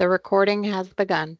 The recording has begun.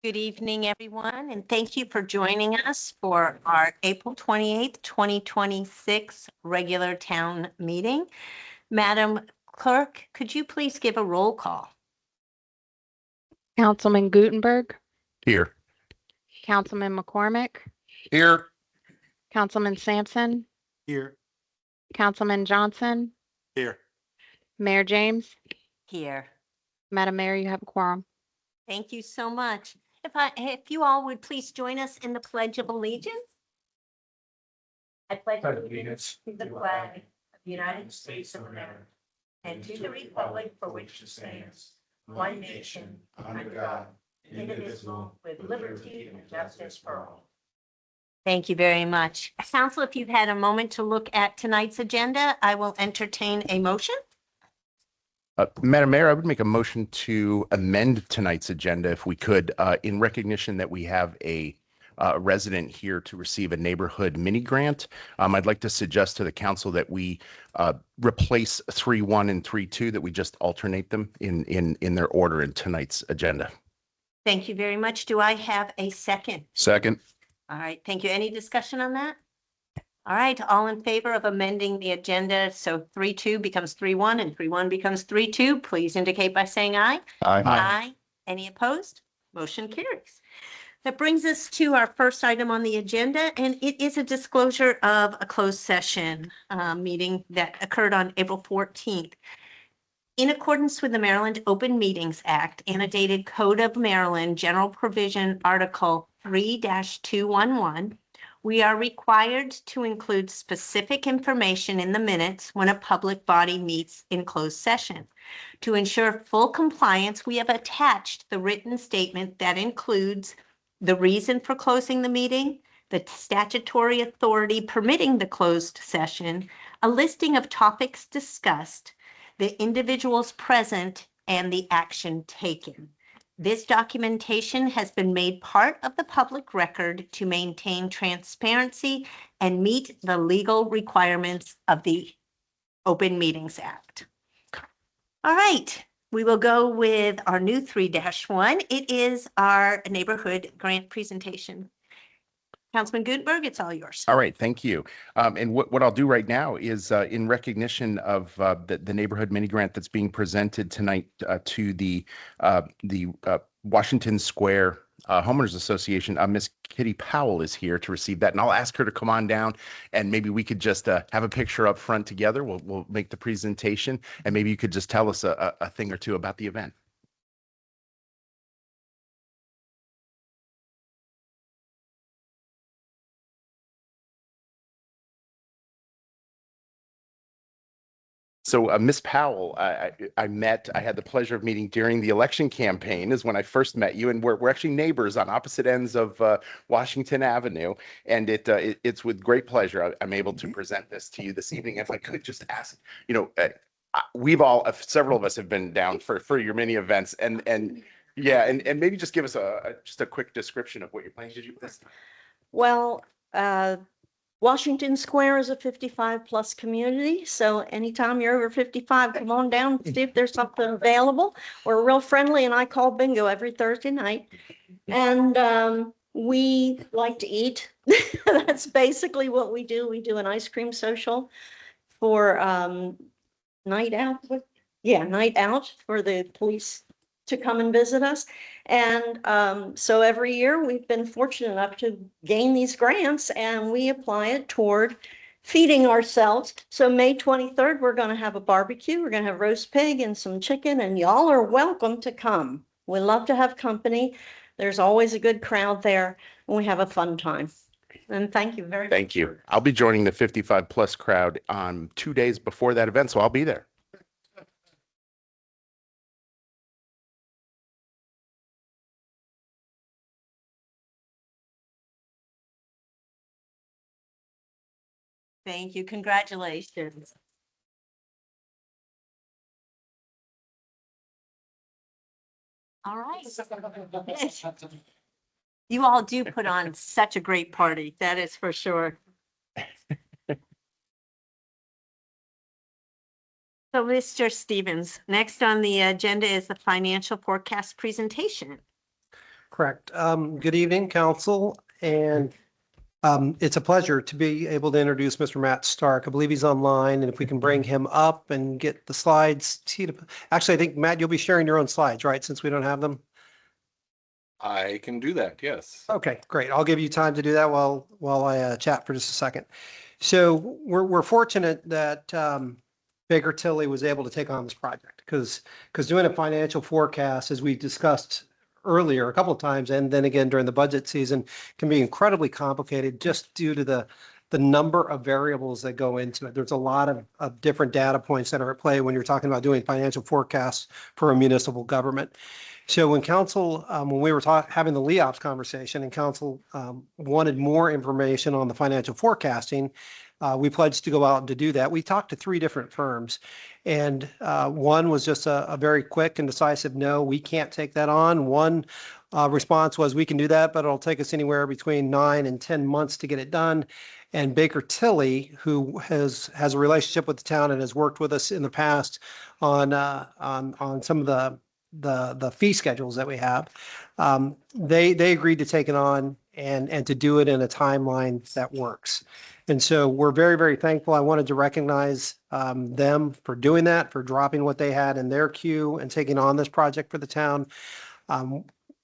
Good evening, everyone, and thank you for joining us for our April 28th, 2026 regular town meeting. Madam Clerk, could you please give a roll call? Councilman Gutenberg, Here. Councilman McCormick, Here. Councilman Sampson, Here. Councilman Johnson, Here. Mayor James. Here. Madam Mayor, you have a quorum. Thank you so much. If you all would please join us in the Pledge of Allegiance. I pledge allegiance to the flag of the United States of America and to the republic for which it stands, one nation, under God, indivisible, with liberty and justice for all. Thank you very much. Council, if you've had a moment to look at tonight's agenda, I will entertain a motion. Madam Mayor, I would make a motion to amend tonight's agenda if we could, in recognition that we have a resident here to receive a neighborhood mini grant. I'd like to suggest to the council that we replace 3.1 and 3.2, that we just alternate them in their order in tonight's agenda. Thank you very much. Do I have a second? Second. All right, thank you. Any discussion on that? All right, all in favor of amending the agenda so 3.2 becomes 3.1 and 3.1 becomes 3.2, please indicate by saying aye. Aye. Aye. Any opposed? Motion carries. That brings us to our first item on the agenda, and it is a disclosure of a closed session meeting that occurred on April 14th. In accordance with the Maryland Open Meetings Act, annotated Code of Maryland General Provision Article 3-211, we are required to include specific information in the minutes when a public body meets in closed session. To ensure full compliance, we have attached the written statement that includes the reason for closing the meeting, the statutory authority permitting the closed session, a listing of topics discussed, the individuals present, and the action taken. This documentation has been made part of the public record to maintain transparency and meet the legal requirements of the Open Meetings Act. All right, we will go with our new 3-1. It is our neighborhood grant presentation. Councilman Gutenberg, it's all yours. All right, thank you. And what I'll do right now is in recognition of the neighborhood mini grant that's being presented tonight to the Washington Square Homeowners Association, Miss Kitty Powell is here to receive that, and I'll ask her to come on down, and maybe we could just have a picture up front together. We'll make the presentation, and maybe you could just tell us a thing or two about the event. So Miss Powell, I had the pleasure of meeting during the election campaign is when I first met you, and we're actually neighbors on opposite ends of Washington Avenue. And it's with great pleasure I'm able to present this to you this evening. If I could just ask, we've several of us have been down for your mini events, and yeah, and maybe just give us just a quick description of what you're planning to do this time. Well, Washington Square is a 55+ community, so anytime you're over 55, come on down, see if there's something available. We're real friendly, and I call bingo every Thursday night. And we like to eat. That's basically what we do. We do an ice cream social for night out. Night out for the police to come and visit us. And so every year we've been fortunate enough to gain these grants, and we apply it toward feeding ourselves. So May 23rd, we're going to have a barbecue. We're going to have roast pig and some chicken, and y'all are welcome to come. We love to have company. There's always a good crowd there, and we have a fun time. And thank you very much. Thank you. I'll be joining the 55+ crowd on 2 days before that event, so I'll be there. Thank you. Congratulations. All right. You all do put on such a great party, that is for sure. So, Mr. Stevens, next on the agenda is the financial forecast presentation. Correct. Good evening, council, and it's a pleasure to be able to introduce Mr. Matt Stark. I believe he's online, and if we can bring him up and get the slides. Actually, I think, Matt, you'll be sharing your own slides, right, since we don't have them? I can do that, yes. Okay, great. I'll give you time to do that while I chat for just a second. So we're fortunate that Baker Tilly was able to take on this project because doing a financial forecast, as we discussed earlier a couple of times, and then again during the budget season, can be incredibly complicated just due to the number of variables that go into it. There's a lot of different data points that are at play when you're talking about doing financial forecasts for a municipal government. So when council, when we were having the LEOPS conversation and council wanted more information on the financial forecasting, we pledged to go out and to do that. We talked to 3 different firms, and one was just a very quick and decisive no, we can't take that on. One response was, we can do that, but it'll take us anywhere between 9 and 10 months to get it done. And Baker Tilly, who has a relationship with the town and has worked with us in the past on some of the fee schedules that we have, they agreed to take it on and to do it in a timeline that works. And so we're very, very thankful. I wanted to recognize them for doing that, for dropping what they had in their queue and taking on this project for the town.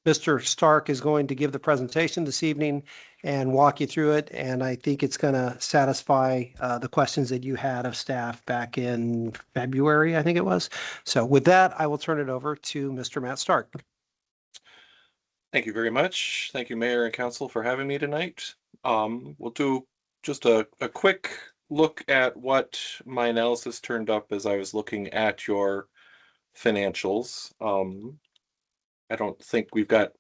Mr. Stark is going to give the presentation this evening and walk you through it. And I think it's going to satisfy the questions that you had of staff back in February, I think it was. So with that, I will turn it over to Mr. Matt Stark. Thank you very much. Thank you, Mayor and Council, for having me tonight. We'll do just a quick look at what my analysis turned up as I was looking at your financials. I don't think we've got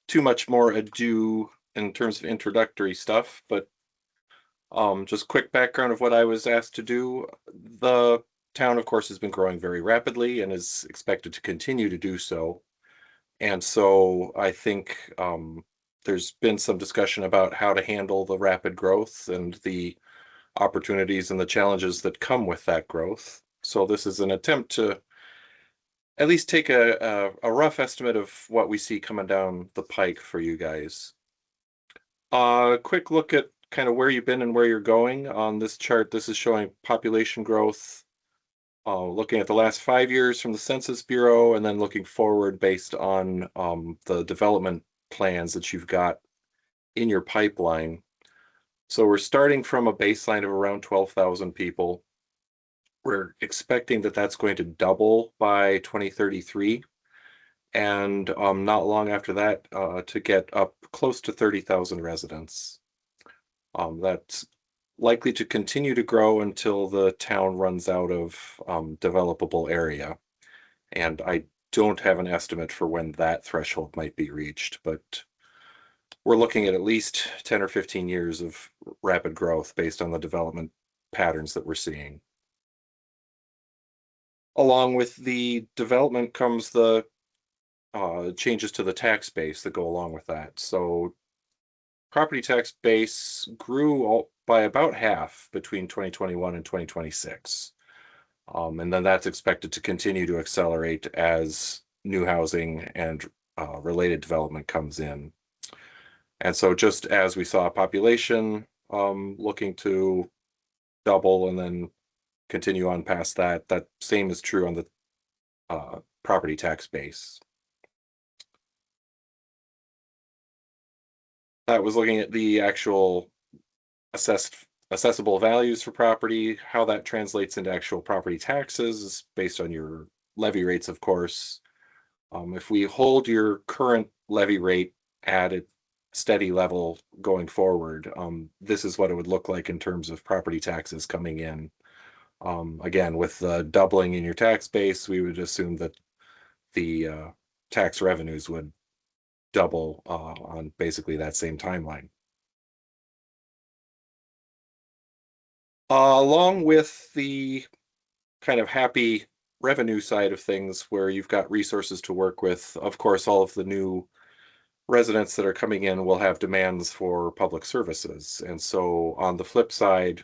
too much more ado in terms of introductory stuff, but just quick background of what I was asked to do. The town, of course, has been growing very rapidly and is expected to continue to do so. And so I think there's been some discussion about how to handle the rapid growth and the opportunities and the challenges that come with that growth. So this is an attempt to at least take a rough estimate of what we see coming down the pike for you guys. Quick look at kind of where you've been and where you're going on this chart. This is showing population growth, looking at the last 5 years from the Census Bureau, and then looking forward based on the development plans that you've got in your pipeline. So we're starting from a baseline of around 12,000 people. We're expecting that that's going to double by 2033, and not long after that to get up close to 30,000 residents. That's likely to continue to grow until the town runs out of developable area. And I don't have an estimate for when that threshold might be reached, but we're looking at least 10 or 15 years of rapid growth based on the development patterns that we're seeing. Along with the development comes the changes to the tax base that go along with that. So property tax base grew by about half between 2021 and 2026. And then that's expected to continue to accelerate as new housing and related development comes in. And so just as we saw population looking to double and then continue on past that, that same is true on the property tax base. That was looking at the actual assessable values for property, how that translates into actual property taxes is based on your levy rates, of course. If we hold your current levy rate at a steady level going forward, this is what it would look like in terms of property taxes coming in. Again, with the doubling in your tax base, we would assume that the tax revenues would double on basically that same timeline. Along with the kind of happy revenue side of things where you've got resources to work with, of course, all of the new residents that are coming in will have demands for public services. And so on the flip side,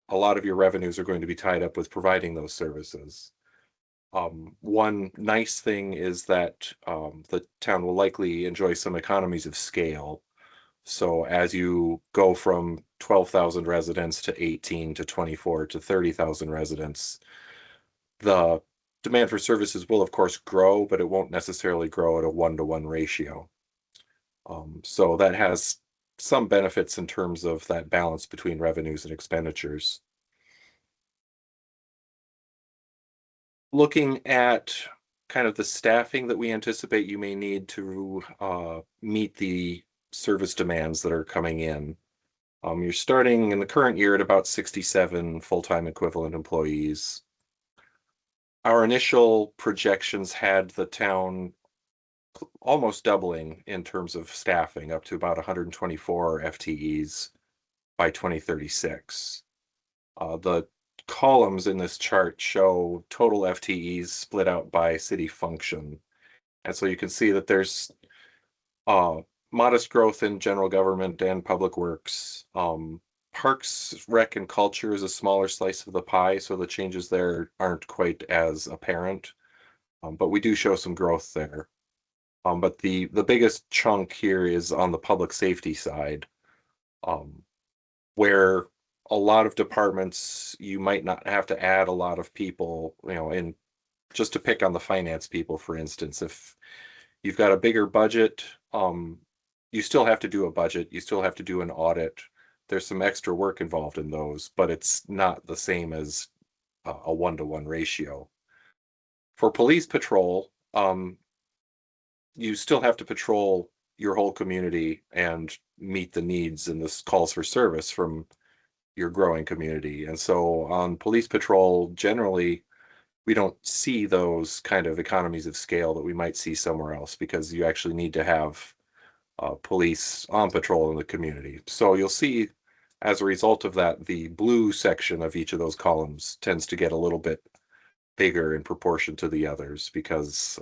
a lot of your revenues are going to be tied up with providing those services. One nice thing is that the town will likely enjoy some economies of scale. So as you go from 12,000 residents to 18 to 24 to 30,000 residents, the demand for services will of course grow, but it won't necessarily grow at a 1-to-1 ratio. So that has some benefits in terms of that balance between revenues and expenditures. Looking at kind of the staffing that we anticipate you may need to meet the service demands that are coming in. You're starting in the current year at about 67 full-time equivalent employees. Our initial projections had the town almost doubling in terms of staffing, up to about 124 FTEs by 2036. The columns in this chart show total FTEs split out by city function. And so you can see that there's modest growth in general government and public works. Parks, Rec, and Culture is a smaller slice of the pie, so the changes there aren't quite as apparent. But we do show some growth there. But the biggest chunk here is on the public safety side, where a lot of departments you might not have to add a lot of people, in just to pick on the finance people, for instance. If you've got a bigger budget, you still have to do a budget, you still have to do an audit. There's some extra work involved in those, but it's not the same as a 1-to-1 ratio. For police patrol, you still have to patrol your whole community and meet the needs and the calls for service from your growing community. And so on police patrol, generally, we don't see those kind of economies of scale that we might see somewhere else, because you actually need to have police on patrol in the community. So you'll see, as a result of that, the blue section of each of those columns tends to get a little bit bigger in proportion to the others, because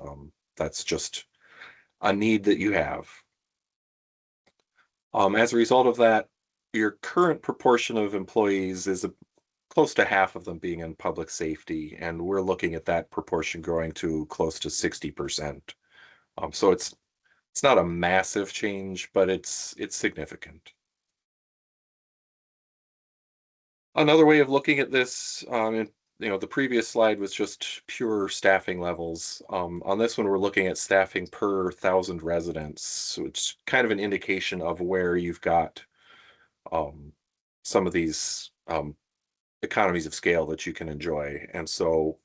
that's just a need that you have. As a result of that, your current proportion of employees is close to half of them being in public safety, and we're looking at that proportion growing to close to 60%. So it's not a massive change, but it's significant. Another way of looking at this, the previous slide was just pure staffing levels. On this one, we're looking at staffing per 1,000 residents, so it's kind of an indication of where you've got some of these economies of scale that you can enjoy. And so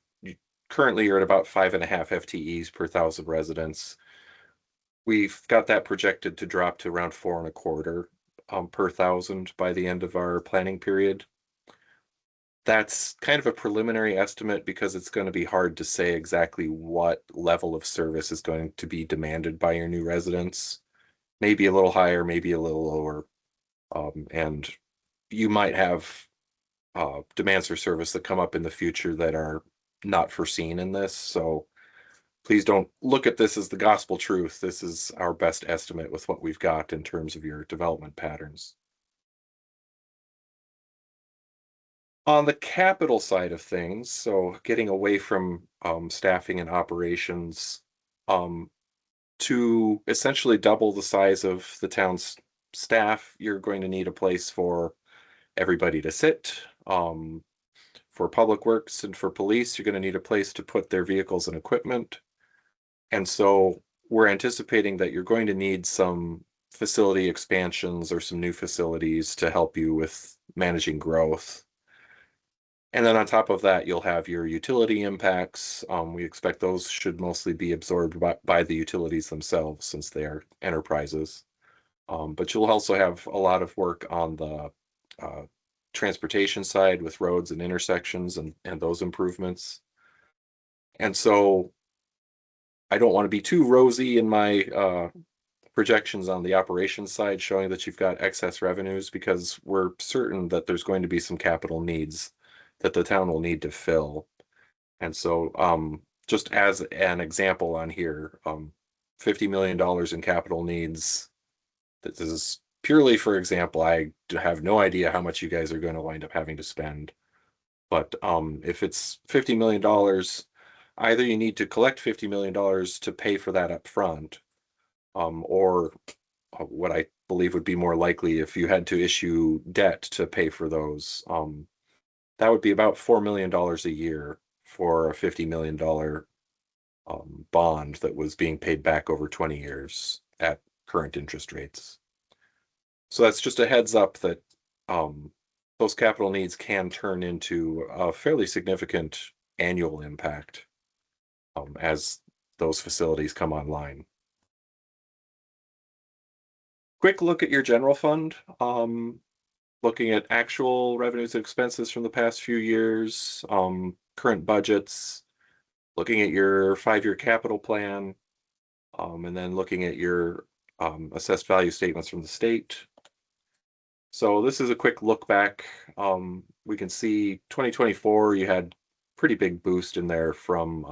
currently you're at about 5.5 FTEs per 1,000 residents. We've got that projected to drop to around 4.25 per 1,000 by the end of our planning period. That's kind of a preliminary estimate, because it's going to be hard to say exactly what level of service is going to be demanded by your new residents. Maybe a little higher, maybe a little lower. And you might have demands for service that come up in the future that are not foreseen in this. So please don't look at this as the gospel truth. This is our best estimate with what we've got in terms of your development patterns. On the capital side of things, so getting away from staffing and operations, to essentially double the size of the town's staff, you're going to need a place for everybody to sit. For public works and for police, you're going to need a place to put their vehicles and equipment. And so we're anticipating that you're going to need some facility expansions or some new facilities to help you with managing growth. And then on top of that, you'll have your utility impacts. We expect those should mostly be absorbed by the utilities themselves, since they are enterprises. But you'll also have a lot of work on the transportation side with roads and intersections and those improvements. And so I don't want to be too rosy in my projections on the operations side showing that you've got excess revenues because we're certain that there's going to be some capital needs that the town will need to fill. And so, just as an example on here, $50 million in capital needs. This is purely for example. I have no idea how much you guys are going to wind up having to spend. But if it's $50 million, either you need to collect $50 million to pay for that up front, or what I believe would be more likely if you had to issue debt to pay for those. That would be about $4 million a year for a $50 million bond that was being paid back over 20 years at current interest rates. So that's just a heads up that those capital needs can turn into a fairly significant annual impact as those facilities come online. Quick look at your general fund. Looking at actual revenues and expenses from the past few years, current budgets, looking at your 5-year capital plan, and then looking at your assessed value statements from the state. So this is a quick look back. We can see 2024, you had pretty big boost in there from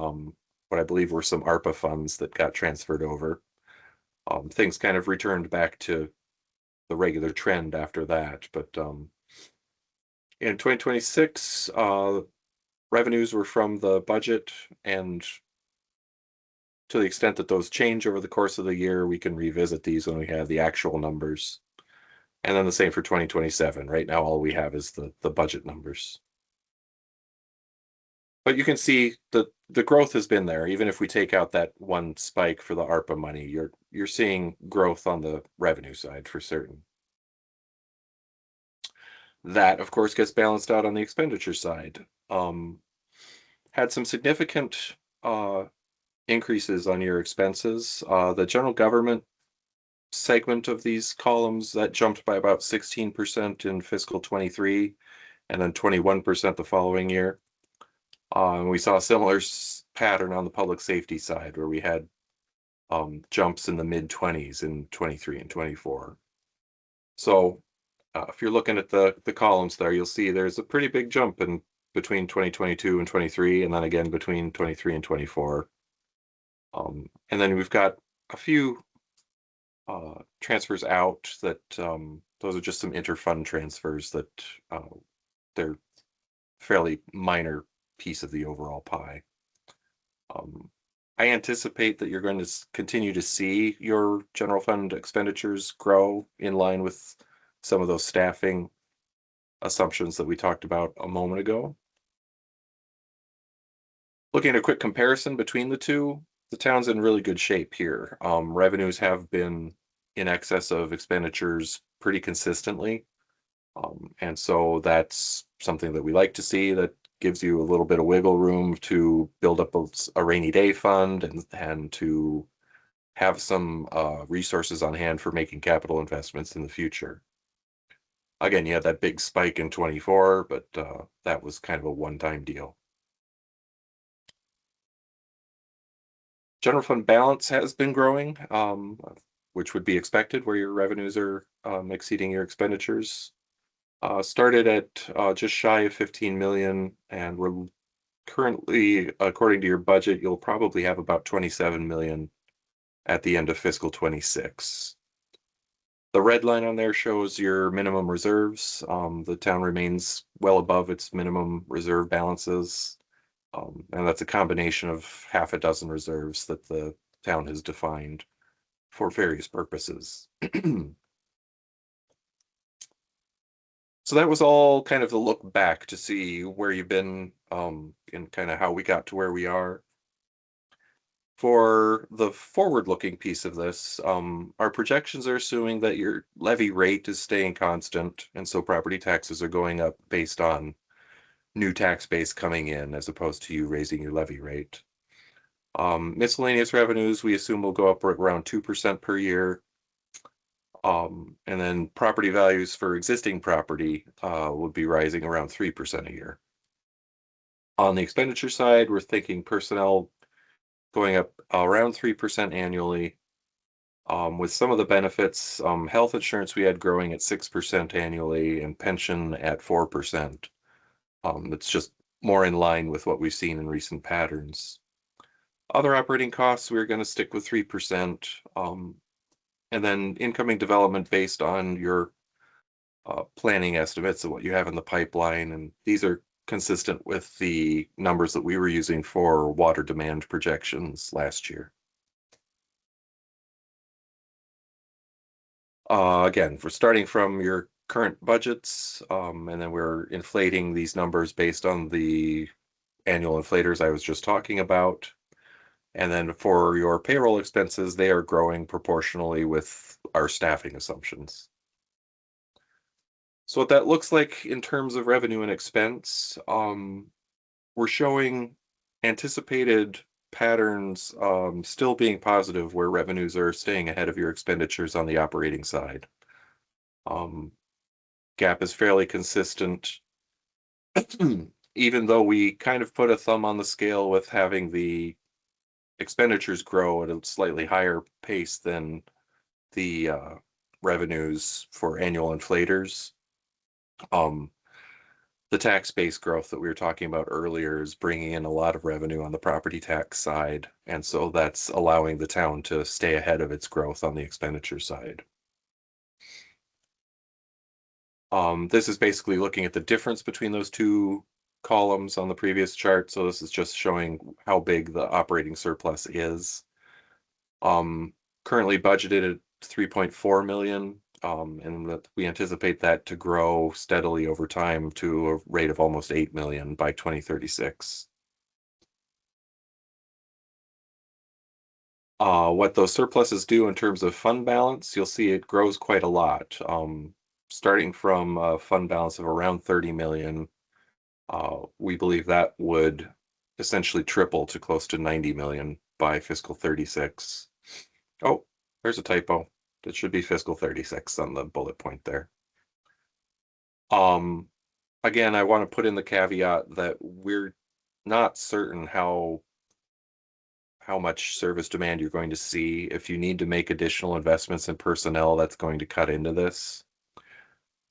what I believe were some ARPA funds that got transferred over. Things kind of returned back to the regular trend after that. But in 2026, revenues were from the budget, and to the extent that those change over the course of the year, we can revisit these when we have the actual numbers. And then the same for 2027. Right now, all we have is the budget numbers. But you can see the growth has been there. Even if we take out that one spike for the ARPA money, you're seeing growth on the revenue side for certain. That, of course, gets balanced out on the expenditure side. Had some significant increases on your expenses. The general government segment of these columns, that jumped by about 16% in fiscal 23 and then 21% the following year. We saw a similar pattern on the public safety side where we had jumps in the mid-20s in 23 and 24. So if you're looking at the columns there, you'll see there's a pretty big jump in between 2022 and 23, and then again between 23 and 24. And then we've got a few transfers out that those are just some interfund transfers that they're fairly minor piece of the overall pie. I anticipate that you're going to continue to see your general fund expenditures grow in line with some of those staffing assumptions that we talked about a moment ago. Looking at a quick comparison between the two, the town's in really good shape here. Revenues have been in excess of expenditures pretty consistently. And so that's something that we like to see. That gives you a little bit of wiggle room to build up a rainy day fund and to have some resources on hand for making capital investments in the future. Again, you had that big spike in 24, but that was kind of a one-time deal. General fund balance has been growing, which would be expected where your revenues are exceeding your expenditures. Started at just shy of 15 million, and we're currently, according to your budget, you'll probably have about 27 million at the end of fiscal 26. The red line on there shows your minimum reserves. The town remains well above its minimum reserve balances. And that's a combination of half a dozen reserves that the town has defined for various purposes. So that was all kind of the look back to see where you've been and kind of how we got to where we are. For the forward-looking piece of this, our projections are assuming that your levy rate is staying constant, and so property taxes are going up based on new tax base coming in as opposed to you raising your levy rate. Miscellaneous revenues, we assume will go up around 2% per year. And then property values for existing property would be rising around 3% a year. On the expenditure side, we're thinking personnel going up around 3% annually. With some of the benefits, health insurance we had growing at 6% annually and pension at 4%. It's just more in line with what we've seen in recent patterns. Other operating costs, we're going to stick with 3%. And then incoming development based on your planning estimates of what you have in the pipeline. And these are consistent with the numbers that we were using for water demand projections last year. Again, we're starting from your current budgets, and then we're inflating these numbers based on the annual inflators I was just talking about. And then for your payroll expenses, they are growing proportionally with our staffing assumptions. So what that looks like in terms of revenue and expense, we're showing anticipated patterns still being positive where revenues are staying ahead of your expenditures on the operating side. Gap is fairly consistent, even though we kind of put a thumb on the scale with having the expenditures grow at a slightly higher pace than the revenues for annual inflators. The tax base growth that we were talking about earlier is bringing in a lot of revenue on the property tax side. And so that's allowing the town to stay ahead of its growth on the expenditure side. This is basically looking at the difference between those two columns on the previous chart. So this is just showing how big the operating surplus is. Currently budgeted at 3.4 million. And that we anticipate that to grow steadily over time to a rate of almost 8 million by 2036. What those surpluses do in terms of fund balance, you'll see it grows quite a lot. Starting from a fund balance of around 30 million, we believe that would essentially triple to close to 90 million by fiscal 36. Oh, there's a typo. That should be fiscal 36 on the bullet point there. Again, I want to put in the caveat that we're not certain how much service demand you're going to see. If you need to make additional investments in personnel, that's going to cut into this.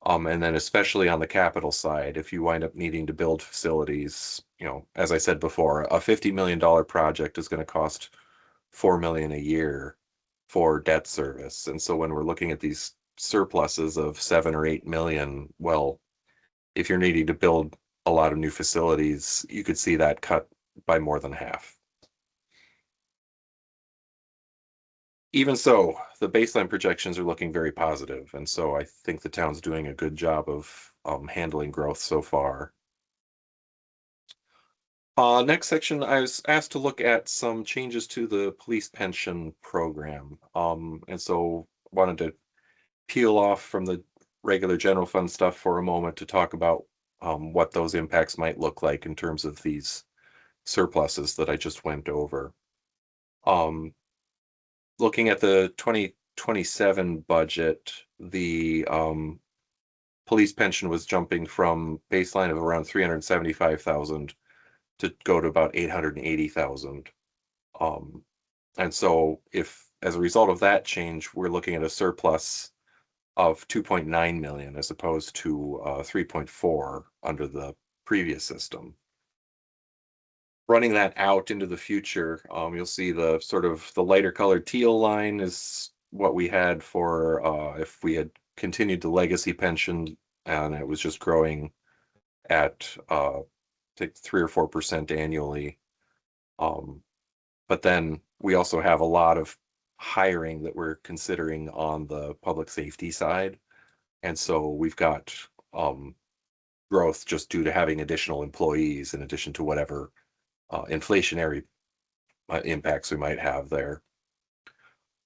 And then especially on the capital side, if you wind up needing to build facilities, as I said before, a $50 million project is going to cost $4 million a year for debt service. And so when we're looking at these surpluses of 7 or 8 million, well, if you're needing to build a lot of new facilities, you could see that cut by more than half. Even so, the baseline projections are looking very positive, and so I think the town's doing a good job of handling growth so far. Next section, I was asked to look at some changes to the police pension program. And so wanted to peel off from the regular general fund stuff for a moment to talk about what those impacts might look like in terms of these surpluses that I just went over. Looking at the 2027 budget, the police pension was jumping from baseline of around 375,000 to go to about 880,000. And so if, as a result of that change, we're looking at a surplus of 2.9 million as opposed to 3.4 under the previous system. Running that out into the future, you'll see the sort of the lighter colored teal line is what we had for if we had continued the legacy pension and it was just growing at 3 or 4% annually. But then we also have a lot of hiring that we're considering on the public safety side. And so we've got growth just due to having additional employees in addition to whatever inflationary impacts we might have there.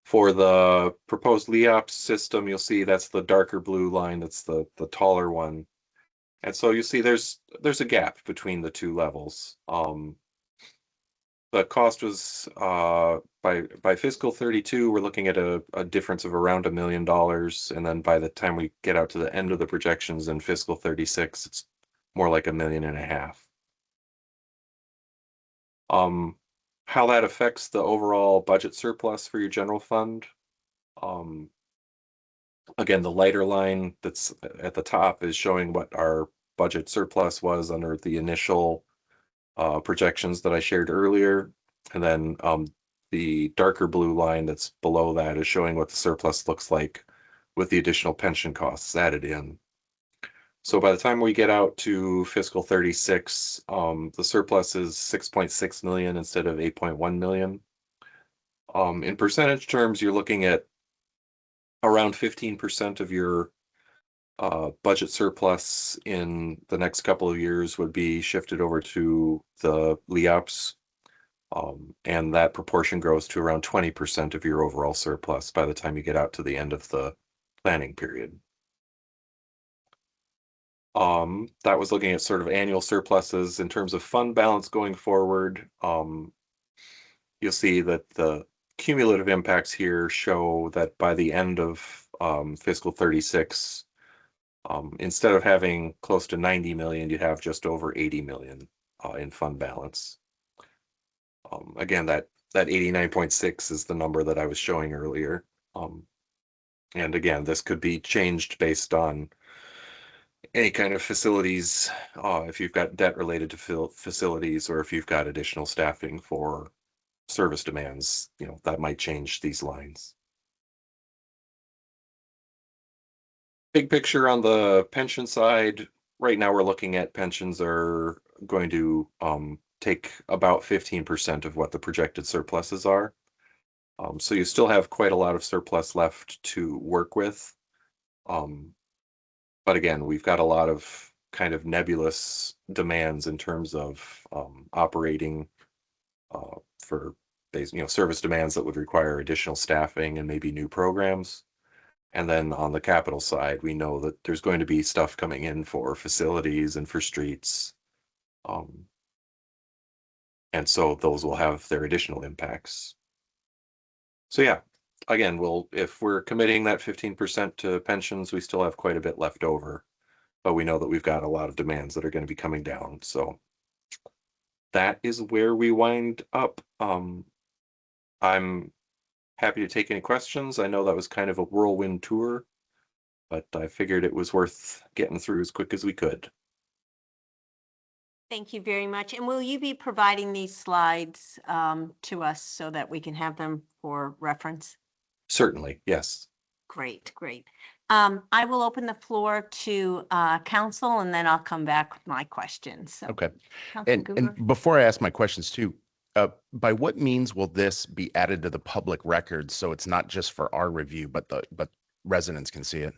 For the proposed LEOPS system, you'll see that's the darker blue line. That's the taller one. And so you see there's a gap between the two levels. The cost was by fiscal 32, we're looking at a difference of around $1 million. And then by the time we get out to the end of the projections in fiscal 36, it's more like $1.5 million. How that affects the overall budget surplus for your general fund. Again, the lighter line that's at the top is showing what our budget surplus was under the initial projections that I shared earlier. And then the darker blue line that's below that is showing what the surplus looks like with the additional pension costs added in. So by the time we get out to fiscal 36, the surplus is 6.6 million instead of 8.1 million. In percentage terms, you're looking at around 15% of your budget surplus in the next couple of years would be shifted over to the LEOPS. And that proportion grows to around 20% of your overall surplus by the time you get out to the end of the planning period. That was looking at sort of annual surpluses. In terms of fund balance going forward, you'll see that the cumulative impacts here show that by the end of fiscal 36, instead of having close to 90 million, you'd have just over 80 million in fund balance. Again, that 89.6 is the number that I was showing earlier. And again, this could be changed based on any kind of facilities, if you've got debt related to facilities, or if you've got additional staffing for service demands, that might change these lines. Big picture on the pension side, right now we're looking at pensions are going to take about 15% of what the projected surpluses are. So you still have quite a lot of surplus left to work with. But again, we've got a lot of kind of nebulous demands in terms of operating for service demands that would require additional staffing and maybe new programs. And then on the capital side, we know that there's going to be stuff coming in for facilities and for streets. And so those will have their additional impacts. So yeah, again, if we're committing that 15% to pensions, we still have quite a bit left over, but we know that we've got a lot of demands that are going to be coming down. So that is where we wind up. I'm happy to take any questions. I know that was kind of a whirlwind tour, but I figured it was worth getting through as quick as we could. Thank you very much. And will you be providing these slides to us so that we can have them for reference? Certainly, yes. Great, great. I will open the floor to council, and then I'll come back with my questions. So, Okay. Councilman Gruber? And before I ask my questions too, by what means will this be added to the public record so it's not just for our review, but residents can see it?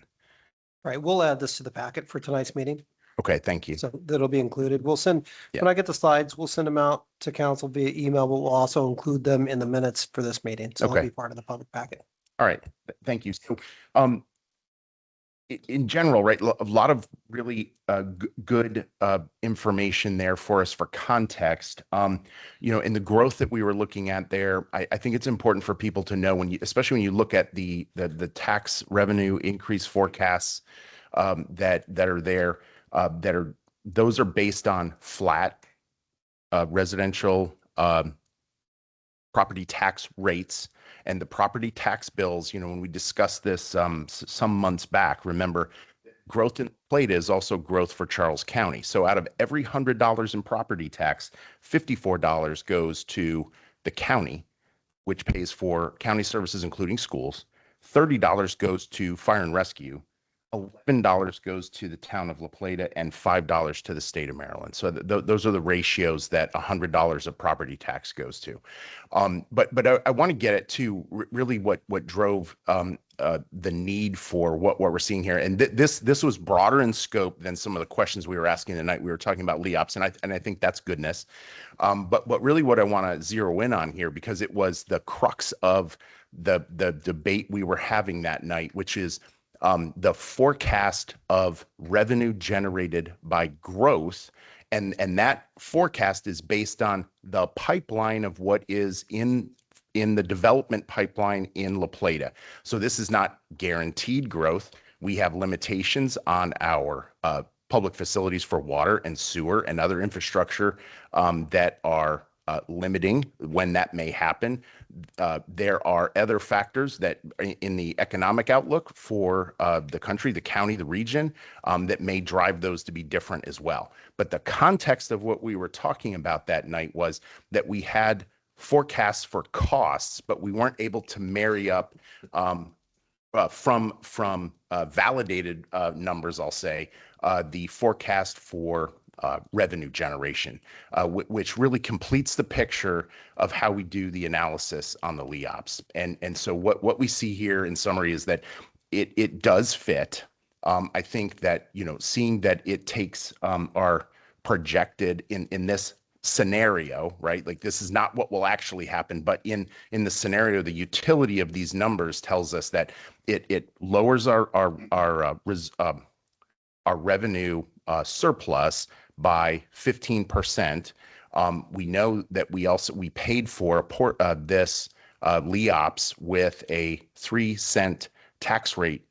Right, we'll add this to the packet for tonight's meeting, Okay, thank you. so that'll be included. We'll send, Yeah. when I get the slides, we'll send them out to council via email, but we'll also include them in the minutes for this meeting. So they'll Okay. be part of the public packet. All right, thank you. So, in general, right, a lot of really good information there for us for context. In the growth that we were looking at there, I think it's important for people to know especially when you look at the tax revenue increase forecasts that are there, those are based on flat residential property tax rates. And the property tax bills, when we discussed this some months back, remember, growth in Plata is also growth for Charles County. So out of every $100 in property tax, $54 goes to the county, which pays for county services, including schools. $30 goes to fire and rescue. $11 goes to the town of La Plata, and $5 to the state of Maryland. So those are the ratios that $100 of property tax goes to. But I want to get at to really what drove the need for what we're seeing here. And this was broader in scope than some of the questions we were asking tonight. We were talking about LEOPS, and I think that's goodness. But really what I want to zero in on here, because it was the crux of the debate we were having that night, which is the forecast of revenue generated by growth. And that forecast is based on the pipeline of what is in the development pipeline in La Plata. So this is not guaranteed growth. We have limitations on our public facilities for water and sewer and other infrastructure that are limiting when that may happen. There are other factors that in the economic outlook for the country, the county, the region, that may drive those to be different as well. But the context of what we were talking about that night was that we had forecasts for costs, but we weren't able to marry up from validated numbers, I'll say, the forecast for revenue generation, which really completes the picture of how we do the analysis on the LEOPS. And so what we see here in summary is that it does fit. I think that, seeing that it takes our projected in this scenario, right? Like this is not what will actually happen, but in the scenario, the utility of these numbers tells us that it lowers our revenue surplus by 15%. We know that we paid for this LEOPS with a 3-cent tax rate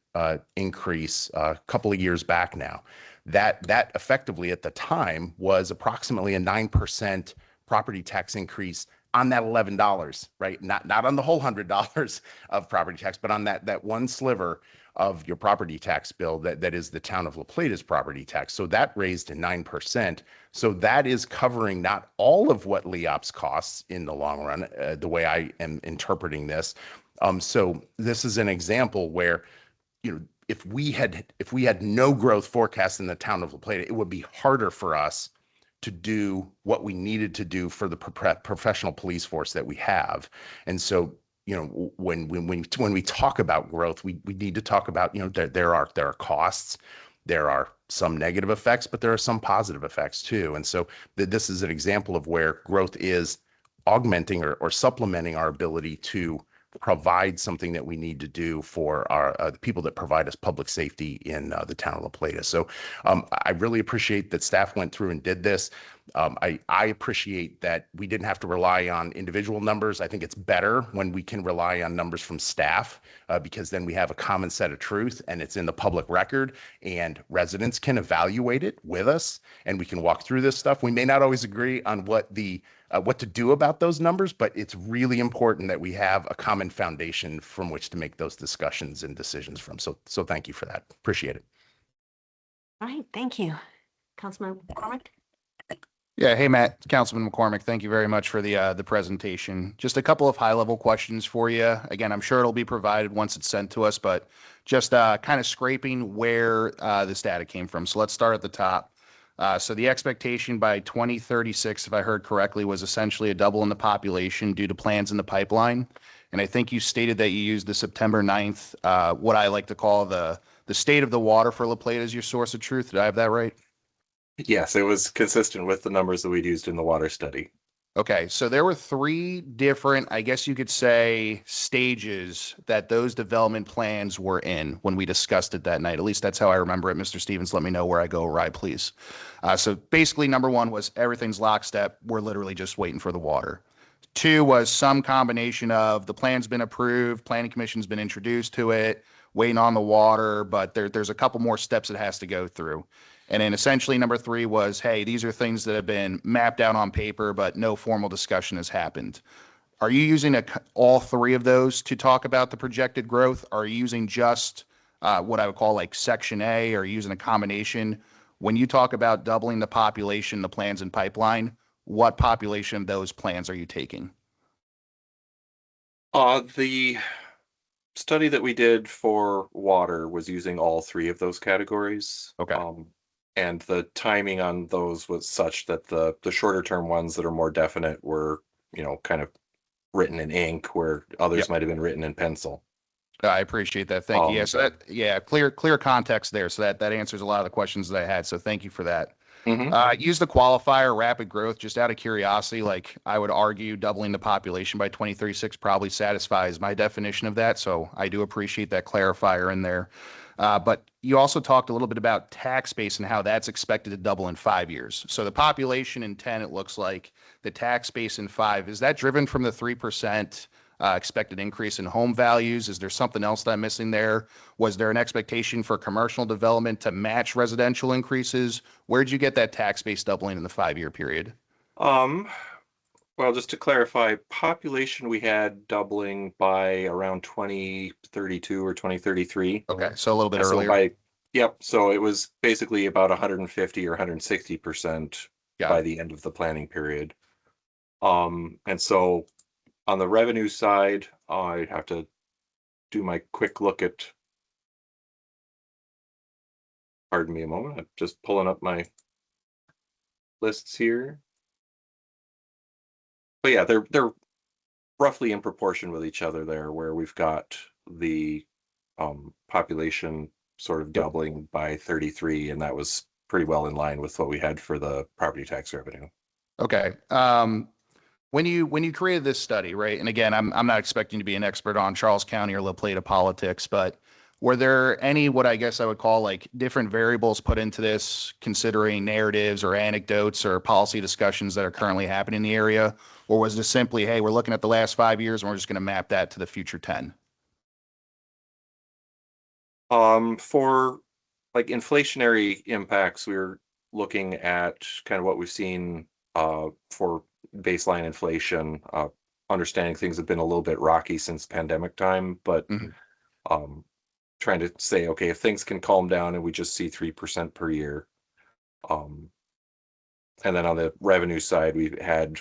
increase a couple of years back now. That effectively at the time was approximately a 9% property tax increase on that $11, right? Not on the whole $100 of property tax, but on that one sliver of your property tax bill that is the town of La Plata's property tax. So that raised to 9%. So that is covering not all of what LEOPS costs in the long run, the way I am interpreting this. So this is an example where, if we had no growth forecast in the town of La Plata, it would be harder for us to do what we needed to do for the professional police force that we have. And so, when we talk about growth, we need to talk about, there are costs, there are some negative effects, but there are some positive effects too. And so this is an example of where growth is augmenting or supplementing our ability to provide something that we need to do for our the people that provide us public safety in the town of La Plata. So I really appreciate that staff went through and did this. I appreciate that we didn't have to rely on individual numbers. I think it's better when we can rely on numbers from staff because then we have a common set of truth and it's in the public record and residents can evaluate it with us and we can walk through this stuff. We may not always agree on what to do about those numbers, but it's really important that we have a common foundation from which to make those discussions and decisions from. So thank you for that. Appreciate it. All right, thank you. Councilman McCormick? Yeah, hey, Matt, Councilman McCormick, thank you very much for the presentation. Just a couple of high-level questions for you. Again, I'm sure it'll be provided once it's sent to us, but just kind of scraping where this data came from. So let's start at the top. So the expectation by 2036, if I heard correctly, was essentially a double in the population due to plans in the pipeline. And I think you stated that you used the September 9th, what I like to call the state of the water for La Plata as your source of truth. Did I have that right? Yes, it was consistent with the numbers that we'd used in the water study. Okay, so there were 3 different, I guess you could say, stages that those development plans were in when we discussed it that night. At least that's how I remember it. Mr. Stevens, let me know where I go awry, please. So basically, number 1 was everything's lockstep. We're literally just waiting for the water. 2 was some combination of the plan's been approved, planning commission's been introduced to it, waiting on the water, but there's a couple more steps it has to go through. And then essentially number 3 was, hey, these are things that have been mapped out on paper, but no formal discussion has happened. Are you using all 3 of those to talk about the projected growth? Are you using just what I would call like Section A, or are you using a combination? When you talk about doubling the population, the plans in pipeline, what population of those plans are you taking? The study that we did for water was using all 3 of those categories. Okay. And the timing on those was such that the shorter term ones that are more definite were, kind of written in ink, where others might have been written in pencil. I appreciate that. Thank you. Yeah, so clear context there. So that answers a lot of the questions that I had. So thank you for that. Use the qualifier rapid growth, just out of curiosity. Like I would argue doubling the population by 2036 probably satisfies my definition of that. So I do appreciate that clarifier in there. But you also talked a little bit about tax base and how that's expected to double in 5 years. So the population in 10, it looks like the tax base in 5, is that driven from the 3% expected increase in home values? Is there something else that I'm missing there? Was there an expectation for commercial development to match residential increases? Where'd you get that tax base doubling in the 5-year period? Well, just to clarify, population we had doubling by around 2032 or 2033. Okay, so a little bit So earlier. Yep, so it was basically about 150 or 160% Got by it. the end of the planning period. And so on the revenue side, I have to do my quick look at, pardon me a moment, I'm just pulling up my lists here. But yeah, they're roughly in proportion with each other there, where we've got the population sort of doubling by 33, and that was pretty well in line with what we had for the property tax revenue. Okay. When you created this study, right? And again, I'm not expecting to be an expert on Charles County or La Plata politics, but were there any what I guess I would call like different variables put into this, considering narratives or anecdotes or policy discussions that are currently happening in the area? Or was this simply, hey, we're looking at the last 5 years and we're just going to map that to the future 10? For like inflationary impacts, we were looking at kind of what we've seen for baseline inflation, understanding things have been a little bit rocky since pandemic time, but Mhm. trying to say, okay, if things can calm down and we just see 3% per year. And then on the revenue side, we've had,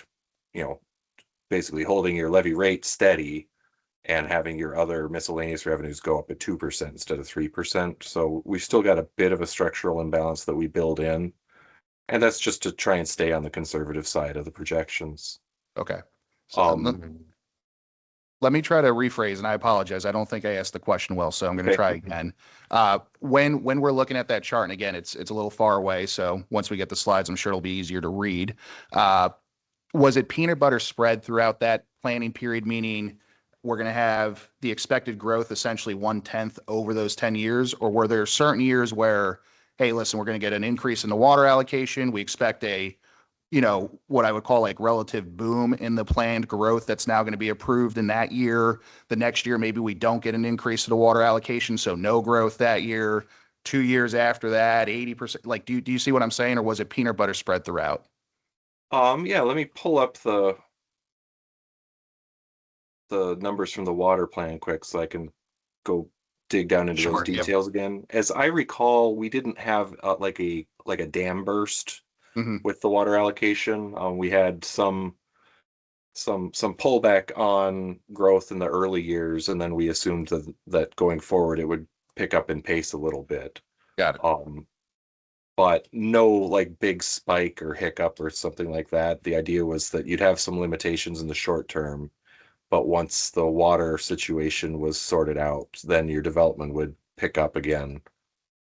basically holding your levy rate steady and having your other miscellaneous revenues go up at 2% instead of 3%. So we've still got a bit of a structural imbalance that we build in. And that's just to try and stay on the conservative side of the projections. Okay. So let me try to rephrase, and I apologize. I don't think I asked the question well, so I'm going to Okay. try again. When we're looking at that chart, and again, it's a little far away, so once we get the slides, I'm sure it'll be easier to read. Was it peanut butter spread throughout that planning period, meaning we're going to have the expected growth essentially 1/10 over those 10 years, or were there certain years where, hey, listen, we're going to get an increase in the water allocation, we expect a what I would call like relative boom in the planned growth that's now going to be approved in that year. The next year, maybe we don't get an increase to the water allocation, so no growth that year. 2 years after that, 80%. Like, do you see what I'm saying, or was it peanut butter spread throughout? Yeah, let me pull up the numbers from the water plan quick so I can go dig down into those Sure, yep. details again. As I recall, we didn't have like a dam burst Mhm. with the water allocation. We had some pullback on growth in the early years, and then we assumed that going forward it would pick up in pace a little bit. Got it. But no like big spike or hiccup or something like that. The idea was that you'd have some limitations in the short term, but once the water situation was sorted out, then your development would pick up again.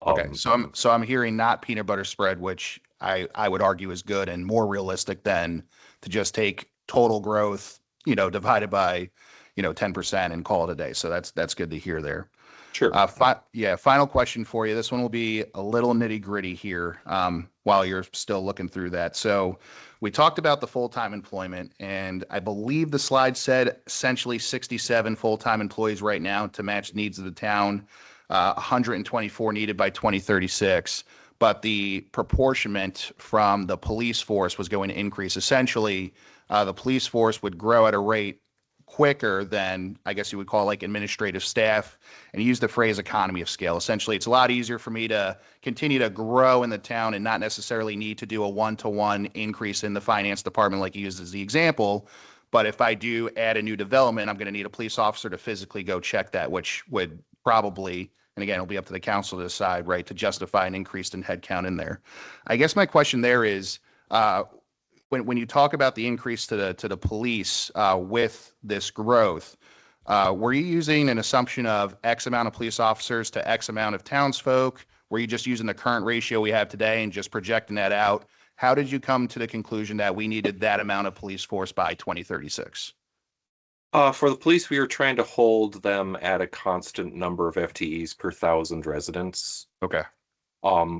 Okay, so I'm hearing not peanut butter spread, which I would argue is good and more realistic than to just take total growth, divided by, 10% and call it a day. So that's good to hear there. Sure. Final question for you. This one will be a little nitty gritty here, while you're still looking through that. So we talked about the full-time employment, and I believe the slide said essentially 67 full-time employees right now to match needs of the town, 124 needed by 2036. But the proportionment from the police force was going to increase. Essentially, the police force would grow at a rate quicker than I guess you would call like administrative staff, and use the phrase economy of scale. Essentially, it's a lot easier for me to continue to grow in the town and not necessarily need to do a one-to-one increase in the finance department like you used as the example. But if I do add a new development, I'm going to need a police officer to physically go check that, which would probably, and again, it'll be up to the council to decide, right, to justify an increase in headcount in there. I guess my question there is, when you talk about the increase to the police with this growth, were you using an assumption of X amount of police officers to X amount of townsfolk? Were you just using the current ratio we have today and just projecting that out? How did you come to the conclusion that we needed that amount of police force by 2036? For the police, we were trying to hold them at a constant number of FTEs per 1,000 residents. Okay.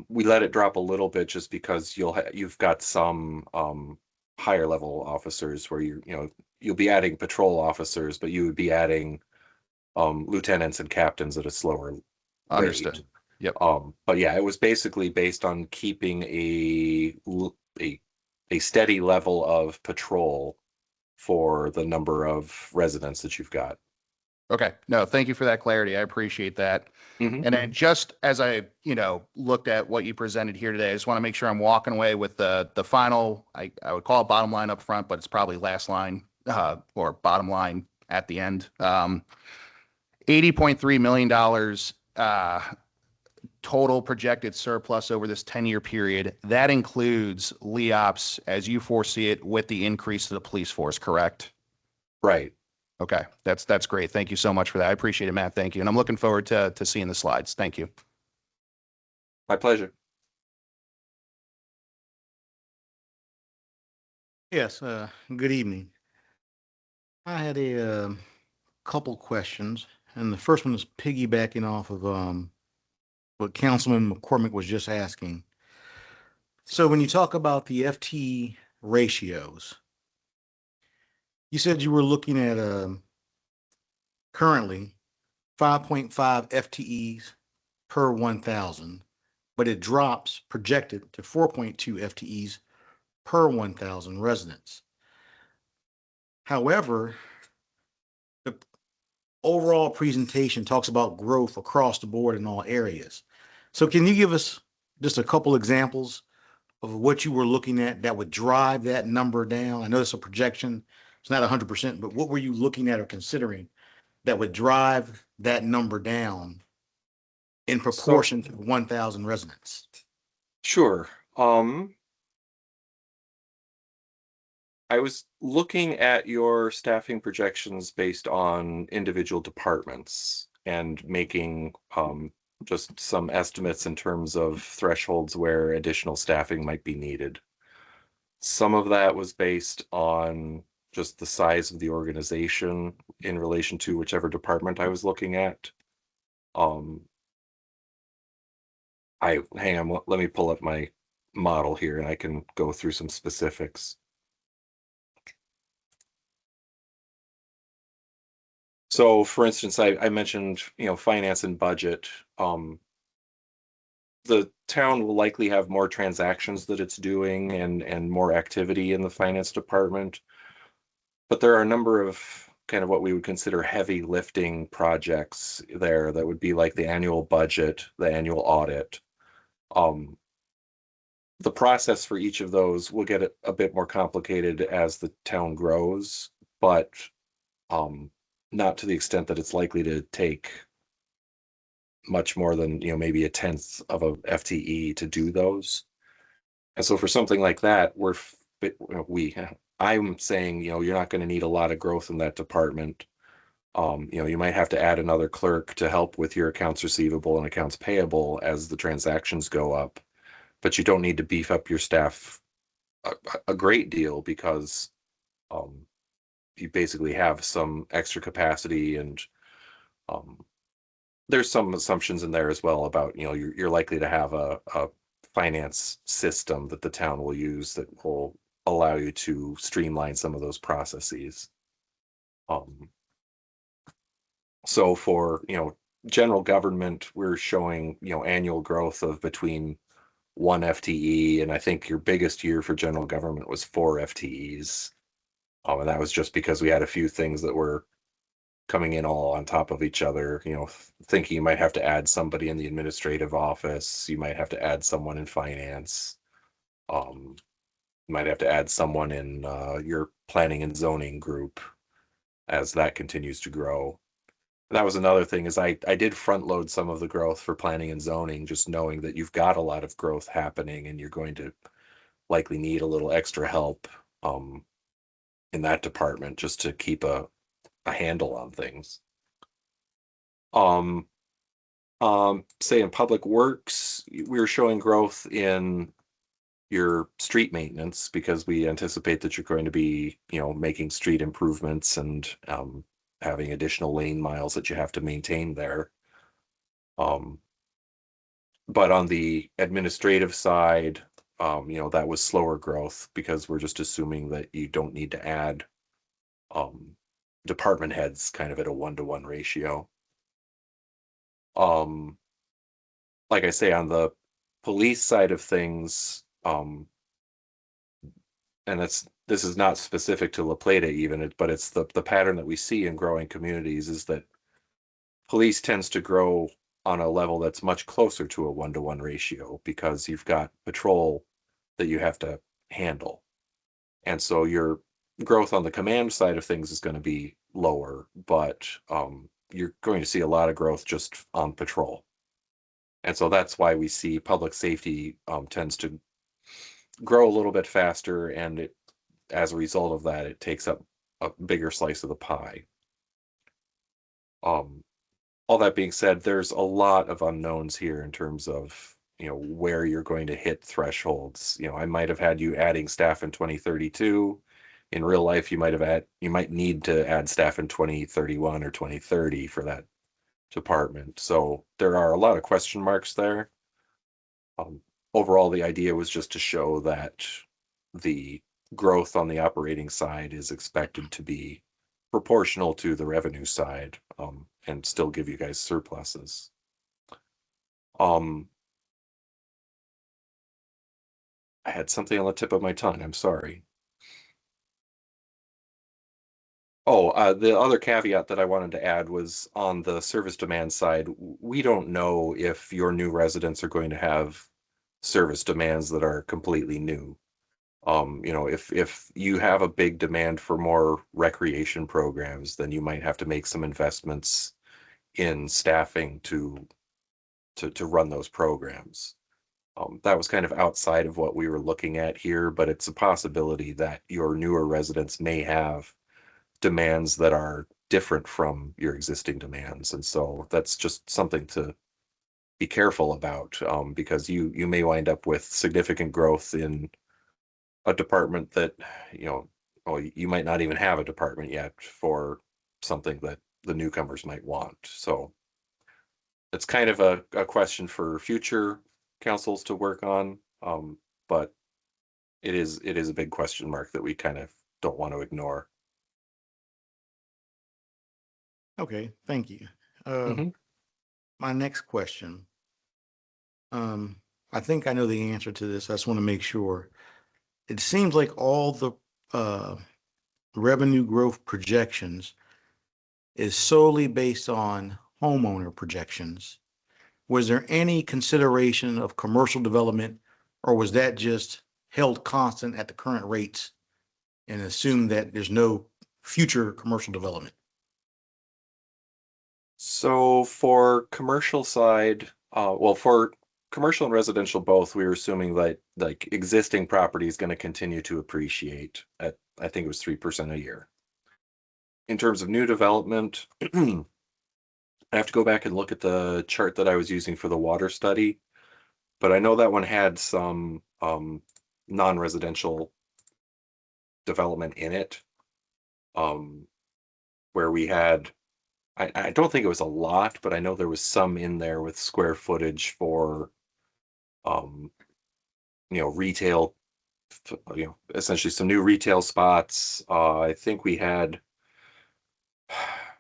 We let it drop a little bit just because you've got some higher level officers where you'll be adding patrol officers, but you would be adding lieutenants and captains at a slower Understood. rate. Yep. But yeah, it was basically based on keeping a steady level of patrol for the number of residents that you've got. Okay, no, thank you for that clarity. I appreciate that. Mhm. And then just as I, looked at what you presented here today, I just want to make sure I'm walking away with the final, I would call it bottom line up front, but it's probably last line, or bottom line at the end. $80.3 million, total projected surplus over this 10-year period. That includes LEOPS as you foresee it with the increase to the police force, correct? Right. Okay, that's great. Thank you so much for that. I appreciate it, Matt. Thank you. And I'm looking forward to seeing the slides. Thank you. My pleasure. Yes, good evening. I had a couple questions, and the first one is piggybacking off of what Councilman McCormick was just asking. So when you talk about the FTE ratios, you said you were looking at currently 5.5 FTEs per 1,000, but it drops projected to 4.2 FTEs per 1,000 residents. However, the overall presentation talks about growth across the board in all areas. So can you give us just a couple examples of what you were looking at that would drive that number down? I know it's a projection, it's not 100%, but what were you looking at or considering that would drive that number down in proportion to 1,000 residents? Sure. I was looking at your staffing projections based on individual departments and making just some estimates in terms of thresholds where additional staffing might be needed. Some of that was based on just the size of the organization in relation to whichever department I was looking at. Hang on, let me pull up my model here and I can go through some specifics. So for instance, I mentioned, finance and budget. The town will likely have more transactions that it's doing and more activity in the finance department. But there are a number of kind of what we would consider heavy lifting projects there that would be like the annual budget, the annual audit. The process for each of those will get a bit more complicated as the town grows, but not to the extent that it's likely to take much more than, maybe a tenth of a FTE to do those. And so for something like that, I'm saying, you're not going to need a lot of growth in that department. You might have to add another clerk to help with your accounts receivable and accounts payable as the transactions go up, but you don't need to beef up your staff a great deal because you basically have some extra capacity, and there's some assumptions in there as well about, you're likely to have a finance system that the town will use that will allow you to streamline some of those processes. So for, general government, we're showing, annual growth of between 1 FTE, and I think your biggest year for general government was 4 FTEs. And that was just because we had a few things that were coming in all on top of each other, thinking you might have to add somebody in the administrative office, you might have to add someone in finance, you might have to add someone in your planning and zoning group as that continues to grow. That was another thing, is I did front load some of the growth for planning and zoning, just knowing that you've got a lot of growth happening and you're going to likely need a little extra help in that department just to keep a handle on things. Say in public works, we're showing growth in your street maintenance because we anticipate that you're going to be, making street improvements and having additional lane miles that you have to maintain there. But on the administrative side, that was slower growth because we're just assuming that you don't need to add department heads kind of at a 1-to-1 ratio. Like I say, on the police side of things, and this is not specific to La Plata even, but it's the pattern that we see in growing communities is that police tends to grow on a level that's much closer to a 1-to-1 ratio because you've got patrol that you have to handle. And so your growth on the command side of things is going to be lower, but you're going to see a lot of growth just on patrol. And so that's why we see public safety tends to grow a little bit faster, and as a result of that, it takes up a bigger slice of the pie. All that being said, there's a lot of unknowns here in terms of, where you're going to hit thresholds. I might have had you adding staff in 2032. In real life, you might need to add staff in 2031 or 2030 for that department. So there are a lot of question marks there. Overall, the idea was just to show that the growth on the operating side is expected to be proportional to the revenue side, and still give you guys surpluses. I had something on the tip of my tongue. I'm sorry. Oh, the other caveat that I wanted to add was on the service demand side. We don't know if your new residents are going to have service demands that are completely new. If you have a big demand for more recreation programs, then you might have to make some investments in staffing to run those programs. That was kind of outside of what we were looking at here, but it's a possibility that your newer residents may have demands that are different from your existing demands. And so that's just something to be careful about, because you may wind up with significant growth in a department that, you might not even have a department yet for something that the newcomers might want. So it's kind of a question for future councils to work on, but it is a big question mark that we kind of don't want to ignore. Okay, thank you. Mhm. My next question. I think I know the answer to this. I just want to make sure. It seems like all the revenue growth projections is solely based on homeowner projections. Was there any consideration of commercial development, or was that just held constant at the current rates and assumed that there's no future commercial development? So for commercial side, for commercial and residential both, we were assuming that like existing property is going to continue to appreciate at, I think it was 3% a year. In terms of new development, I have to go back and look at the chart that I was using for the water study, but I know that one had some non-residential development in it, where we had, I don't think it was a lot, but I know there was some in there with square footage for retail, essentially some new retail spots. I think we had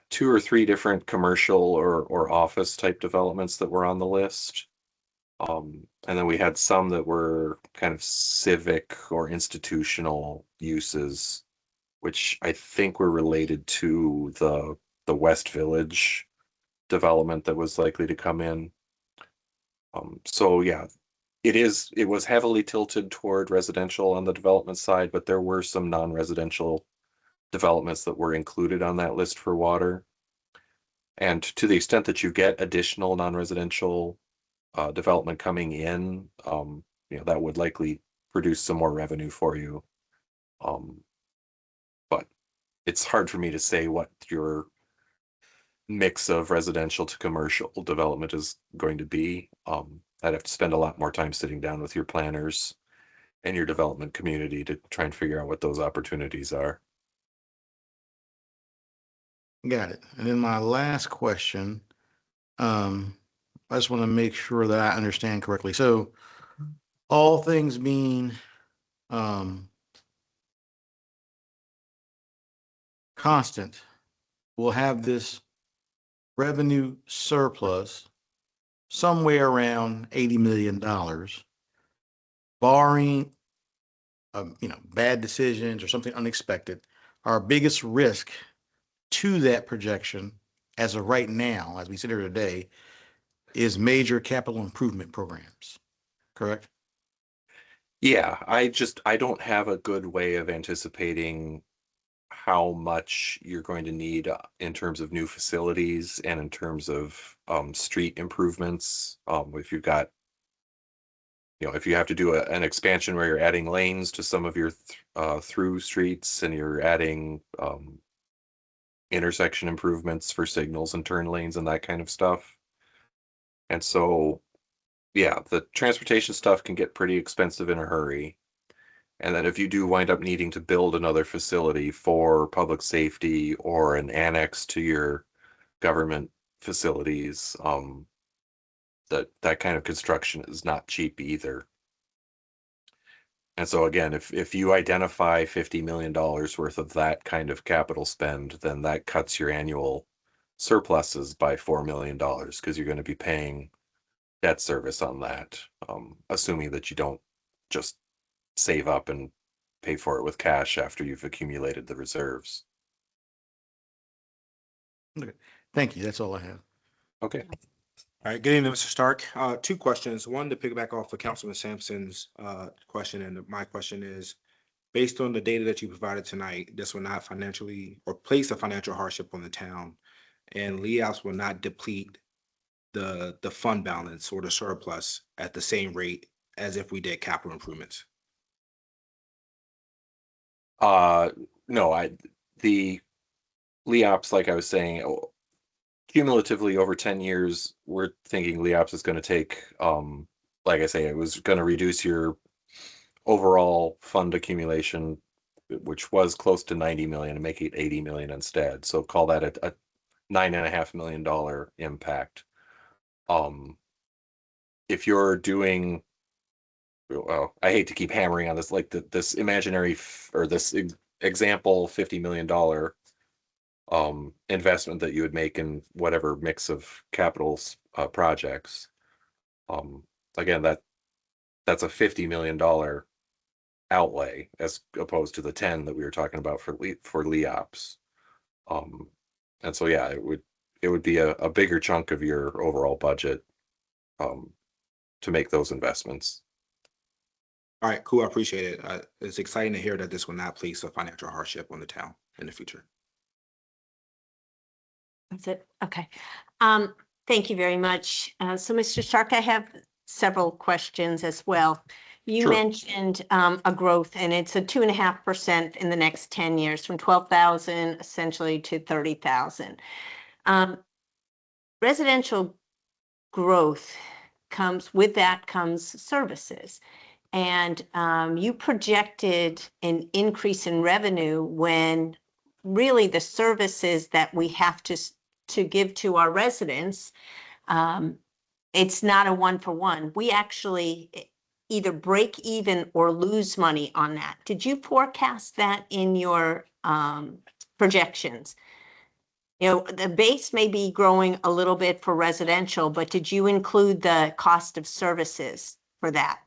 2 or 3 different commercial or office type developments that were on the list. And then we had some that were kind of civic or institutional uses, which I think were related to the West Village development that was likely to come in. So yeah, it was heavily tilted toward residential on the development side, but there were some non-residential developments that were included on that list for water. And to the extent that you get additional non-residential development coming in, that would likely produce some more revenue for you. But it's hard for me to say what your mix of residential to commercial development is going to be. I'd have to spend a lot more time sitting down with your planners and your development community to try and figure out what those opportunities are. Got it. And then my last question, I just want to make sure that I understand correctly. So all things being constant, we'll have this revenue surplus somewhere around $80 million, barring bad decisions or something unexpected, our biggest risk to that projection as of right now, as we sit here today, is major capital improvement programs, correct? Yeah, I don't have a good way of anticipating how much you're going to need in terms of new facilities and in terms of street improvements. If you've got, if you have to do an expansion where you're adding lanes to some of your through streets and you're adding intersection improvements for signals and turn lanes and that kind of stuff. And so, yeah, the transportation stuff can get pretty expensive in a hurry. And then if you do wind up needing to build another facility for public safety or an annex to your government facilities, that kind of construction is not cheap either. And so again, if you identify $50 million worth of that kind of capital spend, then that cuts your annual surpluses by $4 million because you're going to be paying debt service on that, assuming that you don't just save up and pay for it with cash after you've accumulated the reserves. Thank you. That's all I have. Okay. All right, good evening, Mr. Stark. Two questions. One, to piggyback off of Councilman Sampson's question, and my question is, based on the data that you provided tonight, this will not financially or place a financial hardship on the town, and LEOPS will not deplete the fund balance or the surplus at the same rate as if we did capital improvements. No, the LEOPS, like I was saying, cumulatively over 10 years, we're thinking LEOPS is going to take, like I say, it was going to reduce your overall fund accumulation, which was close to 90 million, and make it 80 million instead. So call that a $9.5 million impact. If you're doing, well, I hate to keep hammering on this, like this imaginary or this example $50 million investment that you would make in whatever mix of capital projects. Again, that's a $50 million outlay as opposed to the 10 that we were talking about for LEOPS. And so yeah, it would be a bigger chunk of your overall budget to make those investments. All right, cool. I appreciate it. It's exciting to hear that this will not place a financial hardship on the town in the future. That's it. Okay. Thank you very much. So Mr. Stark, I have several questions as well. You Sure. mentioned a growth, and it's a 2.5% in the next 10 years, from 12,000 essentially to 30,000. Residential growth comes services. And you projected an increase in revenue when really the services that we have to give to our residents, it's not a one-for-one. We actually either break even or lose money on that. Did you forecast that in your projections? The base may be growing a little bit for residential, but did you include the cost of services for that?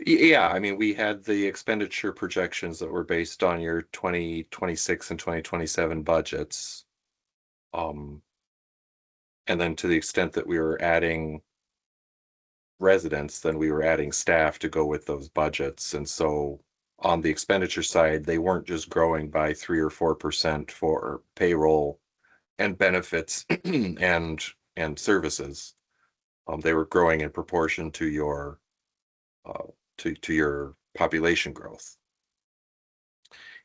Yeah, I mean, we had the expenditure projections that were based on your 2026 and 2027 budgets. And then to the extent that we were adding residents, then we were adding staff to go with those budgets. And so on the expenditure side, they weren't just growing by 3 or 4% for payroll and benefits and services. They were growing in proportion to your to your population growth.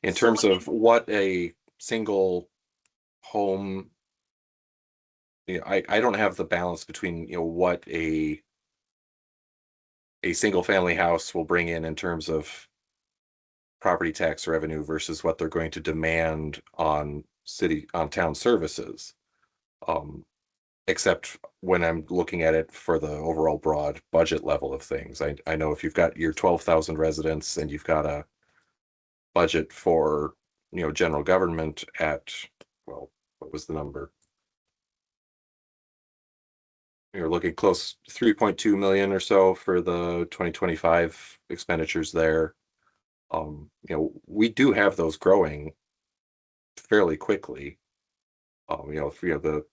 In terms of what a single home, I don't have the balance between what a single family house will bring in terms of property tax revenue versus what they're going to demand on town services. Except when I'm looking at it for the overall broad budget level of things. I know if you've got your 12,000 residents and you've got a budget for, general government at, well, what was the number? You're looking close 3.2 million or so for the 2025 expenditures there. We do have those growing fairly quickly. The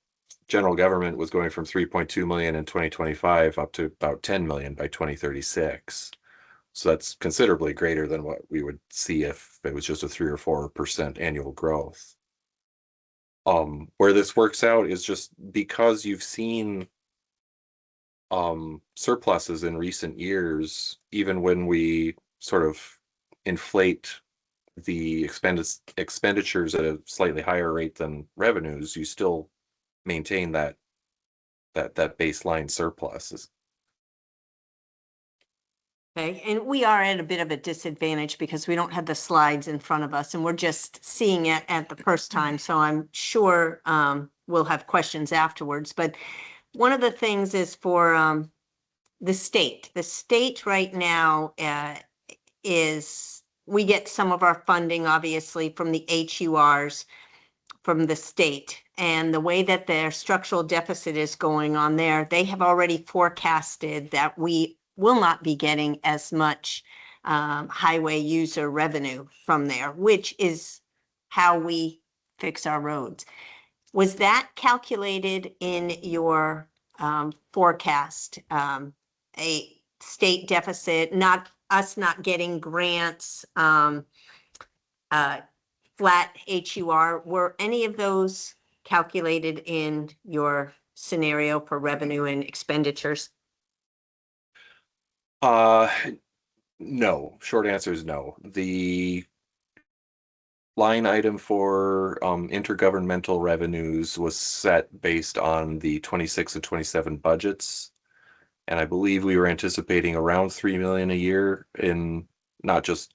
general government was going from 3.2 million in 2025 up to about 10 million by 2036. So that's considerably greater than what we would see if it was just a 3 or 4% annual growth. Where this works out is just because you've seen surpluses in recent years, even when we sort of inflate the expenditures at a slightly higher rate than revenues, you still maintain that baseline surplus. Okay, and we are at a bit of a disadvantage because we don't have the slides in front of us and we're just seeing it at the first time. So I'm sure we'll have questions afterwards. But one of the things is for the state. The state right now is, we get some of our funding obviously from the HURs from the state. And the way that their structural deficit is going on there, they have already forecasted that we will not be getting as much highway user revenue from there, which is how we fix our roads. Was that calculated in your forecast? A state deficit, not us not getting grants, flat HUR, were any of those calculated in your scenario for revenue and expenditures? No, short answer is no. The line item for intergovernmental revenues was set based on the 26 and 27 budgets. And I believe we were anticipating around 3 million a year in not just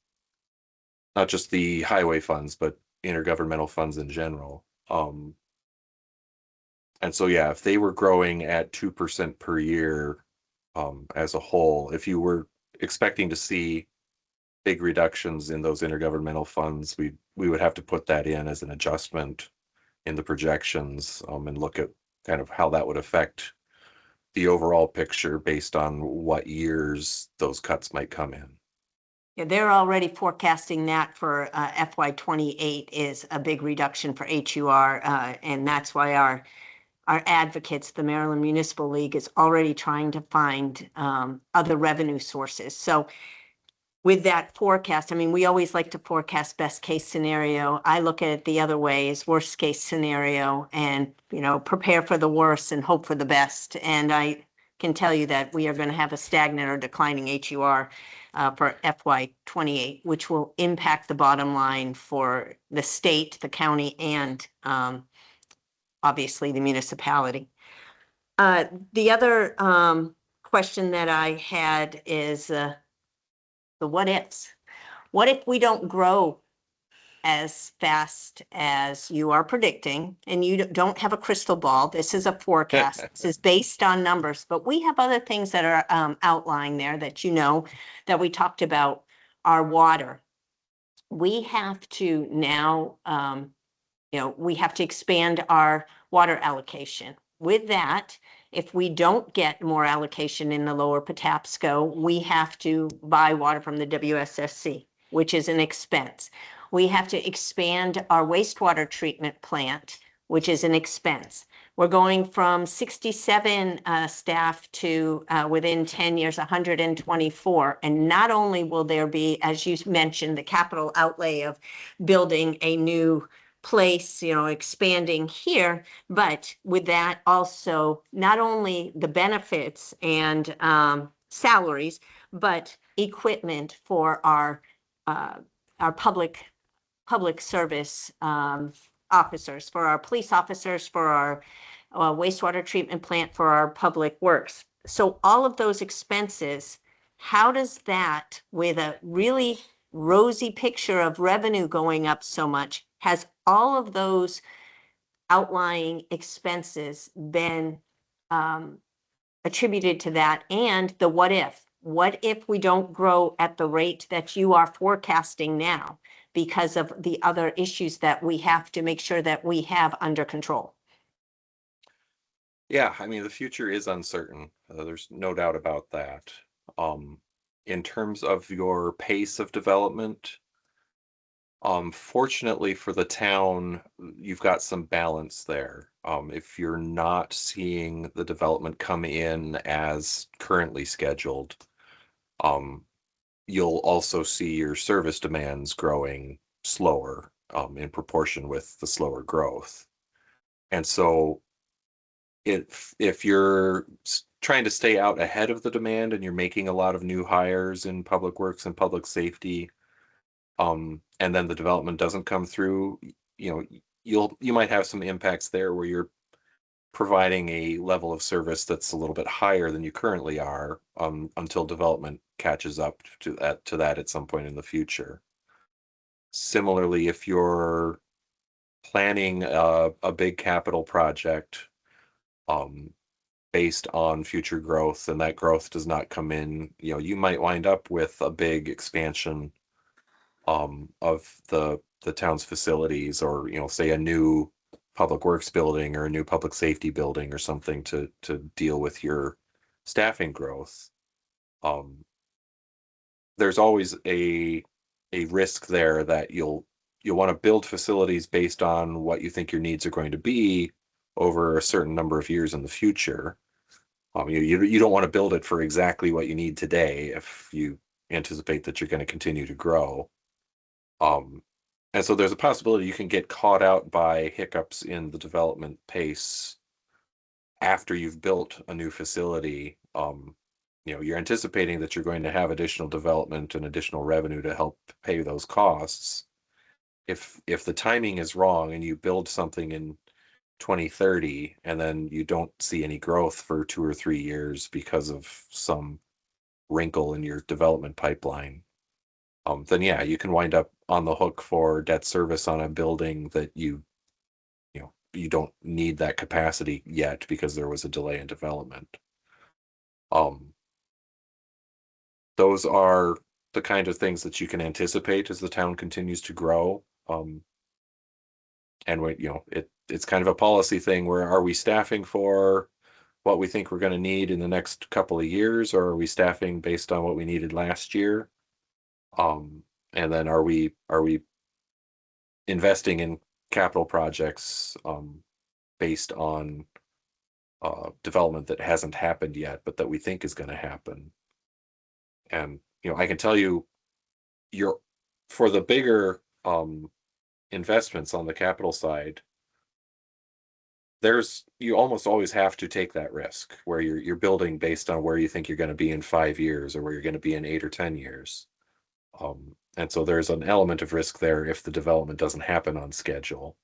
the highway funds, but intergovernmental funds in general. And so, yeah, if they were growing at 2% per year as a whole, if you were expecting to see big reductions in those intergovernmental funds, we would have to put that in as an adjustment in the projections and look at kind of how that would affect the overall picture based on what years those cuts might come in. Yeah, they're already forecasting that for FY 28 is a big reduction for HUR, and that's why our advocates, the Maryland Municipal League, is already trying to find other revenue sources. So with that forecast, I mean, we always like to forecast best case scenario. I look at it the other way, is worst case scenario, and prepare for the worst and hope for the best. And I can tell you that we are going to have a stagnant or declining HUR for FY 28, which will impact the bottom line for the state, the county, and obviously the municipality. The other question that I had is the what ifs. What if we don't grow as fast as you are predicting, and you don't have a crystal ball? This is a forecast. This is based on numbers, but we have other things that are outlying there that that we talked about. Our water. We have to now, we have to expand our water allocation. With that, if we don't get more allocation in the lower Patapsco, we have to buy water from the WSSC, which is an expense. We have to expand our wastewater treatment plant, which is an expense. We're going from 67 staff to within 10 years, 124. And not only will there be, as you mentioned, the capital outlay of building a new place, expanding here, but with that also not only the benefits and salaries, but equipment for our public service officers, for our police officers, for our wastewater treatment plant, for our public works. So all of those expenses, how does that, with a really rosy picture of revenue going up so much, has all of those outlying expenses been attributed to that? And the what if? What if we don't grow at the rate that you are forecasting now because of the other issues that we have to make sure that we have under control? Yeah, I mean, the future is uncertain. There's no doubt about that. in terms of your pace of development, fortunately for the town, you've got some balance there. If you're not seeing the development come in as currently scheduled, you'll also see your service demands growing slower, in proportion with the slower growth. And so if you're trying to stay out ahead of the demand and you're making a lot of new hires in public works and public safety, and then the development doesn't come through, you know, you might have some impacts there where you're providing a level of service that's a little bit higher than you currently are, until development catches up to that at some point in the future. Similarly, if you're planning a big capital project, based on future growth, and that growth does not come in, you know, you might wind up with a big expansion of the town's facilities, or, you know, say a new public works building or a new public safety building or something to deal with your staffing growth. There's always a risk there that you'll want to build facilities based on what you think your needs are going to be over a certain number of years in the future. You don't want to build it for exactly what you need today if you anticipate that you're going to continue to grow. And so there's a possibility you can get caught out by hiccups in the development pace after you've built a new facility. You know, you're anticipating that you're going to have additional development and additional revenue to help pay those costs. If the timing is wrong and you build something in 2030 and then you don't see any growth for 2 or 3 years because of some wrinkle in your development pipeline, then yeah, you can wind up on the hook for debt service on a building that you don't need that capacity yet because there was a delay in development. Those are the kind of things that you can anticipate as the town continues to grow. And when, you know, it's kind of a policy thing where, are we staffing for what we think we're going to need in the next couple of years, or are we staffing based on what we needed last year? And then are we investing in capital projects based on development that hasn't happened yet, but that we think is going to happen? And, you know, I can tell you, for the bigger investments on the capital side, you almost always have to take that risk where you're building based on where you think you're going to be in 5 years or where you're going to be in 8 or 10 years. And so there's an element of risk there if the development doesn't happen on schedule.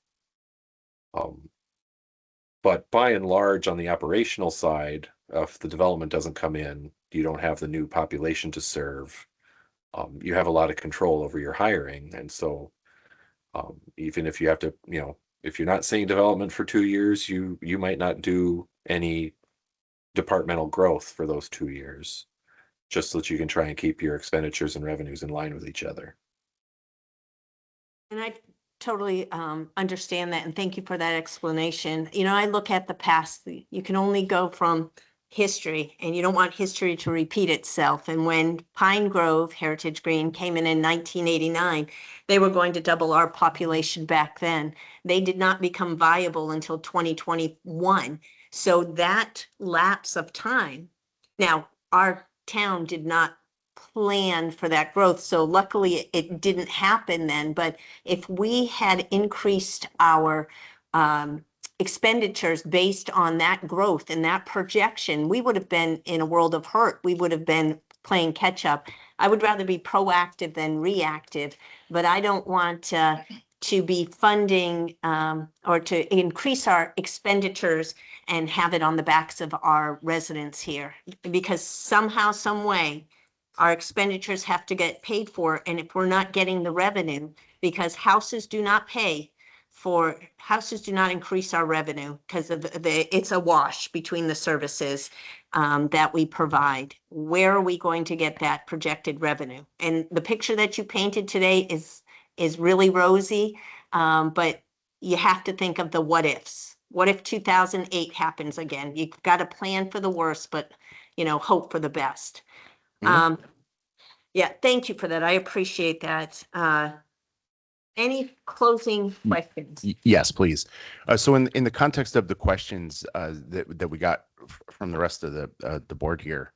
But by and large, on the operational side, if the development doesn't come in, you don't have the new population to serve. You have a lot of control over your hiring. And so even if you have to, you know, if you're not seeing development for 2 years, you might not do any departmental growth for those 2 years, just so that you can try and keep your expenditures and revenues in line with each other. And I totally understand that, and thank you for that explanation. You know, I look at the past. You can only go from history, and you don't want history to repeat itself. And when Pine Grove Heritage Green came in 1989, they were going to double our population back then. They did not become viable until 2021. So that lapse of time, now our town did not plan for that growth. So luckily it didn't happen then. But if we had increased our expenditures based on that growth and that projection, we would have been in a world of hurt. We would have been playing catch up. I would rather be proactive than reactive, but I don't want to be funding or to increase our expenditures and have it on the backs of our residents here, because somehow, some way, our expenditures have to get paid for. And if we're not getting the revenue, because houses do not increase our revenue because of it's a wash between the services that we provide. Where are we going to get that projected revenue? And the picture that you painted today is really rosy, but you have to think of the what ifs. What if 2008 happens again? You've got to plan for the worst, but, you know, hope for the best. Yeah, thank you for that. I appreciate that. Any closing questions? Yes, please. So in the context of the questions that we got from the rest of the board here,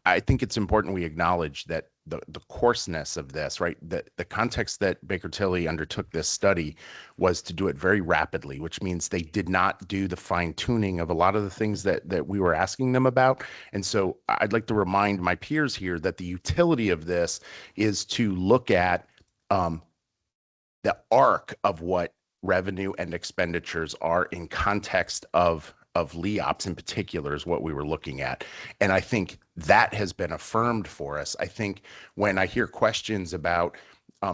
I think it's important we acknowledge that the coarseness of this, right? The context that Baker Tilly undertook this study was to do it very rapidly, which means they did not do the fine tuning of a lot of the things that we were asking them about. And so I'd like to remind my peers here that the utility of this is to look at the arc of what revenue and expenditures are in context of LEOPS in particular is what we were looking at. And I think that has been affirmed for us. I think when I hear questions about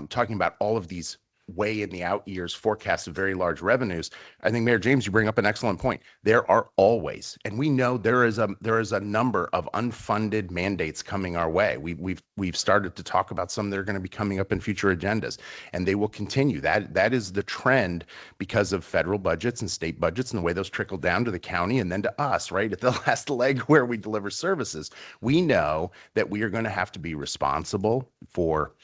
talking about all of these way in the out years forecasts of very large revenues, I think Mayor James, you bring up an excellent point. There are always, and we know there is a number of unfunded mandates coming our way. We've started to talk about some that are going to be coming up in future agendas, and they will continue. That is the trend because of federal budgets and state budgets and the way those trickle down to the county and then to us, right at the last leg where we deliver services. We know that we are going to have to be responsible for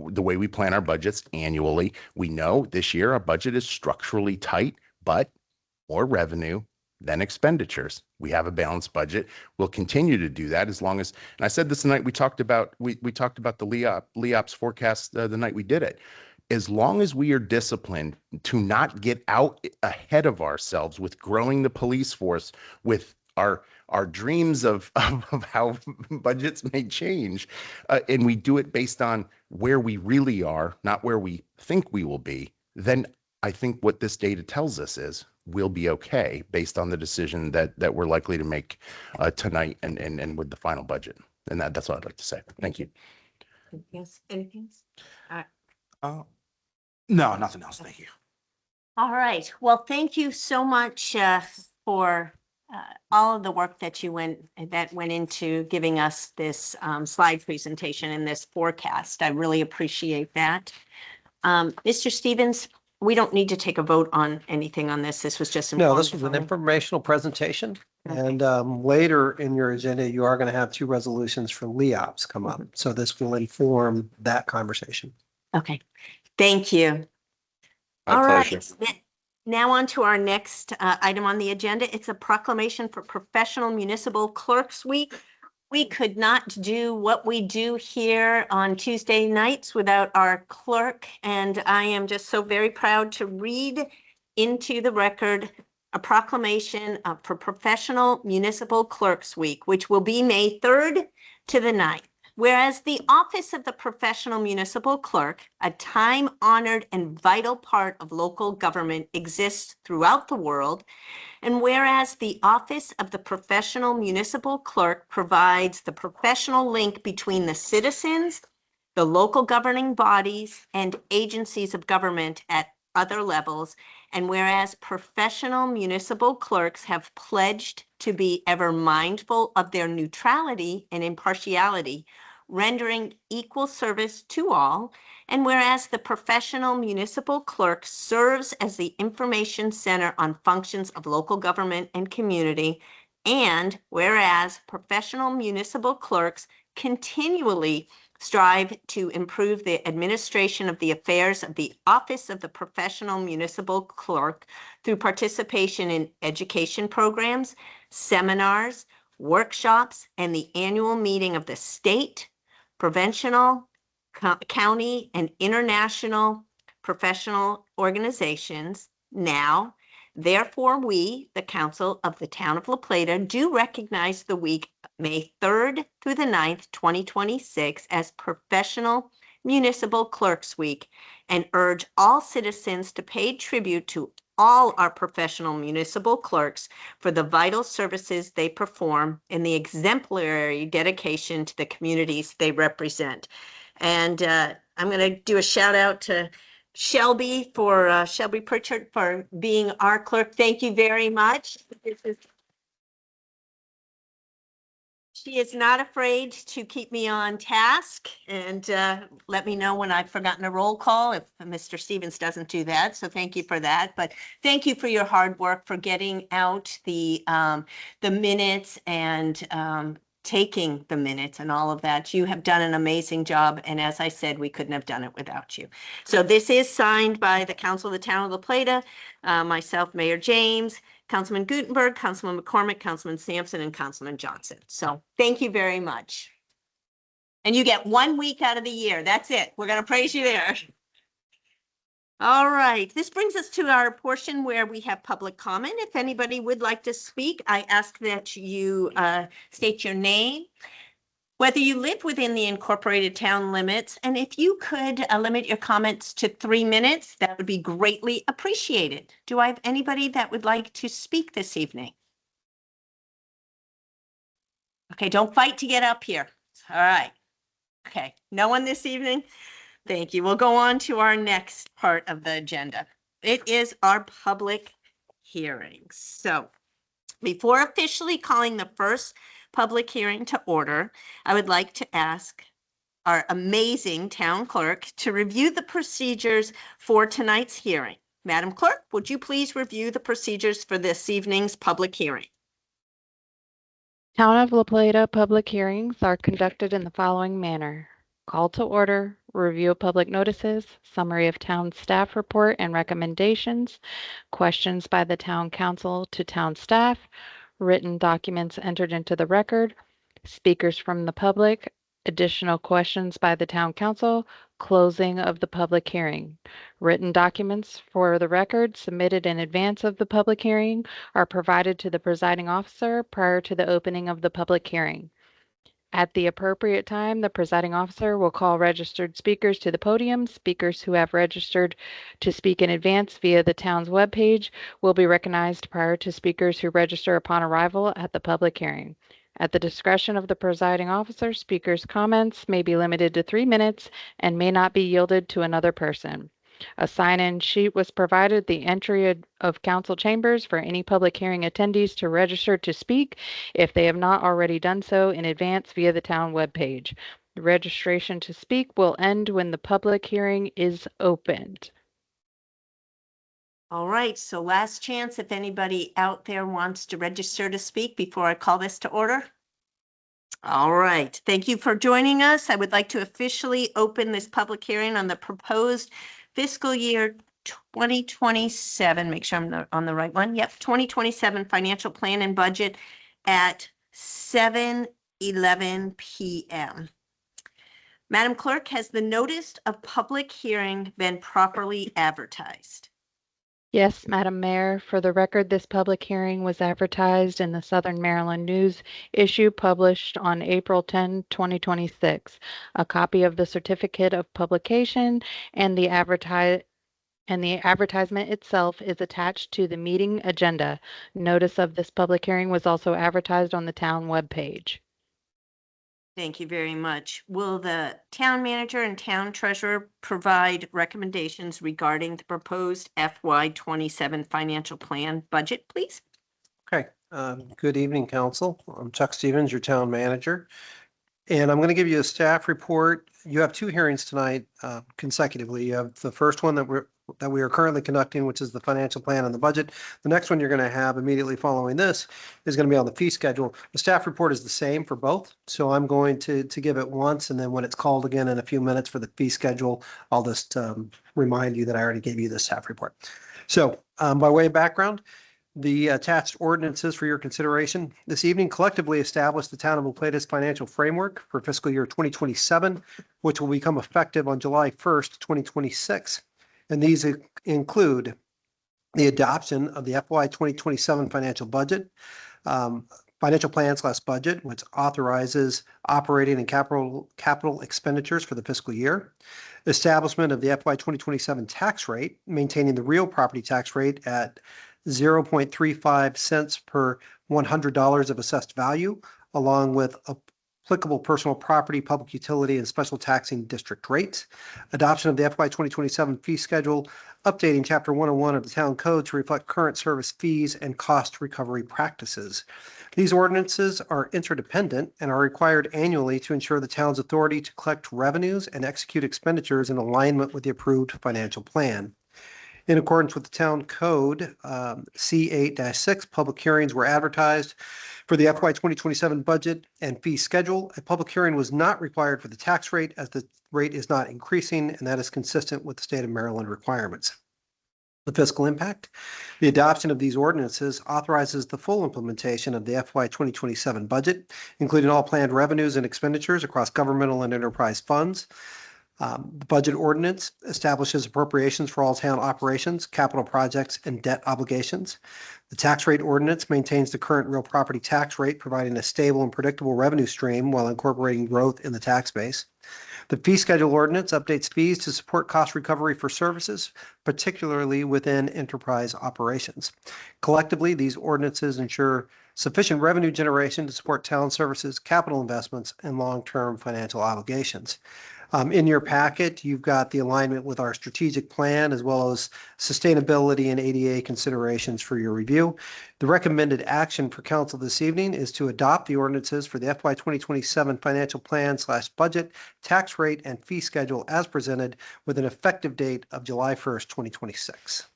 the way we plan our budgets annually. We know this year our budget is structurally tight, but more revenue than expenditures. We have a balanced budget. We'll continue to do that as long as, and I said this the night we talked about the LEOPS forecast the night we did it. As long as we are disciplined to not get out ahead of ourselves with growing the police force, with our dreams of how budgets may change, and we do it based on where we really are, not where we think we will be, then I think what this data tells us is we'll be okay based on the decision that we're likely to make tonight and with the final budget. And that's what I'd like to say. Thank you. Yes, anything else? No, nothing else. Thank you. All right. Well, thank you so much for all of the work that went into giving us this slide presentation and this forecast. I really appreciate that. Mr. Stevens, we don't need to take a vote on anything on this. This was just No, this was an informative. informational presentation. Okay. And later in your agenda, you are going to have two resolutions for LEOPS come up. So this will inform that conversation. Okay, thank you. My All right. pleasure. Now on to our next item on the agenda. It's a proclamation for Professional Municipal Clerks Week. We could not do what we do here on Tuesday nights without our clerk, and I am just so very proud to read into the record a proclamation for Professional Municipal Clerks Week, which will be May 3rd to the 9th. Whereas the office of the professional municipal clerk, a time-honored and vital part of local government, exists throughout the world, and whereas the office of the professional municipal clerk provides the professional link between the citizens, the local governing bodies, and agencies of government at other levels, and whereas professional municipal clerks have pledged to be ever mindful of their neutrality and impartiality, rendering equal service to all, and whereas the professional municipal clerk serves as the information center on functions of local government and community, and whereas professional municipal clerks continually strive to improve the administration of the affairs of the office of the professional municipal clerk through participation in education programs, seminars, workshops, and the annual meeting of the state, provincial, county, and international professional organizations. Now, therefore, we, the Council of the Town of La Plata, do recognize the week May 3rd through the 9th, 2026 as Professional Municipal Clerks Week, and urge all citizens to pay tribute to all our professional municipal clerks for the vital services they perform and the exemplary dedication to the communities they represent. And I'm going to do a shout out to Shelby Shelby Pritchard for being our clerk. Thank you very much. She is not afraid to keep me on task and let me know when I've forgotten a roll call if Mr. Stevens doesn't do that. So thank you for that. But thank you for your hard work for getting out the minutes and taking the minutes and all of that. You have done an amazing job. And as I said, we couldn't have done it without you. So this is signed by the Council of the Town of La Plata, myself, Mayor James, Councilman Gutenberg, Councilman McCormick, Councilman Sampson, and Councilman Johnson. So thank you very much. And you get 1 week out of the year. That's it. We're going to praise you there. All right, this brings us to our portion where we have public comment. If anybody would like to speak, I ask that you state your name, whether you live within the incorporated town limits, and if you could limit your comments to 3 minutes, that would be greatly appreciated. Do I have anybody that would like to speak this evening? Okay, don't fight to get up here. All right. Okay, no one this evening? Thank you. We'll go on to our next part of the agenda. It is our public hearings. So before officially calling the first public hearing to order, I would like to ask our amazing town clerk to review the procedures for tonight's hearing. Madam Clerk, would you please review the procedures for this evening's public hearing? Town of La Plata public hearings are conducted in the following manner. Call to order, review of public notices, summary of town staff report and recommendations, questions by the town council to town staff, written documents entered into the record, speakers from the public, additional questions by the town council, closing of the public hearing. Written documents for the record submitted in advance of the public hearing are provided to the presiding officer prior to the opening of the public hearing. At the appropriate time, the presiding officer will call registered speakers to the podium. Speakers who have registered to speak in advance via the town's webpage will be recognized prior to speakers who register upon arrival at the public hearing. At the discretion of the presiding officer, speakers' comments may be limited to 3 minutes and may not be yielded to another person. A sign-in sheet was provided at the entry of council chambers for any public hearing attendees to register to speak if they have not already done so in advance via the town webpage. The registration to speak will end when the public hearing is opened. All right, so last chance if anybody out there wants to register to speak before I call this to order. All right, thank you for joining us. I would like to officially open this public hearing on the proposed fiscal year 2027, make sure I'm on the right one. Yep, 2027 financial plan and budget at 7:11 p.m. Madam Clerk, has the notice of public hearing been properly advertised? Yes, Madam Mayor. For the record, this public hearing was advertised in the Southern Maryland News issue published on April 10, 2026. A copy of the certificate of publication and the advertisement itself is attached to the meeting agenda. Notice of this public hearing was also advertised on the town webpage. Thank you very much. Will the town manager and town treasurer provide recommendations regarding the proposed FY27 financial plan budget, please? Okay, good evening, council. I'm Chuck Stevens, your town manager. And I'm going to give you a staff report. You have 2 hearings tonight consecutively. You have the first one that we are currently conducting, which is the financial plan and the budget. The next one you're going to have immediately following this is going to be on the fee schedule. The staff report is the same for both. So I'm going to give it once, and then when it's called again in a few minutes for the fee schedule, I'll just remind you that I already gave you the staff report. So by way of background, the attached ordinances for your consideration this evening collectively establish the town of La Plata's financial framework for fiscal year 2027, which will become effective on July 1st, 2026. And these include the adoption of the FY 2027 financial budget, financial plan/budget, which authorizes operating and capital expenditures for the fiscal year, establishment of the FY 2027 tax rate, maintaining the real property tax rate at 0.35 cents per $100 of assessed value, along with applicable personal property, public utility, and special taxing district rates. Adoption of the FY 2027 fee schedule, updating Chapter 101 of the Town Code to reflect current service fees and cost recovery practices. These ordinances are interdependent and are required annually to ensure the town's authority to collect revenues and execute expenditures in alignment with the approved financial plan. In accordance with the town code, C8-6, public hearings were advertised for the FY 2027 budget and fee schedule. A public hearing was not required for the tax rate as the rate is not increasing, and that is consistent with the state of Maryland requirements. The fiscal impact. The adoption of these ordinances authorizes the full implementation of the FY 2027 budget, including all planned revenues and expenditures across governmental and enterprise funds. The budget ordinance establishes appropriations for all town operations, capital projects, and debt obligations. The tax rate ordinance maintains the current real property tax rate, providing a stable and predictable revenue stream while incorporating growth in the tax base. The fee schedule ordinance updates fees to support cost recovery for services, particularly within enterprise operations. Collectively, these ordinances ensure sufficient revenue generation to support town services, capital investments, and long-term financial obligations. In your packet, you've got the alignment with our strategic plan as well as sustainability and ADA considerations for your review. The recommended action for council this evening is to adopt the ordinances for the FY 2027 financial plan/budget, tax rate, and fee schedule as presented with an effective date of July 1st, 2026.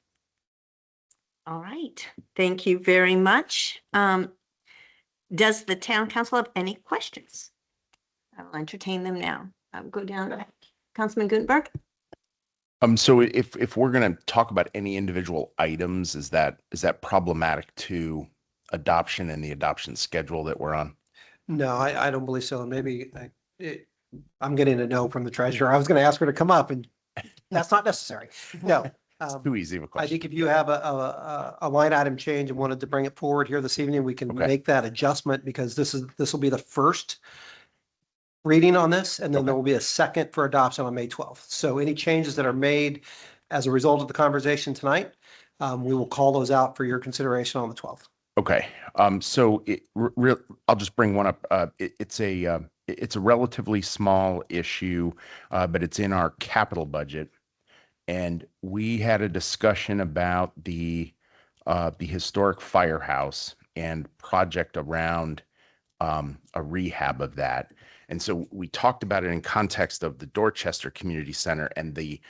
All right, thank you very much. Does the town council have any questions? I will entertain them now. I'll go down to Councilman Gutenberg. So if we're going to talk about any individual items, is that problematic to adoption and the adoption schedule that we're on? No, I don't believe so. Maybe I'm getting a no from the treasurer. I was going to ask her to come up, and that's not necessary. No. Too easy of a question. I think if you have a line item change and wanted to bring it forward here this evening, we can Okay. make that adjustment because this will be the first reading on this, and then there will be a second for adoption on May 12th. So any changes that are made as a result of the conversation tonight, we will call those out for your consideration on the 12th. Okay. So I'll just bring one up. It's a relatively small issue, but it's in our capital budget. And we had a discussion about the historic firehouse and project around a rehab of that. And so we talked about it in context of the Dorchester Community Center and the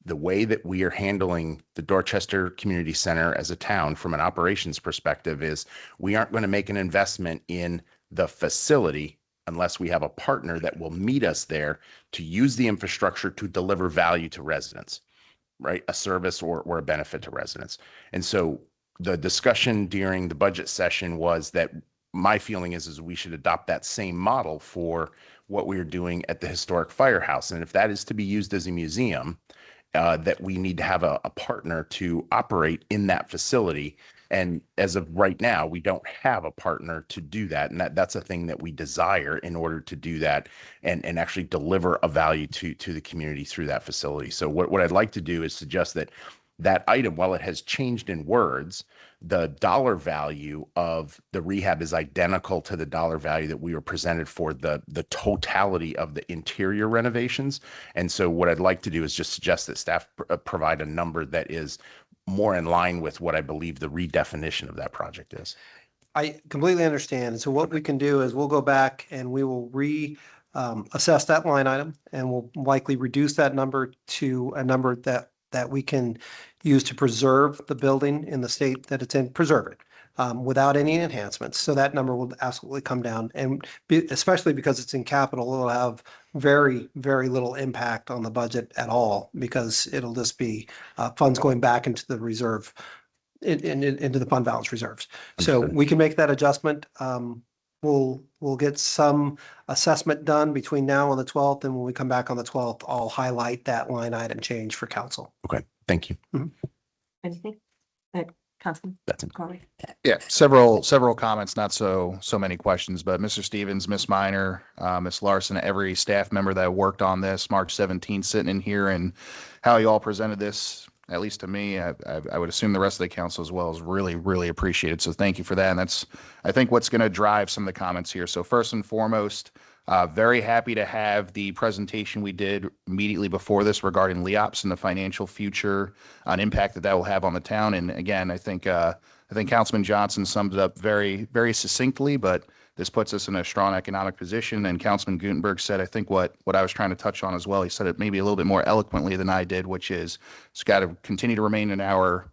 way that we are handling the Dorchester Community Center as a town from an operations perspective is we aren't going to make an investment in the facility unless we have a partner that will meet us there to use the infrastructure to deliver value to residents, right? A service or a benefit to residents. And so the discussion during the budget session was that my feeling is we should adopt that same model for what we are doing at the historic firehouse. And if that is to be used as a museum, that we need to have a partner to operate in that facility. And as of right now, we don't have a partner to do that. And that's a thing that we desire in order to do that and actually deliver a value to the community through that facility. So what I'd like to do is suggest that item, while it has changed in words, the dollar value of the rehab is identical to the dollar value that we were presented for the totality of the interior renovations. And so what I'd like to do is just suggest that staff provide a number that is more in line with what I believe the redefinition of that project is. I completely understand. And so what we can do is we'll go back and we will assess that line item, and we'll likely reduce that number to a number that we can use to preserve the building in the state that it's in, preserve it without any enhancements. So that number will absolutely come down, and especially because it's in capital, it'll have very, very little impact on the budget at all because it'll just be funds going back into the reserve, into the fund balance reserves. So we can make that adjustment. We'll get some assessment done between now and the 12th, and when we come back on the 12th, I'll highlight that line item change for council. Okay, thank you. Anything? Councilman That's it. Corley? Yeah, several comments, not so many questions, but Mr. Stevens, Ms. Minor, Ms. Larson, every staff member that worked on this March 17th sitting in here, and how you all presented this, at least to me, I would assume the rest of the council as well, is really, really appreciated. So thank you for that. And that's, I think, what's going to drive some of the comments here. So first and foremost, very happy to have the presentation we did immediately before this regarding LEOPS and the financial future and impact that will have on the town. And again, I think Councilman Johnson summed it up very, very succinctly, but This puts us in a strong economic position. And Councilman Gutenberg said, I think what I was trying to touch on as well, he said it maybe a little bit more eloquently than I did, which is it's got to continue to remain in our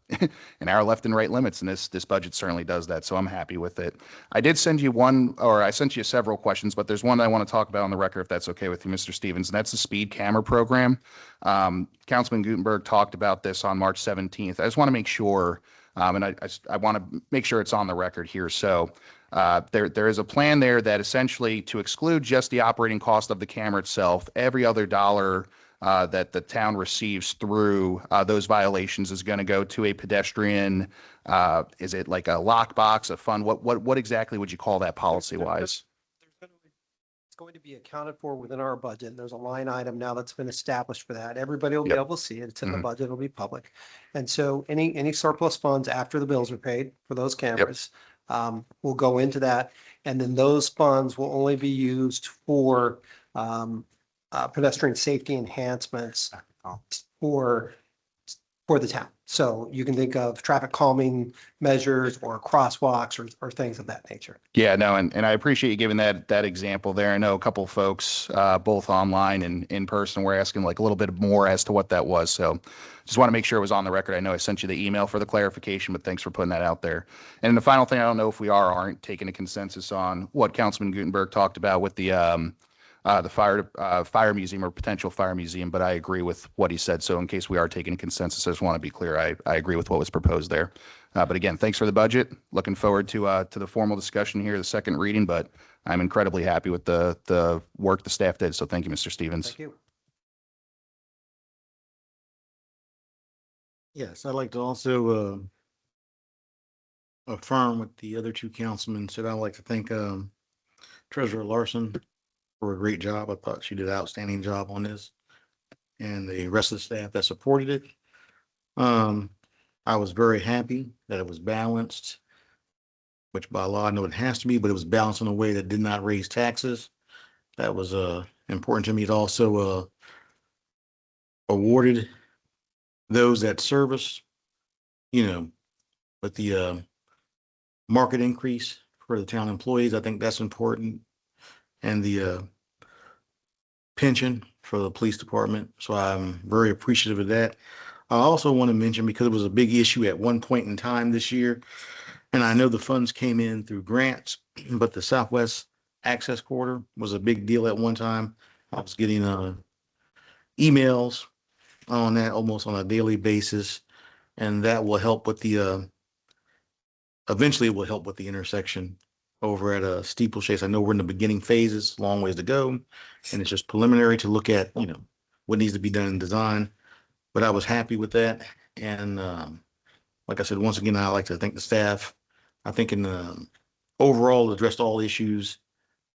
in our left and right limits. And this budget certainly does that. So I'm happy with it. I did send you I sent you several questions, but there's one I want to talk about on the record, if that's okay with you, Mr. Stevens, and that's the speed camera program. Councilman Gutenberg talked about this on March 17th. I just want to make sure, and I want to make sure it's on the record here. So there is a plan there that essentially, to exclude just the operating cost of the camera itself, every other dollar that the town receives through those violations is going to go to a pedestrian. Is it like a lockbox, a fund? What exactly would you call that policy wise? It's going to be accounted for within our budget. There's a line item now that's been established for that. Everybody will be Yep. able to see it. It's in the Mhm. budget. It'll be public. And so any surplus funds after the bills are paid for those cameras will go into that. And then those funds will only be used for pedestrian safety enhancements for the town. So you can think of traffic calming measures or crosswalks or things of that nature. Yeah, no, and I appreciate you giving that example there. I know a couple of folks, both online and in person, were asking like a little bit more as to what that was. So just want to make sure it was on the record. I know I sent you the email for the clarification, but thanks for putting that out there. And the final thing, I don't know if we are or aren't taking a consensus on what Councilman Gutenberg talked about with the fire museum or potential fire museum, but I agree with what he said. So in case we are taking a consensus, I just want to be clear. I agree with what was proposed there. But again, thanks for the budget. Looking forward to the formal discussion here, the second reading, but I'm incredibly happy with the work the staff did. So thank you, Mr. Stevens. Thank you. Yes, I'd like to also affirm what the other two councilmen said. I'd like to thank Treasurer Larson for a great job. I thought she did an outstanding job on this, and the rest of the staff that supported it. I was very happy that it was balanced, which by law I know it has to be, but it was balanced in a way that did not raise taxes. That was important to me. It also awarded those that service, with the market increase for the town employees. I think that's important. And the pension for the police department. So I'm very appreciative of that. I also want to mention, because it was a big issue at one point in time this year, and I know the funds came in through grants, but the Southwest Access Corridor was a big deal at one time. I was getting emails on that almost on a daily basis, and that will help with the eventually it will help with the intersection over at Steeplechase. I know we're in the beginning phases, long ways to go, and it's just preliminary to look at what needs to be done in design. But I was happy with that, and like I said, once again, I'd like to thank the staff. I think overall addressed all issues,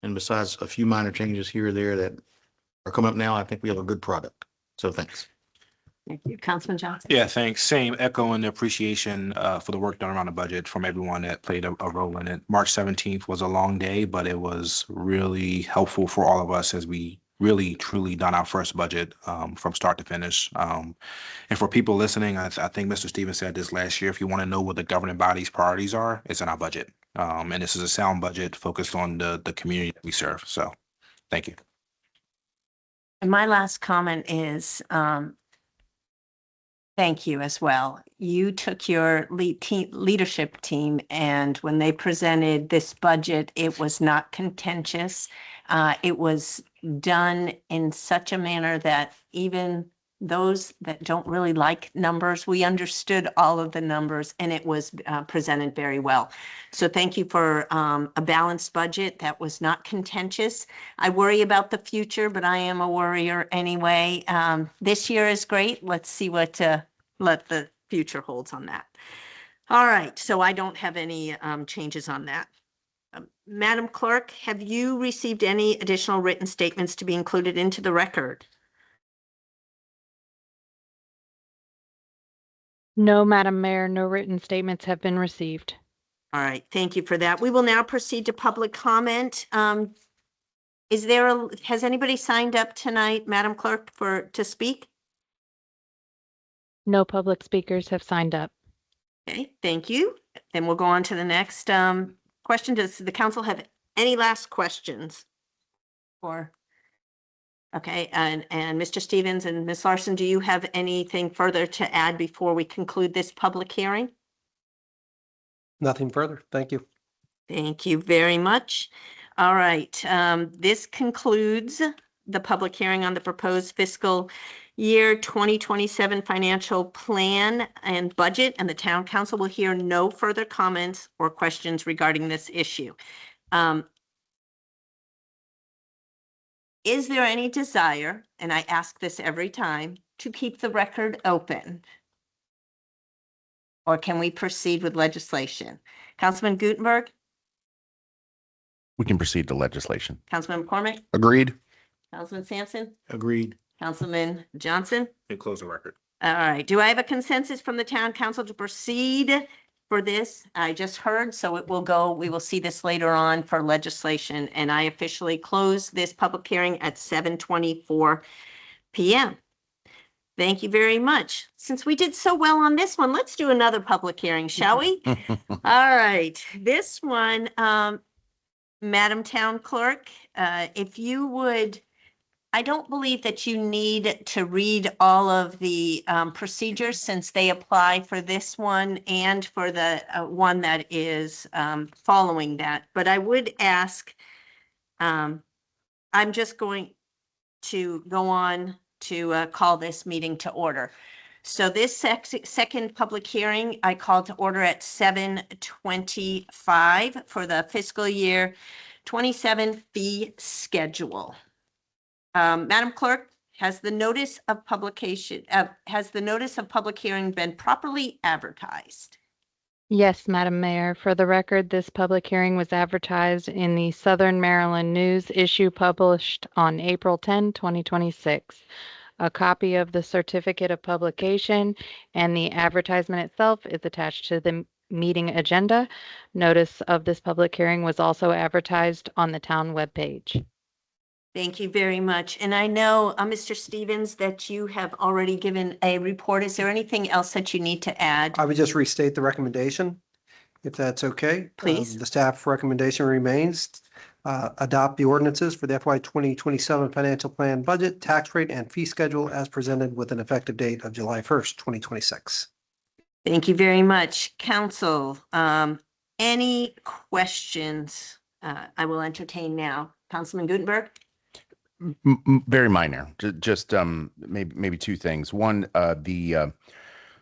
and besides a few minor changes here or there that are coming up now, I think we have a good product. So thanks. Thank you. Councilman Johnson. Yeah, thanks. Same, echoing the appreciation for the work done around the budget from everyone that played a role in it. March 17th was a long day, but it was really helpful for all of us as we really truly done our first budget from start to finish. And for people listening, I think Mr. Stevens said this last year, if you want to know what the governing body's priorities are, it's in our budget. And this is a sound budget focused on the community that we serve. So thank you. And my last comment is, thank you as well. You took your leadership team, and when they presented this budget, it was not contentious. It was done in such a manner that even those that don't really like numbers, we understood all of the numbers, and it was presented very well. So thank you for a balanced budget that was not contentious. I worry about the future, but I am a worrier anyway. This year is great. Let's see what the future holds on that. All right, so I don't have any changes on that. Madam Clerk, have you received any additional written statements to be included into the record? No, Madam Mayor, no written statements have been received. All right, thank you for that. We will now proceed to public comment. Has anybody signed up tonight, Madam Clerk, to speak? No public speakers have signed up. Okay, thank you. Then we'll go on to the next question. Does the council have Any last questions? Or, okay, and Mr. Stevens and Ms. Larson, do you have anything further to add before we conclude this public hearing? Nothing further. Thank you. Thank you very much. All right, this concludes the public hearing on the proposed fiscal year 2027 financial plan and budget, and the town council will hear no further comments or questions regarding this issue. Is there any desire, and I ask this every time, to keep the record open? Or can we proceed with legislation? Councilman Gutenberg, We can proceed to legislation. Councilman McCormick, Agreed? Councilman Sampson, Agreed. Councilman Johnson. And close the record. All right, do I have a consensus from the town council to proceed for this? I just heard, so it will go, we will see this later on for legislation, and I officially close this public hearing at 7:24 PM. Thank you very much. Since we did so well on this one, let's do another public hearing, shall we? All right, this one, Madam Town Clerk, if you would, I don't believe that you need to read all of the procedures since they apply for this one and for the one that is following that. But I would ask, I'm just going to go on to call this meeting to order. So this second public hearing, I call to order at 7:25 for the fiscal year 27 fee schedule. Madam Clerk, has the notice of publication, has the notice of public hearing been properly advertised? Yes, Madam Mayor. For the record, this public hearing was advertised in the Southern Maryland News issue published on April 10, 2026. A copy of the certificate of publication and the advertisement itself is attached to the meeting agenda. Notice of this public hearing was also advertised on the town webpage. Thank you very much. And I know, Mr. Stevens, that you have already given a report. Is there anything else that you need to add? I would just restate the recommendation, if that's okay. Please. The staff recommendation remains, adopt the ordinances for the FY 2027 financial plan, budget, tax rate, and fee schedule as presented with an effective date of July 1st, 2026. Thank you very much. Council, any questions? I will entertain now. Councilman Gutenberg? Very minor, just maybe two things. One, the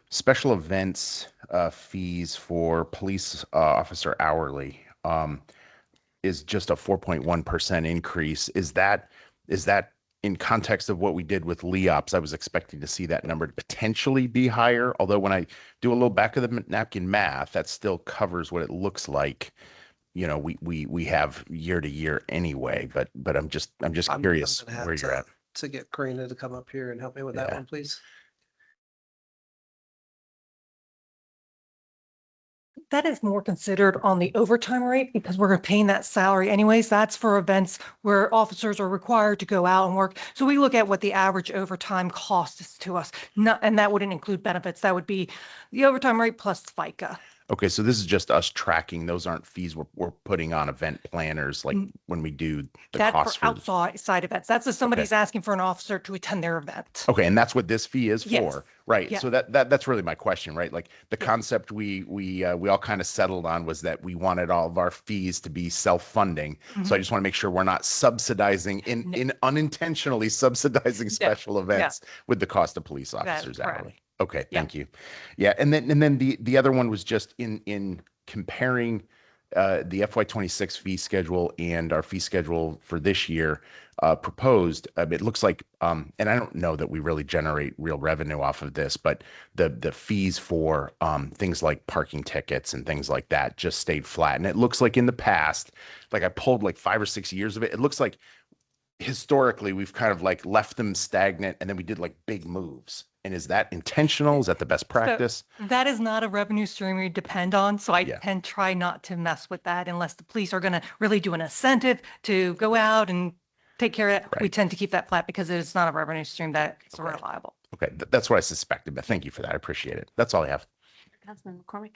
special events fees for police officer hourly is just a 4.1% increase. Is that in context of what we did with LEOPS? I was expecting to see that number potentially be higher, although when I do a little back of the napkin math, that still covers what it looks like. You know, we have year to year anyway, but I'm just curious gonna have where you're at. To get Karina to come up here and help me with that Yeah. one, please. That is more considered on the overtime rate because we're paying that salary anyways. That's for events where officers are required to go out and work. So we look at what the average overtime cost is to us. And that wouldn't include benefits. That would be the overtime rate plus FICA. Okay, so this is just us tracking. Those aren't fees we're putting on event planners, like when we do the That's cost for outside events. That's if somebody's asking for an officer to attend their event. Okay, and that's what this fee is Yes. for, right? Yeah. So that's really my question, right? Like the concept we all kind of settled on was that we wanted all of our fees to be self-funding. So I just want to make sure we're not subsidizing in unintentionally subsidizing special events with the cost of police officers correct. hourly. Okay, Yeah. thank you. Yeah, and then the other one was just in comparing the FY26 fee schedule and our fee schedule for this year proposed. It looks like, and I don't know that we really generate real revenue off of this, but the fees for things like parking tickets and things like that just stayed flat. And it looks like in the past, like I pulled like 5 or 6 years of it, it looks like historically we've kind of like left them stagnant and then we did like big moves. And is that intentional? Is that the best practice? That is not a revenue stream we depend on. So I Yeah. try not to mess with that unless the police are going to really do an incentive to go out and take care of it. We Right. tend to keep that flat because it's not a revenue stream that's Okay. reliable. Okay, that's what I suspected, but thank you for that. I appreciate it. That's all I have. Councilman McCormick?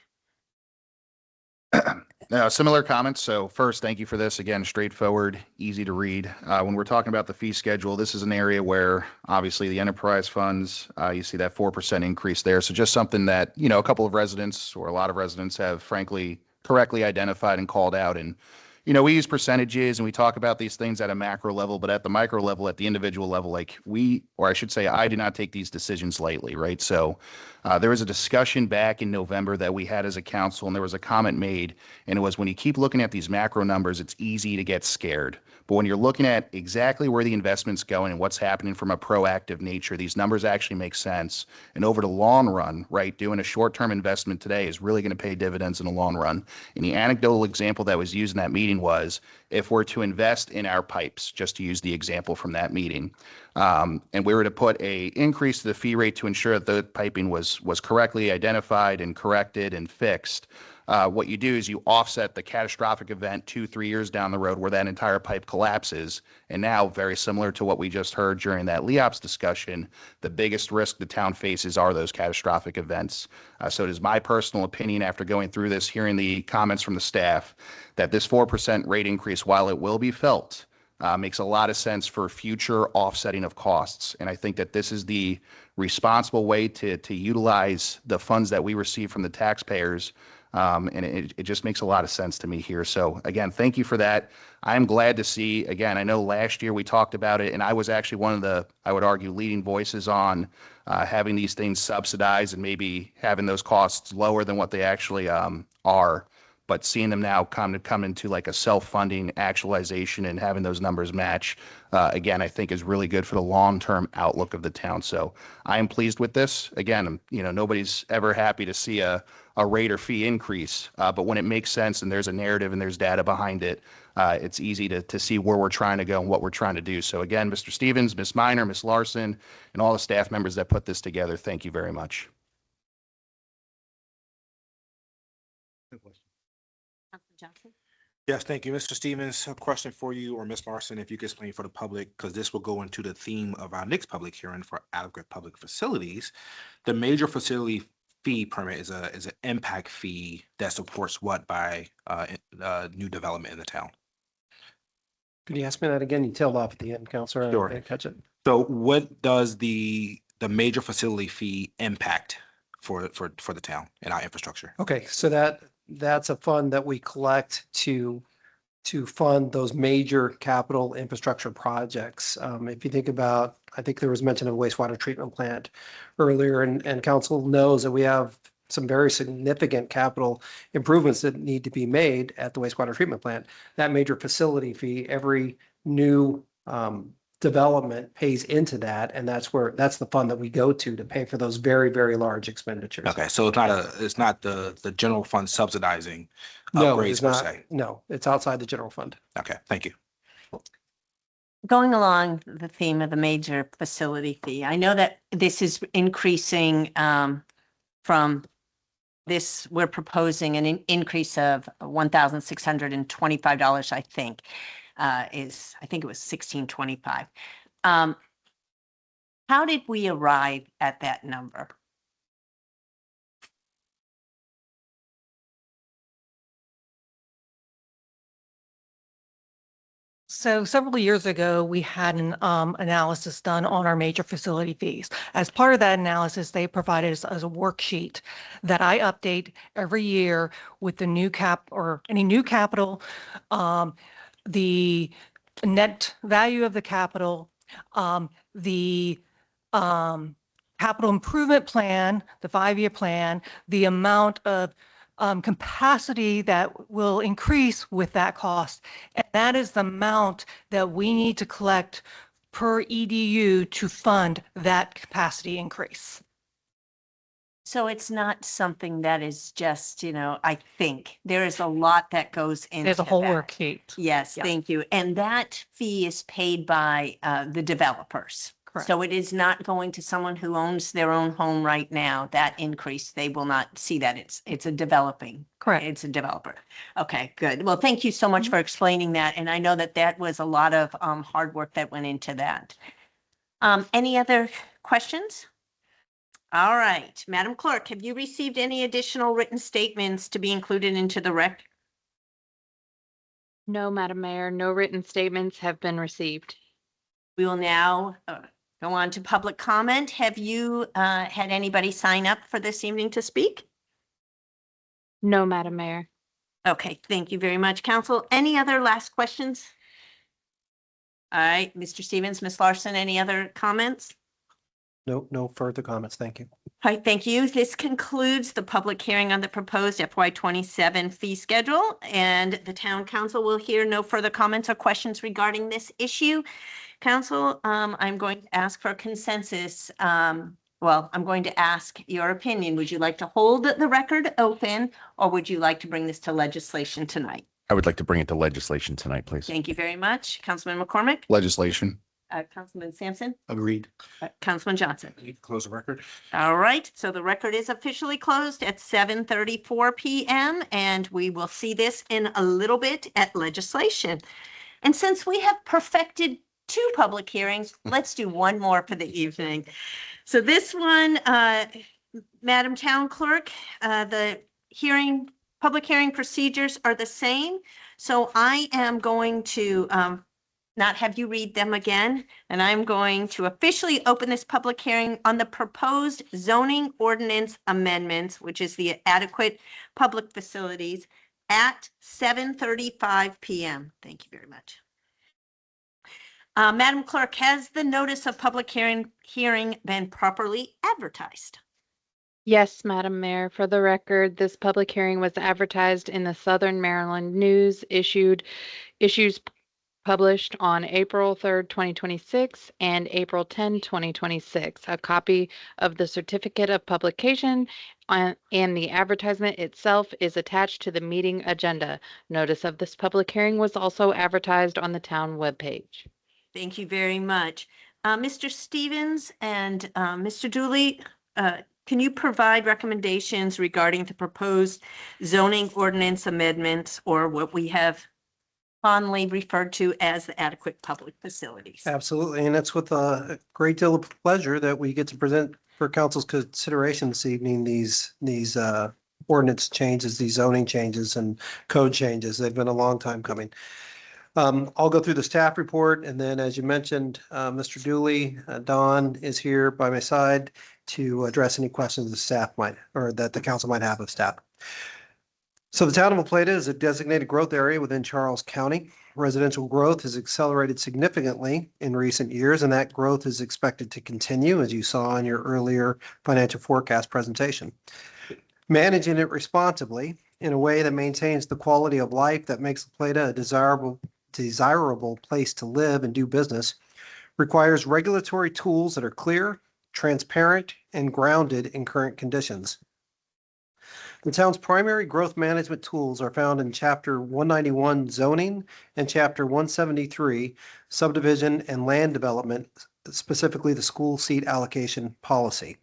Similar comments. So first, thank you for this. Again, straightforward, easy to read. When we're talking about the fee schedule, this is an area where obviously the enterprise funds, you see that 4% increase there. So just something that, a couple of residents or a lot of residents have frankly correctly identified and called out. And, we use percentages and we talk about these things at a macro level, but at the micro level, at the individual level, or I should say, I do not take these decisions lightly, right? So there was a discussion back in November that we had as a council, and there was a comment made, and it was when you keep looking at these macro numbers, it's easy to get scared. But when you're looking at exactly where the investment's going and what's happening from a proactive nature, these numbers actually make sense. And over the long run, right, doing a short-term investment today is really going to pay dividends in the long run. And the anecdotal example that was used in that meeting was if we're to invest in our pipes, just to use the example from that meeting, and we were to put a increase to the fee rate to ensure that the piping was correctly identified and corrected and fixed. What you do is you offset the catastrophic event 2-3 years down the road where that entire pipe collapses. And now, very similar to what we just heard during that LEOPS discussion, the biggest risk the town faces are those catastrophic events. So it is my personal opinion after going through this, hearing the comments from the staff, that this 4% rate increase, while it will be felt, makes a lot of sense for future offsetting of costs. And I think that this is the responsible way to utilize the funds that we receive from the taxpayers. And it just makes a lot of sense to me here. So again, thank you for that. I'm glad to see, again, I know last year we talked about it, and I was actually one of the, I would argue, leading voices on having these things subsidized and maybe having those costs lower than what they actually are. But seeing them now come into like a self-funding actualization and having those numbers match, again, I think is really good for the long-term outlook of the town. So I am pleased with this. Again, nobody's ever happy to see a rate or fee increase, but when it makes sense and there's a narrative and there's data behind it, it's easy to see where we're trying to go and what we're trying to do. So again, Mr. Stevens, Ms. Minor, Ms. Larson, and all the staff members that put this together, thank you very much. Councilman Johnson? Yes, thank you. Mr. Stevens, a question for you, or Ms. Larson, if you could explain for the public, because this will go into the theme of our next public hearing for adequate public facilities. The major facility fee permit is an impact fee that supports what by new development in the town. Could you ask me that again? You tailed off at the end, Counselor. Sure. I didn't catch it. So what does the major facility fee impact for the town and our infrastructure? Okay, so that's a fund that we collect to fund those major capital infrastructure projects. If you think about, I think there was mention of a wastewater treatment plant earlier, and council knows that we have some very significant capital improvements that need to be made at the wastewater treatment plant. That major facility fee, every new development pays into that, and that's the fund that we go to pay for those very, very large expenditures. Okay, so it's not the general fund subsidizing No, it's upgrades per not. se. No, it's outside the general fund. Okay, thank you. Going along the theme of the major facility fee, I know that this is increasing from this, we're proposing an increase of $1,625, I think. I think it was 1625. How did we arrive at that number? So several years ago, we had an analysis done on our major facility fees. As part of that analysis, they provided us as a worksheet that I update every year with the new any new capital, the net value of the capital, the capital improvement plan, the 5-year plan, the amount of capacity that will increase with that cost. And that is the amount that we need to collect per EDU to fund that capacity increase. So it's not something that is just, I think there is a lot that goes into There's a whole that. worksheet. Yes, Yeah. thank you. And that fee is paid by the developers. Correct. So it is not going to someone who owns their own home right now. That increase, they will not see that. It's a developing. Correct. It's a developer. Okay, good. Well, thank you so much for explaining that. And I know that was a lot of hard work that went into that. Any other questions? All right, Madam Clerk, have you received any additional written statements to be included into the No, Madam Mayor, no written statements have been received. We will now go on to public comment. Have you had anybody sign up for this evening to speak? No, Madam Mayor. Okay, thank you very much, Council. Any other last questions? All right, Mr. Stevens, Ms. Larson, any other comments? No further comments. Thank you. All right, thank you. This concludes the public hearing on the proposed FY27 fee schedule, and the town council will hear no further comments or questions regarding this issue. Council, I'm going to ask for a consensus. Well, I'm going to ask your opinion. Would you like to hold the record open, or would you like to bring this to legislation tonight? I would like to bring it to legislation tonight, please. Thank you very much. Councilman McCormick, Legislation. Councilman Sampson, Agreed. Councilman Johnson. Close the record. All right, so the record is officially closed at 7:34 PM, and we will see this in a little bit at legislation. And since we have perfected 2 public hearings, let's do one more for the evening. So this one, Madam Town Clerk, the public hearing procedures are the same. So I am going to not have you read them again, and I'm going to officially open this public hearing on the proposed zoning ordinance amendments, which is the adequate public facilities, at 7:35 PM. Thank you very much. Madam Clerk, has the notice of public hearing been properly advertised? Yes, Madam Mayor. For the record, this public hearing was advertised in the Southern Maryland News, issues published on April 3rd, 2026 and April 10, 2026. A copy of the certificate of publication and the advertisement itself is attached to the meeting agenda. Notice of this public hearing was also advertised on the town webpage. Thank you very much. Mr. Stevens and Mr. Dooley, can you provide recommendations regarding the proposed zoning ordinance amendments, or what we have fondly referred to as the adequate public facilities? Absolutely. And it's with a great deal of pleasure that we get to present for council's consideration this evening, these ordinance changes, these zoning changes and code changes. They've been a long time coming. I'll go through the staff report, and then, as you mentioned, Mr. Dooley, Don is here by my side to address any questions the staff might, or that the council might have of staff. So the town of La Plata is a designated growth area within Charles County. Residential growth has accelerated significantly in recent years, and that growth is expected to continue, as you saw in your earlier financial forecast presentation. Managing it responsibly in a way that maintains the quality of life that makes La Plata a desirable place to live and do business requires regulatory tools that are clear, transparent, and grounded in current conditions. The town's primary growth management tools are found in Chapter 191 zoning and Chapter 173 subdivision and land development, specifically the school seat allocation policy.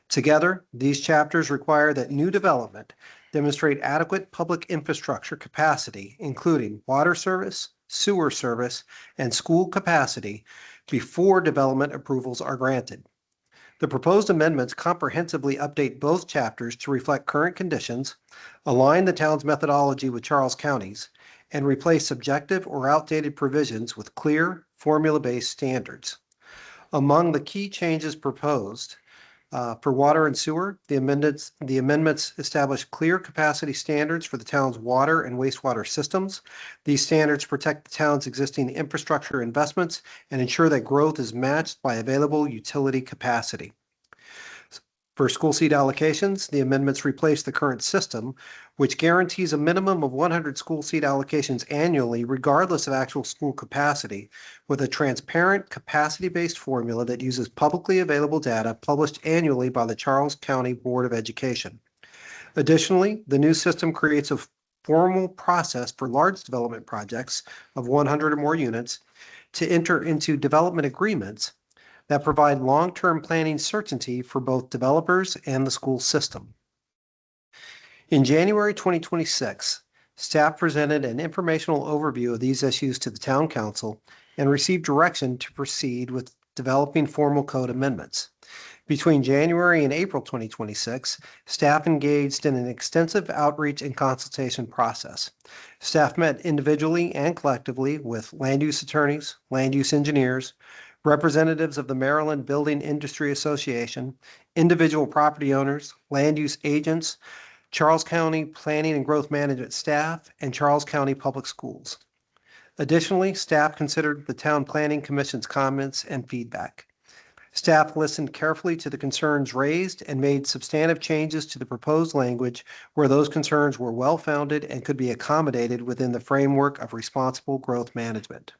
Together, these chapters require that new development demonstrate adequate public infrastructure capacity, including water service, sewer service, and school capacity before development approvals are granted. The proposed amendments comprehensively update both chapters to reflect current conditions, align the town's methodology with Charles County's, and replace subjective or outdated provisions with clear, formula-based standards. Among the key changes proposed for water and sewer, the amendments establish clear capacity standards for the town's water and wastewater systems. These standards protect the town's existing infrastructure investments and ensure that growth is matched by available utility capacity. For school seat allocations, the amendments replace the current system, which guarantees a minimum of 100 school seat allocations annually, regardless of actual school capacity, with a transparent, capacity-based formula that uses publicly available data published annually by the Charles County Board of Education. Additionally, the new system creates a formal process for large development projects of 100 or more units to enter into development agreements that provide long-term planning certainty for both developers and the school system. In January 2026, staff presented an informational overview of these issues to the town council and received direction to proceed with developing formal code amendments. Between January and April 2026, staff engaged in an extensive outreach and consultation process. Staff met individually and collectively with land use attorneys, land use engineers, representatives of the Maryland Building Industry Association, individual property owners, land use agents, Charles County Planning and Growth Management staff, and Charles County Public Schools. Additionally, staff considered the Town Planning Commission's comments and feedback. Staff listened carefully to the concerns raised and made substantive changes to the proposed language where those concerns were well-founded and could be accommodated within the framework of responsible growth management.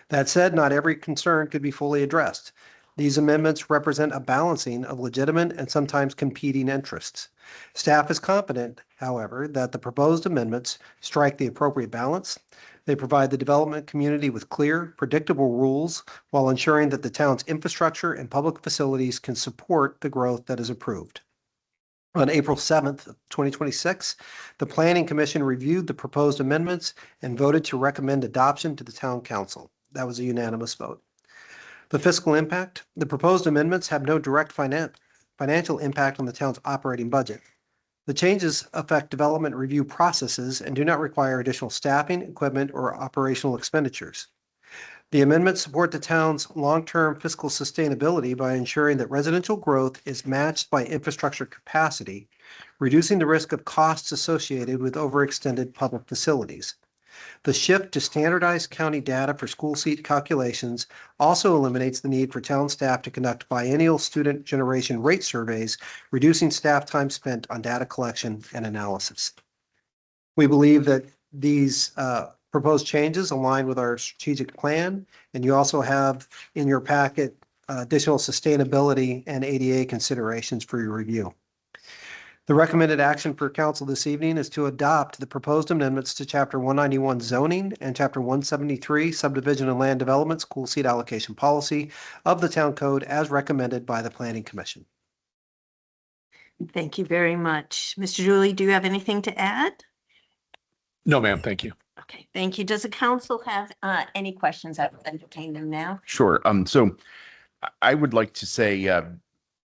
That said, not every concern could be fully addressed. These amendments represent a balancing of legitimate and sometimes competing interests. Staff is confident, however, that the proposed amendments strike the appropriate balance. They provide the development community with clear, predictable rules while ensuring that the town's infrastructure and public facilities can support the growth that is approved. On April 7th, 2026, the Planning Commission reviewed the proposed amendments and voted to recommend adoption to the Town Council. That was a unanimous vote. The fiscal impact. The proposed amendments have no direct financial impact on the town's operating budget. The changes affect development review processes and do not require additional staffing, equipment, or operational expenditures. The amendments support the town's long-term fiscal sustainability by ensuring that residential growth is matched by infrastructure capacity, reducing the risk of costs associated with overextended public facilities. The shift to standardized county data for school seat calculations also eliminates the need for town staff to conduct biennial student generation rate surveys, reducing staff time spent on data collection and analysis. We believe that these proposed changes align with our strategic plan, and you also have in your packet additional sustainability and ADA considerations for your review. The recommended action for council this evening is to adopt the proposed amendments to Chapter 191 zoning and Chapter 173 subdivision and land development school seat allocation policy of the town code as recommended by the Planning Commission. Thank you very much. Mr. Dooley, do you have anything to add? No, ma'am. Thank you. Okay, thank you. Does the council have any questions? I will entertain them now. Sure. So I would like to say,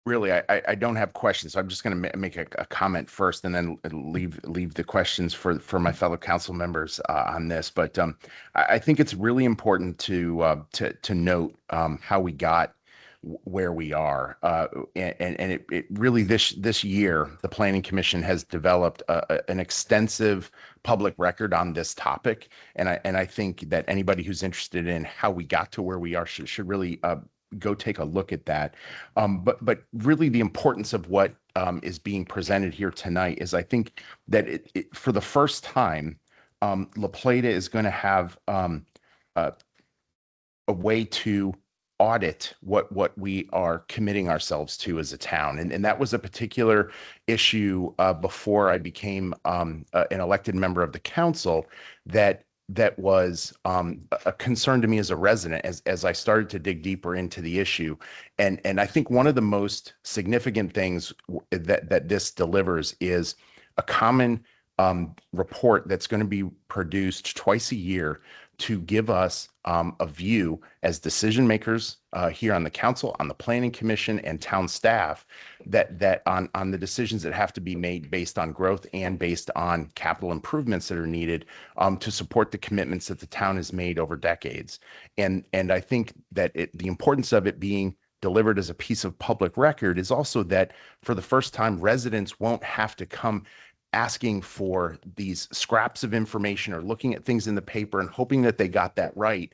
really, I don't have questions. So I'm just going to make a comment first and then leave the questions for my fellow council members on this. But I think it's really important to note how we got where we are. And it really this year, the Planning Commission has developed an extensive public record on this topic. And I think that anybody who's interested in how we got to where we are should really go take a look at that. But really the importance of what is being presented here tonight is I think that it for the first time, La Plata is going to have a way to audit what we are committing ourselves to as a town. And that was a particular issue before I became an elected member of the council that was a concern to me as a resident as I started to dig deeper into the issue. And I think one of the most significant things that this delivers is a common report that's going to be produced twice a year to give us a view as decision makers here on the council, on the Planning Commission, and town staff that on the decisions that have to be made based on growth and based on capital improvements that are needed to support the commitments that the town has made over decades. And I think that the importance of it being delivered as a piece of public record is also that for the first time, residents won't have to come asking for these scraps of information or looking at things in the paper and hoping that they got that right.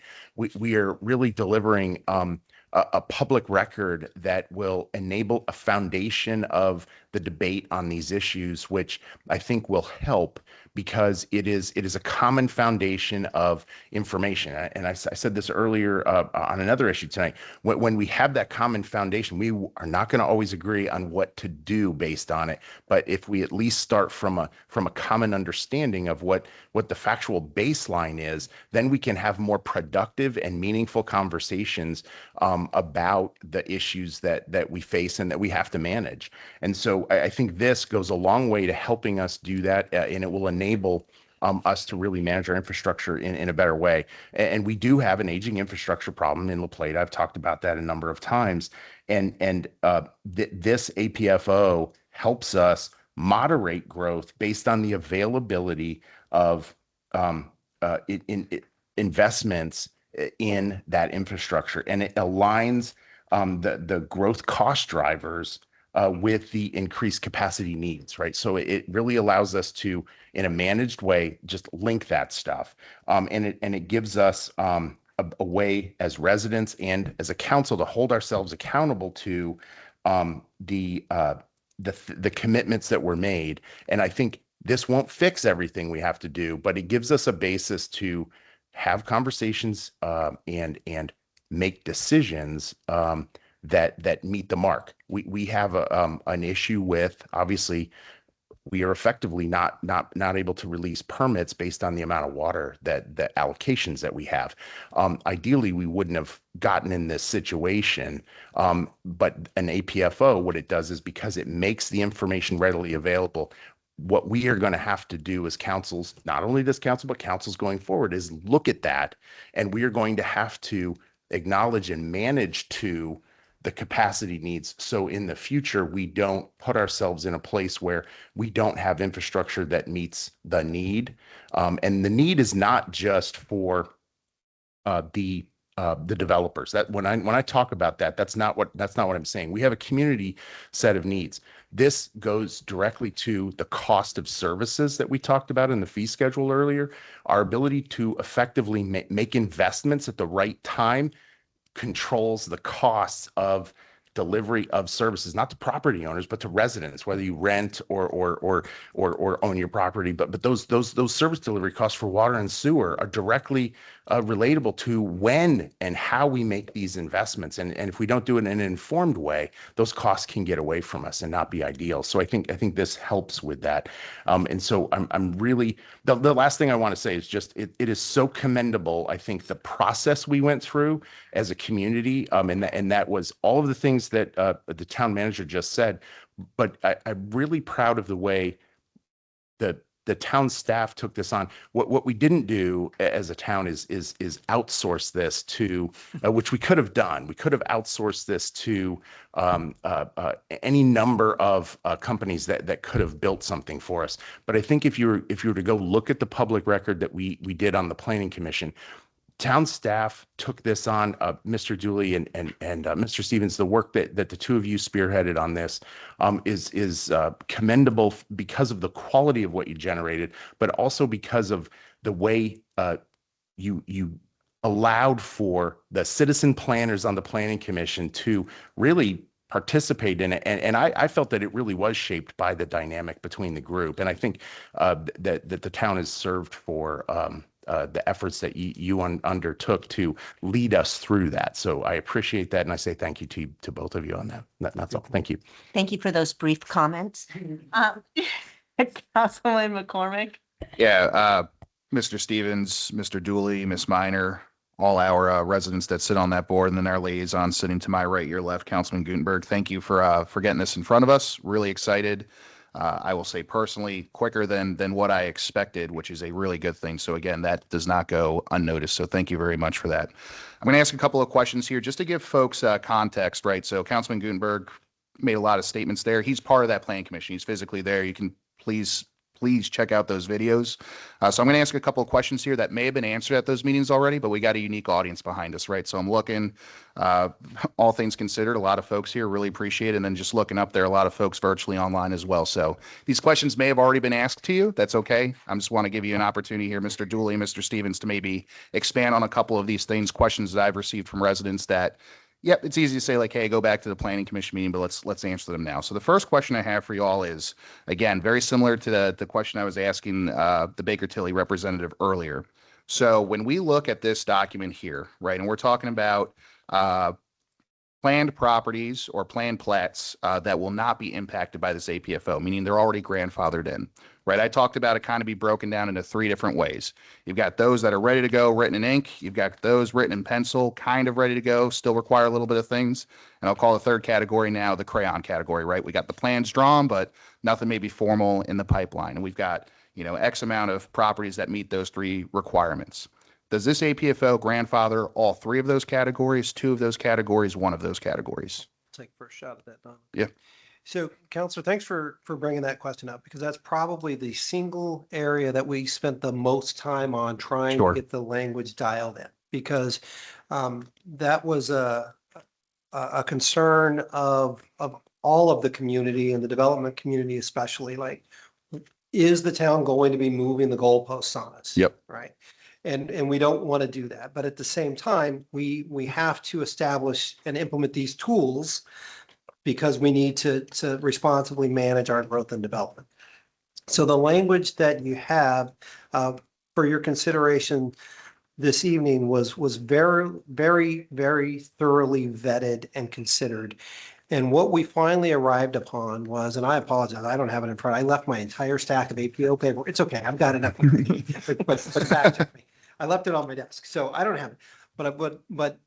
We are really delivering a public record that will enable a foundation of the debate on these issues, which I think will help because it is a common foundation of information. And I said this earlier on another issue tonight. When we have that common foundation, we are not going to always agree on what to do based on it. But if we at least start from a common understanding of what the factual baseline is, then we can have more productive and meaningful conversations about the issues that we face and that we have to manage. And so I think this goes a long way to helping us do that, and it will enable us to really manage our infrastructure in a better way. And we do have an aging infrastructure problem in La Plata. I've talked about that a number of times. And this APFO helps us moderate growth based on the availability of investments in that infrastructure. And it aligns the growth cost drivers with the increased capacity needs, right? So it really allows us to, in a managed way, just link that stuff. And it gives us a way as residents and as a council to hold ourselves accountable to the commitments that were made. And I think this won't fix everything we have to do, but it gives us a basis to have conversations and make decisions that meet the mark. We have an issue with, obviously, we are effectively not able to release permits based on the amount of water the allocations that we have. Ideally, we wouldn't have gotten in this situation, but an APFO, what it does is, because it makes the information readily available, what we are going to have to do as councils, not only this council, but councils going forward, is look at that, and we are going to have to acknowledge and manage to the capacity needs. So in the future, we don't put ourselves in a place where we don't have infrastructure that meets the need. And the need is not just for the developers. That when I talk about that, that's not what I'm saying. We have a community set of needs. This goes directly to the cost of services that we talked about in the fee schedule earlier. Our ability to effectively make investments at the right time controls the costs of delivery of services, not to property owners, but to residents, whether you rent or own your property. But those service delivery costs for water and sewer are directly relatable to when and how we make these investments. And if we don't do it in an informed way, those costs can get away from us and not be ideal. So I think this helps with that. And so I'm really, the last thing I want to say is just, it is so commendable. I think the process we went through as a community, and that was all of the things that the town manager just said. But I'm really proud of the way the town staff took this on. What we didn't do as a town is outsource this to, which we could have done. We could have outsourced this to any number of companies that could have built something for us. But I think if you were to go look at the public record that we did on the Planning Commission, town staff took this on, Mr. Dooley and Mr. Stevens. The work that the two of you spearheaded on this is commendable because of the quality of what you generated, but also because of the way you allowed for the citizen planners on the Planning Commission to really participate in it. And I felt that it really was shaped by the dynamic between the group. And I think that the town is served for the efforts that you undertook to lead us through that. So I appreciate that. And I say thank you to both of you on that. That's all. Thank you. Thank you for those brief comments. Councilman McCormick. Yeah, Mr. Stevens, Mr. Dooley, Ms. Minor, all our residents that sit on that board, and then our liaison sitting to my right, your left, Councilman Gutenberg. Thank you for getting this in front of us. Really excited. I will say personally, quicker than what I expected, which is a really good thing. So again, that does not go unnoticed. So thank you very much for that. I'm going to ask a couple of questions here just to give folks context, right? So Councilman Gutenberg made a lot of statements there. He's part of that Planning Commission. He's physically there. You can please check out those videos. So I'm going to ask a couple of questions here that may have been answered at those meetings already, but we got a unique audience behind us, right? So I'm looking, all things considered, a lot of folks here really appreciate it. And then just looking up there, a lot of folks virtually online as well. So these questions may have already been asked to you. That's okay. I just want to give you an opportunity here, Mr. Dooley, Mr. Stevens, to maybe expand on a couple of these things, questions that I've received from residents that, yep, it's easy to say like, hey, go back to the Planning Commission meeting, but let's answer them now. So the first question I have for you all is, again, very similar to the question I was asking the Baker Tilly representative earlier. So when we look at this document here, right, and we're talking about planned properties or planned plats that will not be impacted by this APFO, meaning they're already grandfathered in, right? I talked about it kind of be broken down into three different ways. You've got those that are ready to go, written in ink. You've got those written in pencil, kind of ready to go, still require a little bit of things. And I'll call the third category now the crayon category, right? We got the plans drawn, but nothing maybe formal in the pipeline. And we've got, X amount of properties that meet those three requirements. Does this APFO grandfather all three of those categories, two of those categories, one of those categories? Take first shot at that, Don. Yeah. So, Counselor, thanks for bringing that question up, because that's probably the single area that we spent the most time on trying Sure. to get the language dialed in, because that was a concern of all of the community and the development community especially. Like, is the town going to be moving the goalposts on us? Yep. Right. And we don't want to do that. But at the same time, we have to establish and implement these tools because we need to responsibly manage our growth and development. So the language that you have for your consideration this evening was very, very, very thoroughly vetted and considered. And what we finally arrived upon was, and I apologize, I don't have it in front. I left my entire stack of APO paper. It's okay. I've got it up here. But fact check me. I left it on my desk, so I don't have it. But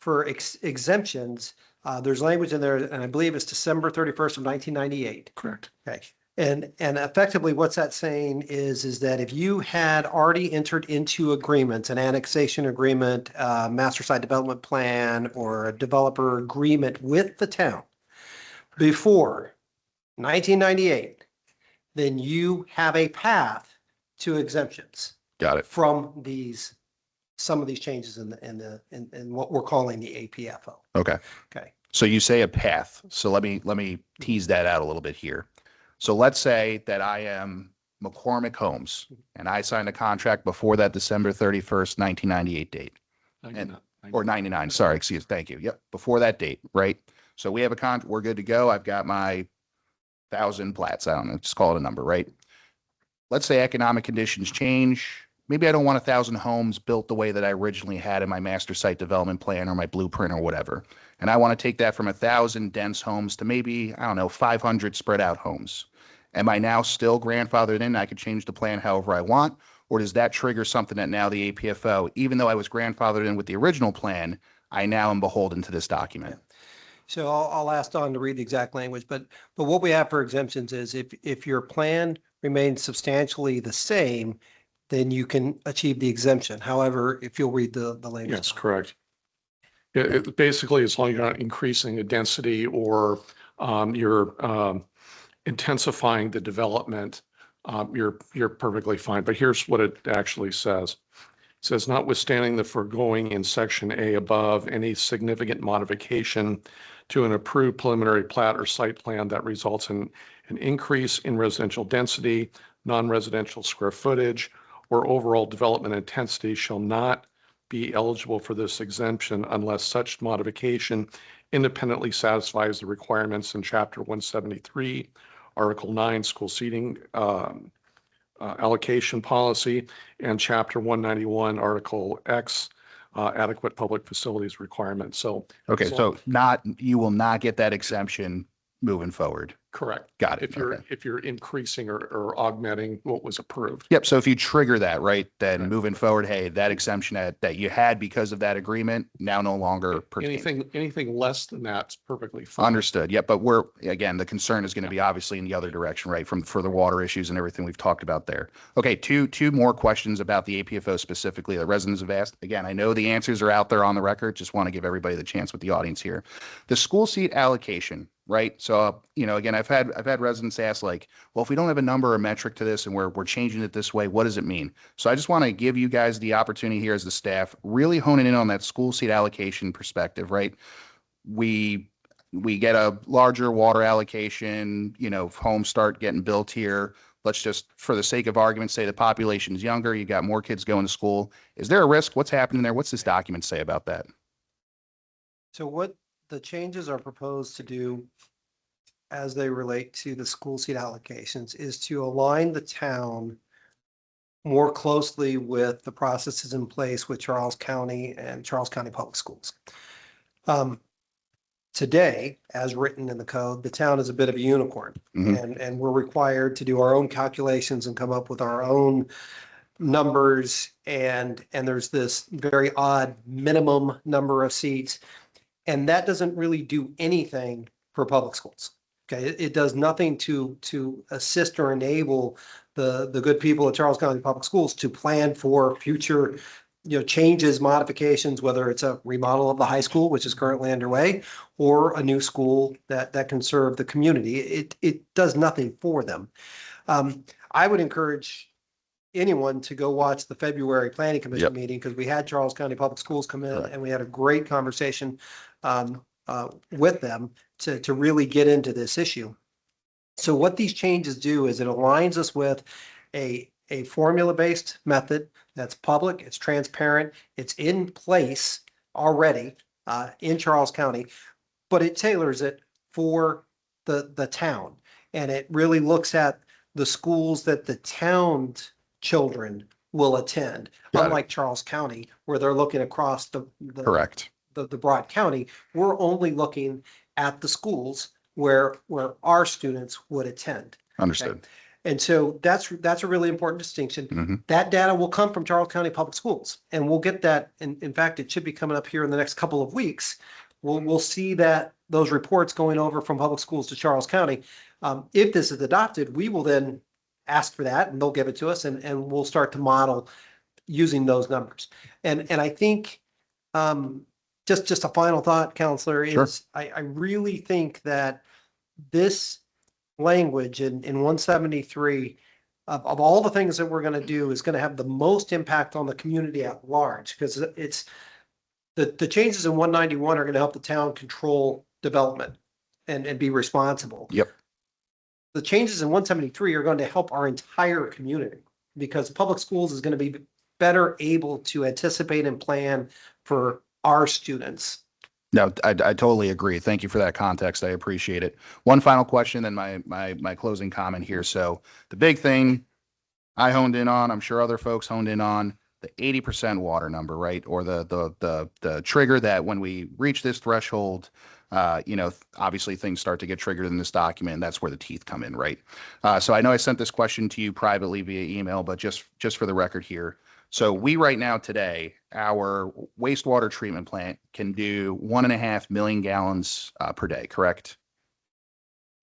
for exemptions, there's language in there, and I believe it's December 31st of 1998. Correct. Okay. And effectively what's that saying is that if you had already entered into agreements, an annexation agreement, master site development plan, or a developer agreement with the town before 1998, then you have a path to exemptions Got it. from some of these changes in what we're calling the APFO. Okay. Okay. So you say a path. So let me tease that out a little bit here. So let's say that I am McCormick Homes and I signed a contract before that December 31st, 1998 date. Or 99, sorry, thank you. Yep, before that date, right? So we have we're good to go. I've got my 1,000 plats. I don't know, just call it a number, right? Let's say economic conditions change. Maybe I don't want 1,000 homes built the way that I originally had in my master site development plan or my blueprint or whatever. And I want to take that from 1,000 dense homes to maybe, I don't know, 500 spread out homes. Am I now still grandfathered in? I could change the plan however I want? Or does that trigger something that now the APFO, even though I was grandfathered in with the original plan, I now am beholden to this document? So I'll ask Don to read the exact language, but what we have for exemptions is if your plan remains substantially the same, then you can achieve the exemption. However, if you'll read the language. Yes, correct. Basically, as long as you're not increasing the density or you're intensifying the development, you're perfectly fine. But here's what it actually says. It says, notwithstanding the foregoing in section A above, any significant modification to an approved preliminary plat or site plan that results in an increase in residential density, non-residential square footage, or overall development intensity shall not be eligible for this exemption unless such modification independently satisfies the requirements in Chapter 173, Article 9, school seating allocation policy, and Chapter 191, Article X, adequate public facilities requirements. So, Okay, so you will not get that exemption moving forward. correct. Got it. If you're increasing or augmenting what was approved. Yep. So if you trigger that, right, then moving forward, hey, that exemption that you had because of that agreement now no longer pertains. Anything less than that's perfectly fine. Understood. Yep. But again, the concern is going to be obviously in the other direction, right? For the water issues and everything we've talked about there. Okay. Two more questions about the APFO specifically that residents have asked. Again, I know the answers are out there on the record. Just want to give everybody the chance with the audience here. The school seat allocation, right? So, again, I've had residents ask like, well, if we don't have a number or metric to this and we're changing it this way, what does it mean? So I just want to give you guys the opportunity here as the staff, really honing in on that school seat allocation perspective, right? We get a larger water allocation, homes start getting built here. Let's just, for the sake of argument, say the population is younger, you got more kids going to school. Is there a risk? What's happening there? What's this document say about that? So what the changes are proposed to do as they relate to the school seat allocations is to align the town more closely with the processes in place with Charles County and Charles County Public Schools. Today, as written in the code, the town is a bit of a unicorn, and we're required to do our own calculations and come up with our own numbers, and there's this very odd minimum number of seats. And that doesn't really do anything for public schools. Okay, it does nothing to assist or enable the good people at Charles County Public Schools to plan for future, changes, modifications, whether it's a remodel of the high school, which is currently underway, or a new school that can serve the community. It does nothing for them. I would encourage anyone to go watch the February Planning Commission Yep. meeting, because we had Charles County Public Schools come in Correct. and we had a great conversation with them to really get into this issue. So what these changes do is it aligns us with a formula-based method that's public, it's transparent, it's in place already in Charles County, but it tailors it for the town. And it really looks at the schools that the town's children will attend, Got it. unlike Charles County, where they're looking across the Correct. the broad county. We're only looking at the schools where our students would attend. Understood. And so that's a really important distinction. Mhm. That data will come from Charles County Public Schools, and we'll get that. In fact, it should be coming up here in the next couple of weeks. We'll see those reports going over from public schools to Charles County. If this is adopted, we will then ask for that, and they'll give it to us, and we'll start to model using those numbers. And I think just a final thought, Counselor, Sure. is I really think that this language in 173 of all the things that we're going to do is going to have the most impact on the community at large, because it's the changes in 191 are going to help the town control development and be responsible. Yep. The changes in 173 are going to help our entire community, because public schools is going to be better able to anticipate and plan for our students. No, I totally agree. Thank you for that context. I appreciate it. One final question, then my closing comment here. So the big thing I honed in on, I'm sure other folks honed in on, the 80% water number, right? Or the trigger that when we reach this threshold, obviously things start to get triggered in this document, and that's where the teeth come in, right? So I know I sent this question to you privately via email, but just for the record here. So we right now today, our wastewater treatment plant can do 1.5 million gallons per day, correct?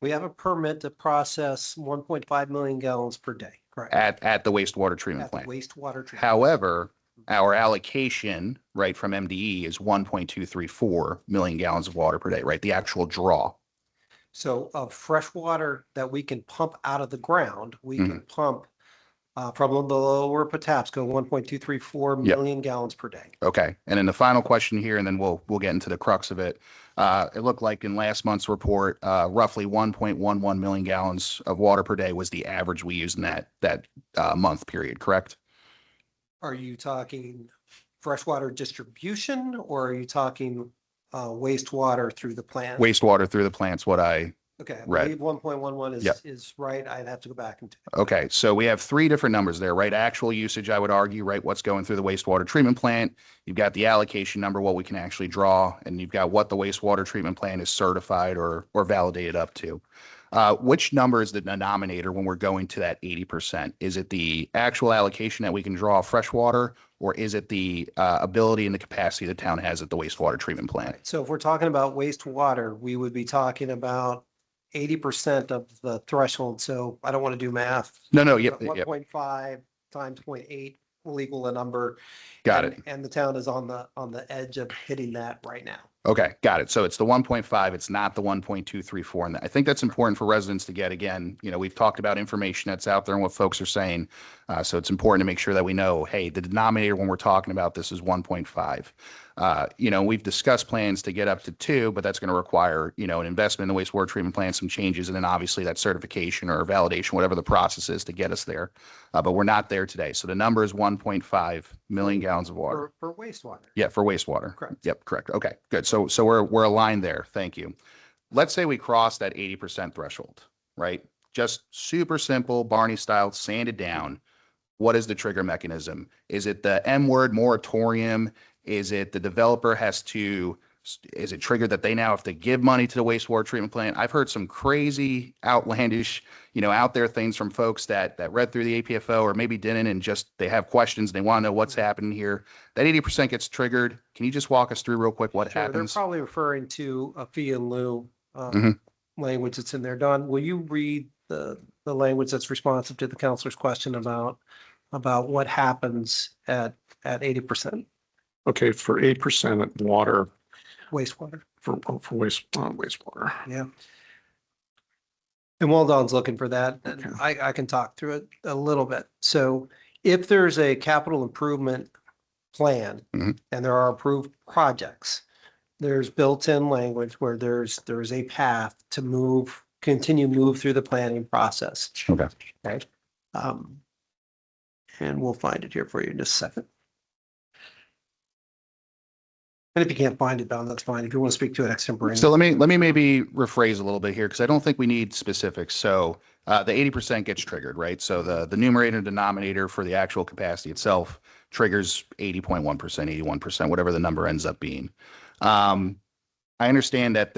We have a permit to process 1.5 million gallons per day, correct? At the wastewater treatment At the plant. wastewater treatment. However, our allocation, right, from MDE is 1.234 million gallons of water per day, right? The actual draw. So of fresh water that we can pump out of the ground, we Mm-hmm. can pump from the lower Patapsco, 1.234 Yep. million gallons per day. Okay. And then the final question here, and then we'll get into the crux of it. It looked like in last month's report, roughly 1.11 million gallons of water per day was the average we used in that month period, correct? Are you talking freshwater distribution, or are you talking wastewater through the plant? Wastewater through the plant's what I Okay, I right. believe 1.11 Yep. is right. I'd have to go back and. Okay, so we have three different numbers there, right? Actual usage, I would argue, right? What's going through the wastewater treatment plant. You've got the allocation number, what we can actually draw, and you've got what the wastewater treatment plant is certified or validated up to. Which number is the denominator when we're going to that 80%? Is it the actual allocation that we can draw of fresh water, or is it the ability and the capacity the town has at the wastewater treatment plant? So if we're talking about wastewater, we would be talking about 80% of the threshold. So I don't want to do math. No, yep. 1.5 times 0.8 will equal a number. Got and- it. And the town is on the edge of hitting that right now. Okay, got it. So it's the 1.5, it's not the 1.234. And I think that's important for residents to get. Again, we've talked about information that's out there and what folks are saying. So it's important to make sure that we know, hey, the denominator when we're talking about this is 1.5. We've discussed plans to get up to 2, but that's going to require, an investment in the wastewater treatment plant, some changes, and then obviously that certification or validation, whatever the process is to get us there. But we're not there today. So the number is 1.5 million gallons of water. For wastewater. Yeah, for wastewater. Correct. Yep, correct. Okay, good. So we're aligned there. Thank you. Let's say we cross that 80% threshold, right? Just super simple, Barney style, sanded down. What is the trigger mechanism? Is it the M word moratorium? Is it the developer is it triggered that they now have to give money to the wastewater treatment plant? I've heard some crazy, outlandish, out there things from folks that read through the APFO or maybe didn't, and just they have questions. And they want to know what's happening here. That 80% gets triggered. Can you just walk us through real quick what Sure, happens? They're probably referring to a fee in lieu Mhm. language that's in there. Don, will you read the language that's responsive to the counselor's question about what happens at 80% Okay, for 8% water, wastewater? for wastewater. Yeah. And while Don's looking for that, and Okay. I can talk through it a little bit. So if there's a capital improvement plan Mhm. and there are approved projects, there's built-in language where there's a path to move through the planning process. Okay. Okay. And we'll find it here for you in just a second. And if you can't find it, Don, that's fine. If you want to speak to it extemporaneously. So let me maybe rephrase a little bit here, because I don't think we need specifics. So the 80% gets triggered, right? So the numerator and denominator for the actual capacity itself triggers 80.1%, 81%, whatever the number ends up being. I understand that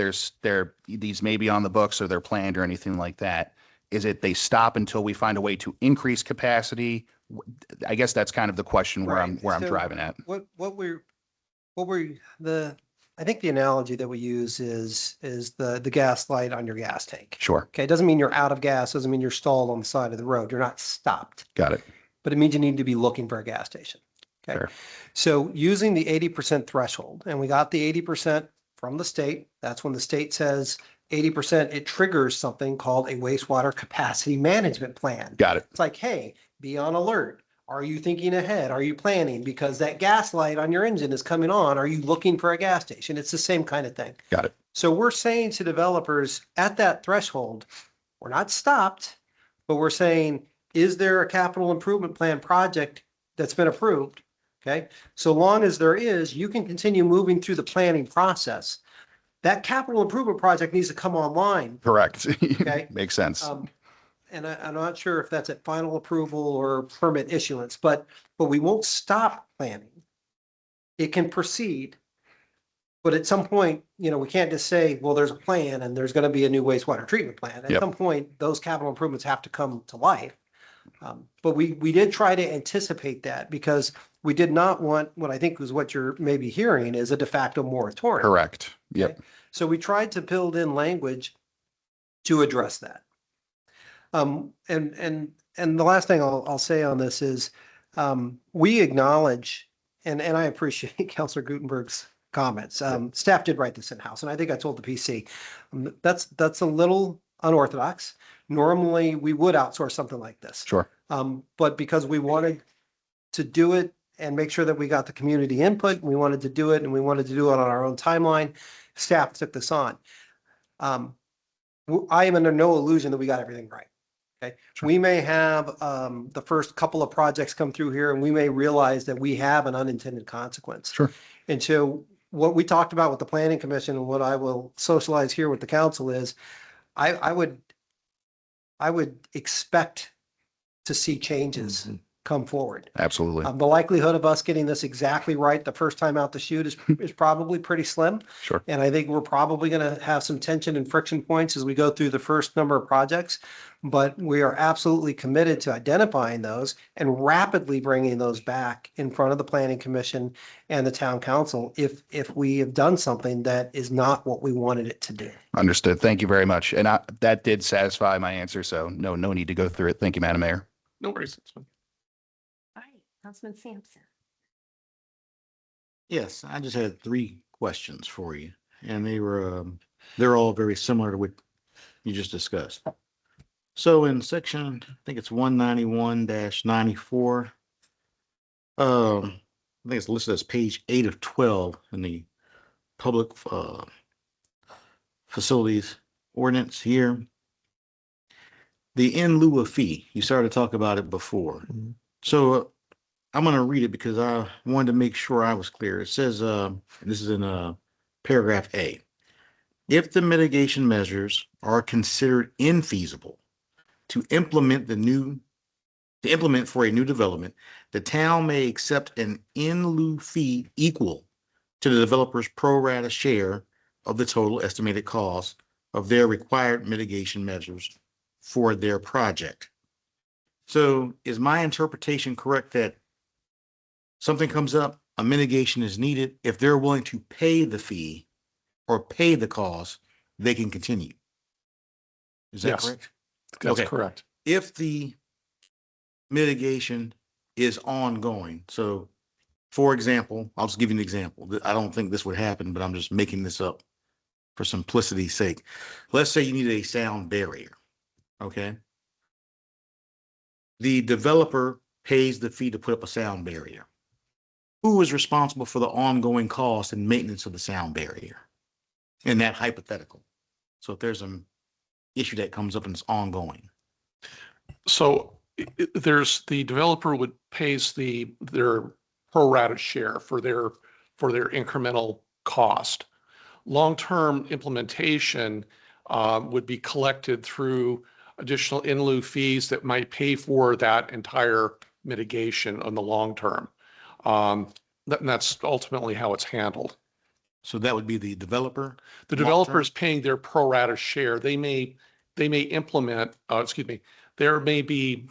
these may be on the books or they're planned or anything like that. Is it they stop until we find a way to increase capacity? I guess that's kind of the question where I'm Right. So driving at. I think the analogy that we use is the gas light on your gas tank. Sure. Okay, it doesn't mean you're out of gas, doesn't mean you're stalled on the side of the road. You're not stopped, Got it. but it means you need to be looking for a gas station. Okay. Fair. So using the 80% threshold, and we got the 80% from the state. That's when the state says 80%, it triggers something called a wastewater capacity management plan. Got it. It's like, hey, be on alert. Are you thinking ahead? Are you planning? Because that gas light on your engine is coming on. Are you looking for a gas station? It's the same kind of thing. Got it. So we're saying to developers at that threshold, we're not stopped, but we're saying, is there a capital improvement plan project that's been approved? Okay. So long as there is, you can continue moving through the planning process. That capital improvement project needs to come online. Correct. Okay. Makes sense. And I'm not sure if that's at final approval or permit issuance, but we won't stop planning. It can proceed. But at some point, we can't just say, well, there's a plan and there's going to be a new wastewater treatment plant. At Yep. some point, those capital improvements have to come to life. But we did try to anticipate that because we did not want, what I think was what you're maybe hearing is a de facto moratorium. Correct. Yep. Okay? So we tried to build in language to address that. And the last thing I'll say on this is, we acknowledge, and I appreciate Councilor Gutenberg's comments. Staff did write this in-house, and I think I told the PC, that's a little unorthodox. Normally, we would outsource something like this. Sure. But because we wanted to do it and make sure that we got the community input, we wanted to do it and we wanted to do it on our own timeline, staff took this on. I am under no illusion that we got everything right. Okay. Sure. We may have the first couple of projects come through here and we may realize that we have an unintended consequence. Sure. And so what we talked about with the planning commission and what I will socialize here with the council is I would expect to see changes come forward. Absolutely. The likelihood of us getting this exactly right the first time out the chute is probably pretty slim. Sure. And I think we're probably going to have some tension and friction points as we go through the first number of projects. But we are absolutely committed to identifying those and rapidly bringing those back in front of the planning commission and the town council if we have done something that is not what we wanted it to do. Understood. Thank you very much. And that did satisfy my answer. So no need to go through it. Thank you, Madam Mayor. No worries. That's fine. All right, Councilman Sampson. Yes, I just had 3 questions for you, and they're all very similar to what you just discussed. So in section, I think it's 191-94, I think it's listed as page 8 of 12 in the public facilities ordinance here. The in lieu of fee, you started to talk about it before. Mm-hmm. So I'm going to read it because I wanted to make sure I was clear. It says, this is in paragraph A. If the mitigation measures are considered infeasible to implement for a new development, the town may accept an in lieu fee equal to the developer's pro rata share of the total estimated cost of their required mitigation measures for their project. So is my interpretation correct that something comes up, a mitigation is needed, if they're willing to pay the fee or pay the cost, they can continue? Is that Yes. correct? That's Okay. correct. If the mitigation is ongoing, so for example, I'll just give you an example. I don't think this would happen, but I'm just making this up for simplicity's sake. Let's say you need a sound barrier, okay? The developer pays the fee to put up a sound barrier. Who is responsible for the ongoing cost and maintenance of the sound barrier? In that hypothetical. So if there's an issue that comes up and it's ongoing. So there's the developer would pays their pro rata share for their incremental cost. Long-term implementation would be collected through additional in lieu fees that might pay for that entire mitigation on the long term. And that's ultimately how it's handled. So that would be the developer. The long-term? developer is paying their pro rata share. They may implement, there may be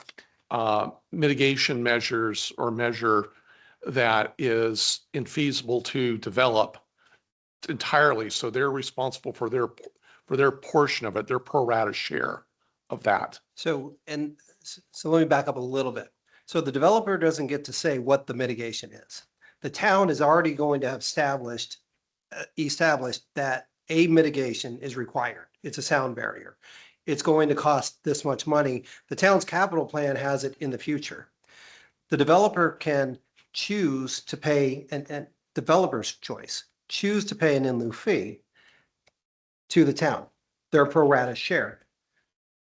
mitigation measures or measure that is infeasible to develop entirely. So they're responsible for their portion of it, their pro rata share of that. So let me back up a little bit. So the developer doesn't get to say what the mitigation is. The town is already going to have established that a mitigation is required. It's a sound barrier. It's going to cost this much money. The town's capital plan has it in the future. The developer can choose to pay, and developer's choice, choose to pay an in lieu fee to the town, their pro rata share.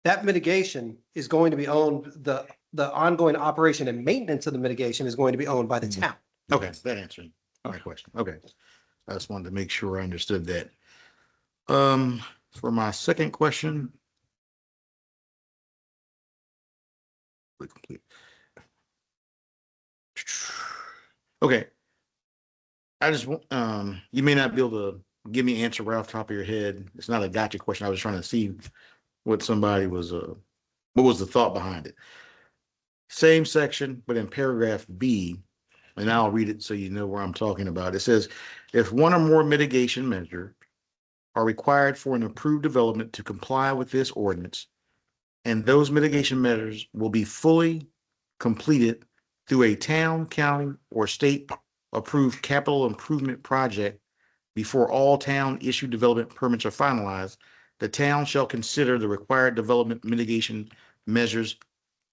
That mitigation is going to be owned, the ongoing operation and maintenance of the mitigation is going to be owned by the town. Okay, that answered my question. Okay. I just wanted to make sure I understood that. For my second question. Okay. I just want, you may not be able to give me an answer right off the top of your head. It's not a gotcha question. I was trying to see what somebody was, what was the thought behind it? Same section, but in paragraph B, and I'll read it so you know where I'm talking about. It says, if one or more mitigation measures are required for an approved development to comply with this ordinance, and those mitigation measures will be fully completed through a town, county, or state approved capital improvement project before all town issued development permits are finalized, the town shall consider the required development mitigation measures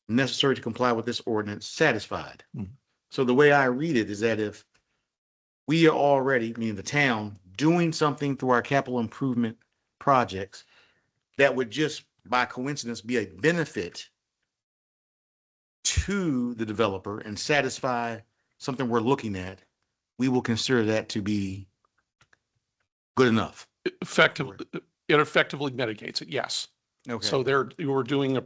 necessary to comply with this ordinance satisfied. So the way I read it is that if we are already, meaning the town, doing something through our capital improvement projects, that would just by coincidence be a benefit to the developer and satisfy something we're looking at, we will consider that to be good enough. It effectively mitigates it, yes. Okay. So you were doing the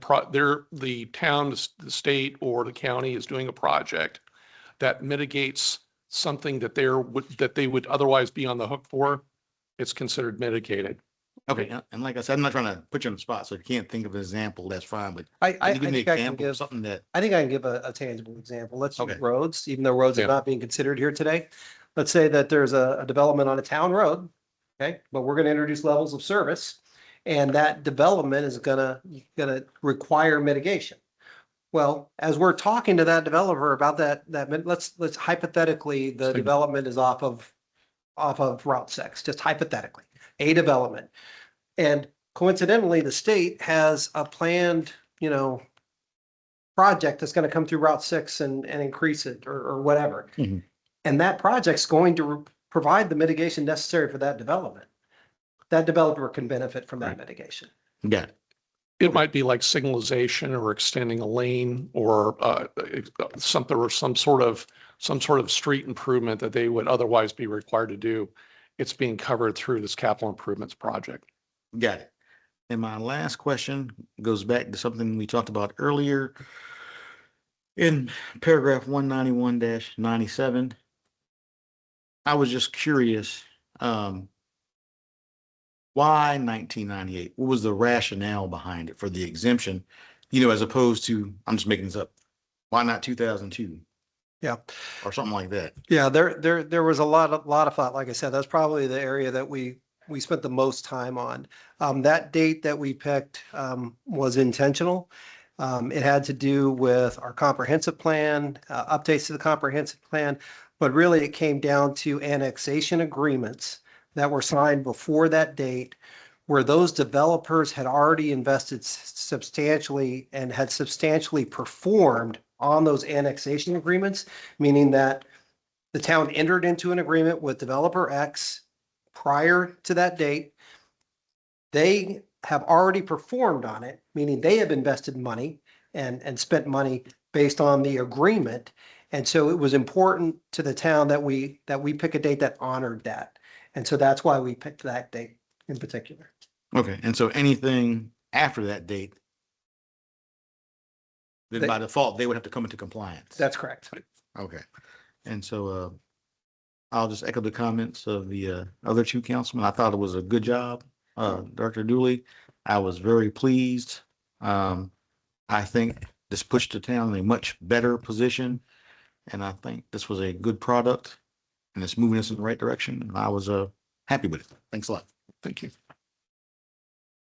town, the state, or the county is doing a project that mitigates something that they would otherwise be on the hook for. It's considered mitigated. Okay, and like I said, I'm not trying to put you on the spot, so if you can't think of an example, that's fine, but I can you give me think an I can example of give, something that, I think I can give a tangible example. Let's use Okay. roads, even though roads Yeah. are not being considered here today. Let's say that there's a development on a town road, okay, but we're gonna introduce levels of service. And that development is gonna require mitigation. Well, as we're talking to that developer about that, let's hypothetically, the development is off of Route 6, just hypothetically, a development. And coincidentally, the state has a planned, project that's gonna come through Route 6 and increase it or whatever. Mhm. And that project's going to provide the mitigation necessary for that development. That developer can benefit from that Right. mitigation. got it. It might be like signalization or extending a lane or something or some sort of street improvement that they would otherwise be required to do. It's being covered through this capital improvements project. Got it. And my last question goes back to something we talked about earlier. In paragraph 191-97, I was just curious, why 1998? What was the rationale behind it for the exemption? As opposed to, I'm just making this up, why not 2002? Yeah. Or something like that. Yeah, there was a lot of thought. Like I said, that's probably the area that we we spent the most time on. That date that we picked was intentional. It had to do with our comprehensive plan, updates to the comprehensive plan, but really it came down to annexation agreements that were signed before that date, where those developers had already invested substantially and had substantially performed on those annexation agreements, meaning that the town entered into an agreement with developer X prior to that date. They have already performed on it, meaning they have invested money and spent money based on the agreement. And so it was important to the town that we pick a date that honored that. And so that's why we picked that date in particular. Okay, and so anything after that date, then by default, they would have to come into compliance. That's correct. Okay, and so I'll just echo the comments of the other two councilmen. I thought it was a good job, Dr. Dooley. I was very pleased. I think this pushed the town in a much better position, and I think this was a good product, and it's moving us in the right direction, and I was happy with it. Thanks a lot. Thank you.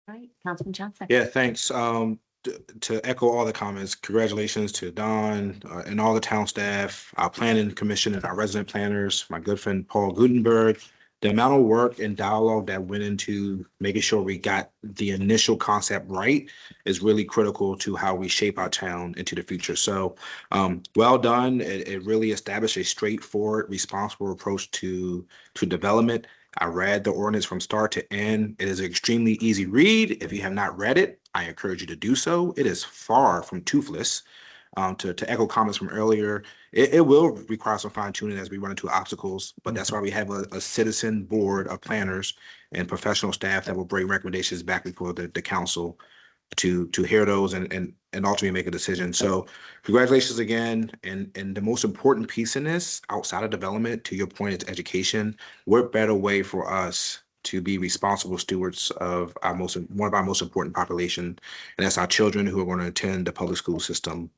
All right, Councilman Johnson. Yeah, thanks. To echo all the comments, congratulations to Don and all the town staff, our planning commission and our resident planners, my good friend Paul Gutenberg. The amount of work and dialogue that went into making sure we got the initial concept right is really critical to how we shape our town into the future. So well done. It really established a straightforward, responsible approach to development. I read the ordinance from start to end. It is an extremely easy read. If you have not read it, I encourage you to do so. It is far from toothless. To echo comments from earlier, it will require some fine tuning as we run into obstacles, but that's why we have a citizen board of planners and professional staff that will bring recommendations back before the council to hear those and ultimately make a decision. So congratulations again. And the most important piece in this, outside of development, to your point, is education. What better way for us to be responsible stewards of one of our most important population, and that's our children who are going to attend the public school system.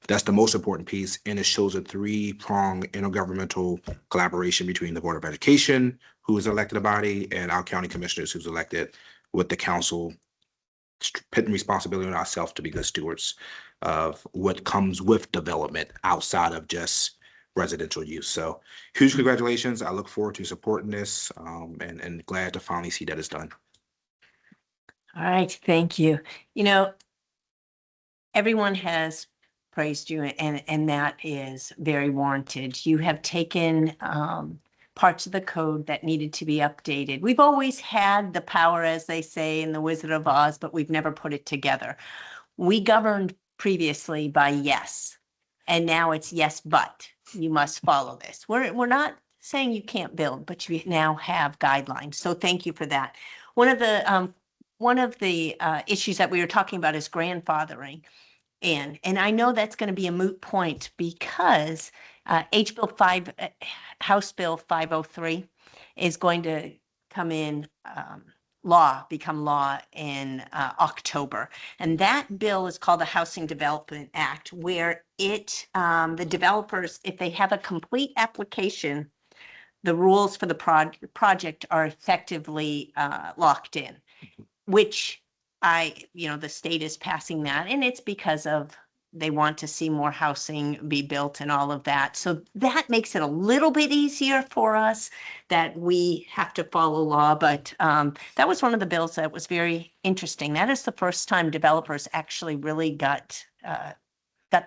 That's the most important piece, and it shows a three-pronged intergovernmental collaboration between the Board of Education, who is elected a body, and our county commissioners, who's elected, with the council putting responsibility on ourselves to be good stewards of what comes with development outside of just residential use. So huge congratulations. I look forward to supporting this and glad to finally see that it's done. All right, thank you. You know, everyone has praised you and that is very warranted. You have taken parts of the code that needed to be updated. We've always had the power, as they say in The Wizard of Oz, but we've never put it together. We governed previously by yes, and now it's yes, but you must follow this. We're not saying you can't build, but you now have guidelines. So thank you for that. One of the issues that we were talking about is grandfathering. And I know that's going to be a moot point because House Bill 503 is going to come in become law in October. And that bill is called the Housing Development Act, where the developers, if they have a complete application, the rules for the project are effectively locked in, which the state is passing that, and it's because of they want to see more housing be built and all of that. So that makes it a little bit easier for us that we have to follow law. But that was one of the bills that was very interesting. That is the first time developers actually really got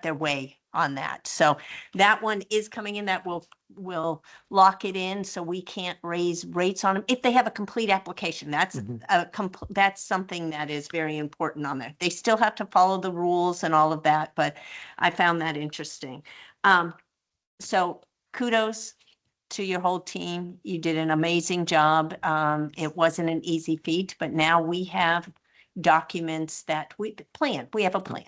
their way on that. So that one is coming in. That will lock it in, so we can't raise rates on them if they have a complete application. That's that's something that is very important on there. They still have to follow the rules and all of that, but I found that interesting. So kudos to your whole team. You did an amazing job. It wasn't an easy feat, but now we have documents that we have a plan.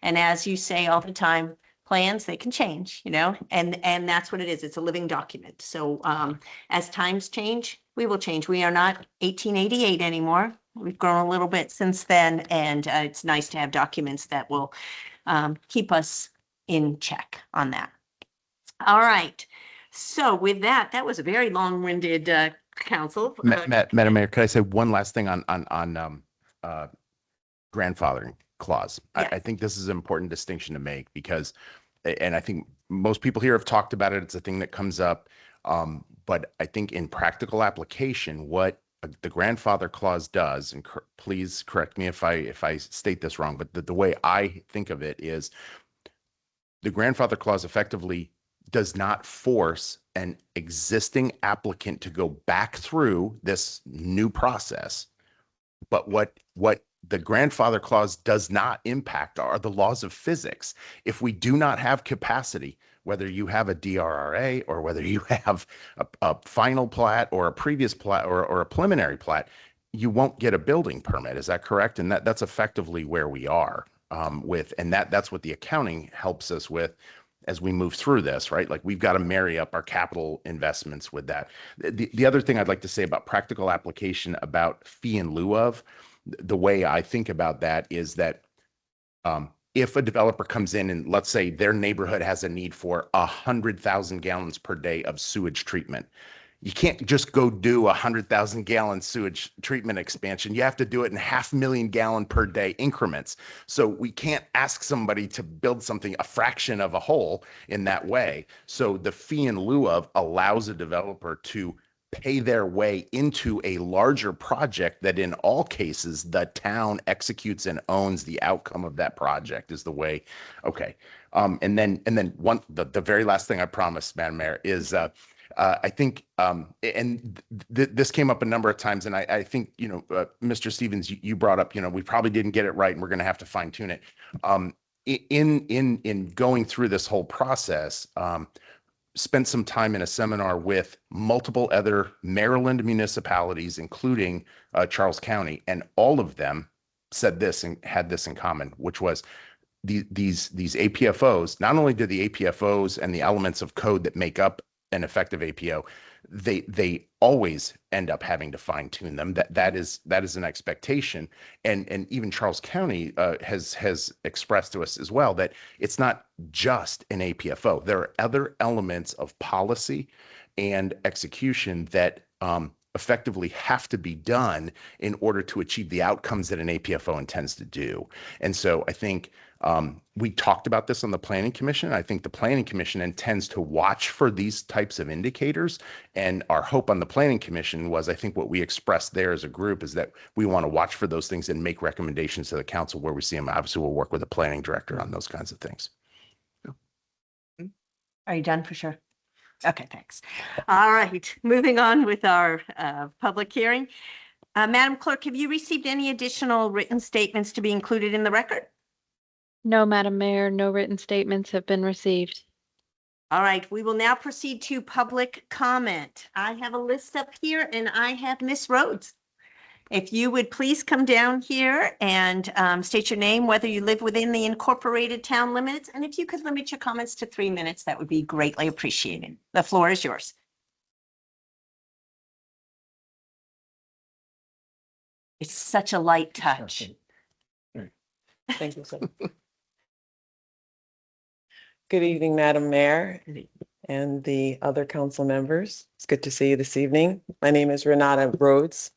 And as you say all the time, plans, they can change, and that's what it is. It's a living document. So as times change, we will change. We are not 1888 anymore. We've grown a little bit since then, and it's nice to have documents that will keep us in check on that. All right. So with that was a very long-winded Council. Madam Mayor, could I say one last thing on grandfathering clause? I Yes. think this is an important distinction to make because, and I think most people here have talked about it. It's a thing that comes up. But I think in practical application, what the grandfather clause does, and please correct me if I state this wrong, but the way I think of it is the grandfather clause effectively does not force an existing applicant to go back through this new process. But what the grandfather clause does not impact are the laws of physics. If we do not have capacity, whether you have a DRRA or whether you have a final plat or a previous plat or a preliminary plat, you won't get a building permit. Is that correct? And that's effectively where we are and that's what the accounting helps us with as we move through this, right? Like we've got to marry up our capital investments with that. The other thing I'd like to say about practical application about fee in lieu of, the way I think about that is that if a developer comes in and let's say their neighborhood has a need for 100,000 gallons per day of sewage treatment, you can't just go do 100,000 gallon sewage treatment expansion. You have to do it in 500,000 gallon per day increments. So we can't ask somebody to build something a fraction of a whole in that way. So the fee in lieu of allows a developer to pay their way into a larger project that in all cases the town executes and owns the outcome of that project is the way. Okay. And then the very last thing I promised, Madam Mayor, is I think, this came up a number of times, and I think, Mr. Stevens, you brought up, we probably didn't get it right, and we're going to have to fine tune it. In going through this whole process, spent some time in a seminar with multiple other Maryland municipalities, including Charles County, and all of them said this and had this in common, which was these APFOs. Not only do the APFOs and the elements of code that make up an effective APO, they always end up having to fine tune them. That is an expectation, and even Charles County has expressed to us as well that it's not just an APFO. There are other elements of policy and execution that effectively have to be done in order to achieve the outcomes that an APFO intends to do. And so I think we talked about this on the Planning Commission. I think the Planning Commission intends to watch for these types of indicators. And our hope on the Planning Commission was, I think what we expressed there as a group is that we want to watch for those things and make recommendations to the council where we see them. Obviously, we'll work with the planning director on those kinds of things. Are you done for sure? Okay, thanks. All right, moving on with our public hearing. Madam Clerk, have you received any additional written statements to be included in the record? No, Madam Mayor, no written statements have been received. All right, we will now proceed to public comment. I have a list up here and I have Miss Rhodes. If you would please come down here and state your name, whether you live within the incorporated town limits, and if you could limit your comments to 3 minutes, that would be greatly appreciated. The floor is yours. It's such a light touch. Thank you, sir. Good evening, Madam Mayor and the other council members. It's good to see you this evening. My name is Renata Rhodes.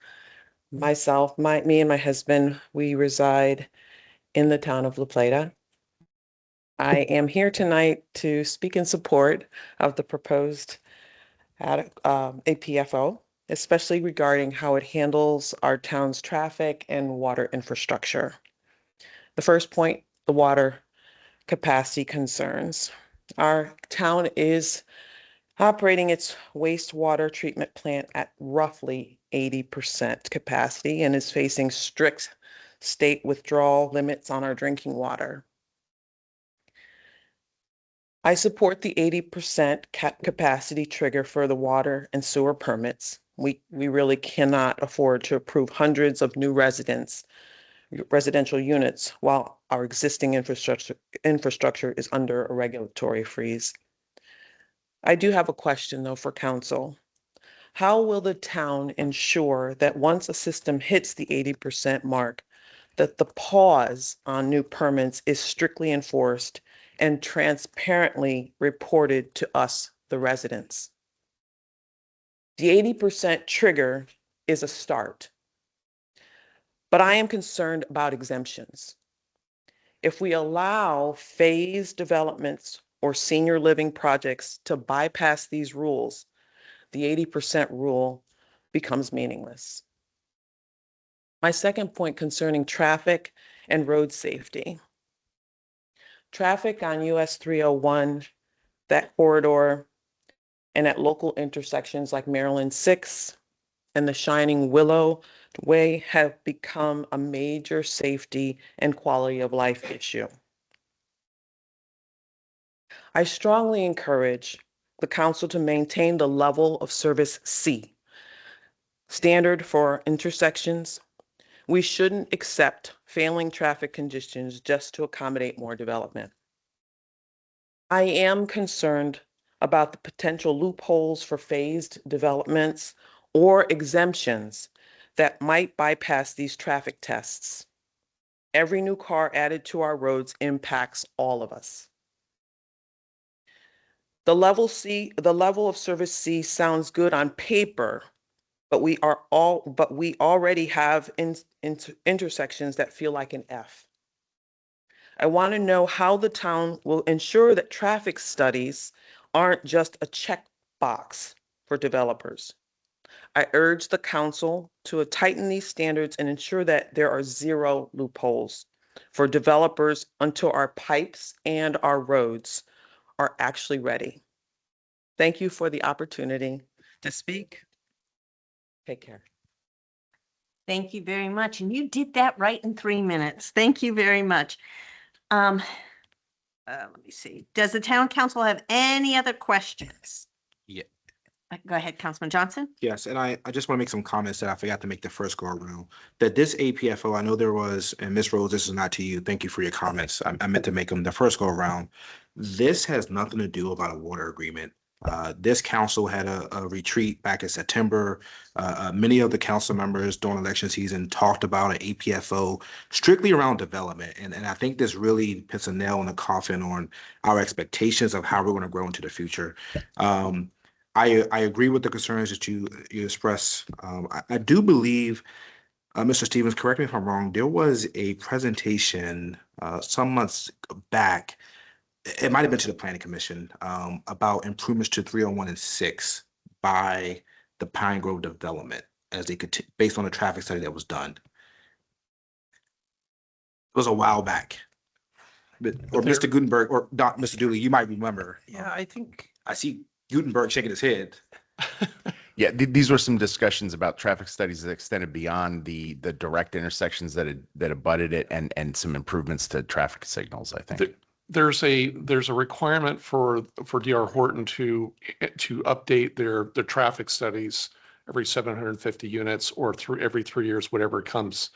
Me and my husband, we reside in the town of La Plata. I am here tonight to speak in support of the proposed APFO, especially regarding how it handles our town's traffic and water infrastructure. The first point, the water capacity concerns. Our town is operating its wastewater treatment plant at roughly 80% capacity and is facing strict state withdrawal limits on our drinking water. I support the 80% capacity trigger for the water and sewer permits. We really cannot afford to approve hundreds of new residential units while our existing infrastructure is under a regulatory freeze. I do have a question though for council. How will the town ensure that once a system hits the 80% mark, that the pause on new permits is strictly enforced and transparently reported to us, the residents? The 80% trigger is a start, but I am concerned about exemptions. If we allow phased developments or senior living projects to bypass these rules, the 80% rule becomes meaningless. My second point concerning traffic and road safety. Traffic on US 301, that corridor, and at local intersections like Maryland 6 and the Shining Willow Way have become a major safety and quality of life issue. I strongly encourage the council to maintain the level of service C, standard for intersections. We shouldn't accept failing traffic conditions just to accommodate more development. I am concerned about the potential loopholes for phased developments or exemptions that might bypass these traffic tests. Every new car added to our roads impacts all of us. The level of service C sounds good on paper, but we already have intersections that feel like an F. I want to know how the town will ensure that traffic studies aren't just a checkbox for developers. I urge the council to tighten these standards and ensure that there are zero loopholes for developers until our pipes and our roads are actually ready. Thank you for the opportunity to speak. Take care. Thank you very much. And you did that right in 3 minutes. Thank you very much. Let me see. Does the town council have any other questions? Yeah. Go ahead, Councilman Johnson. Yes, and I just want to make some comments that I forgot to make the first go around. That this APFO, I know there was, and Ms. Rose, this is not to you. Thank you for your comments. I meant to make them the first go around. This has nothing to do about a water agreement. This council had a retreat back in September. Many of the council members during election season talked about an APFO strictly around development. And I think this really puts a nail in the coffin on our expectations of how we're going to grow into the future. I agree with the concerns that you express. I do believe, Mr. Stevens, correct me if I'm wrong, there was a presentation some months back, it might have been to the Planning Commission, about improvements to 301 and 6 by the Pine Grove Development as they could, based on the traffic study that was done. It was a while back. Or Mr. Gutenberg, or not Mr. Dooley, you might remember. Yeah, I think. I see Gutenberg shaking his head. Yeah, these were some discussions about traffic studies that extended beyond the direct intersections that abutted it, and some improvements to traffic signals, I think. There's a requirement for DR Horton to update their traffic studies every 750 units or every 3 years, whatever comes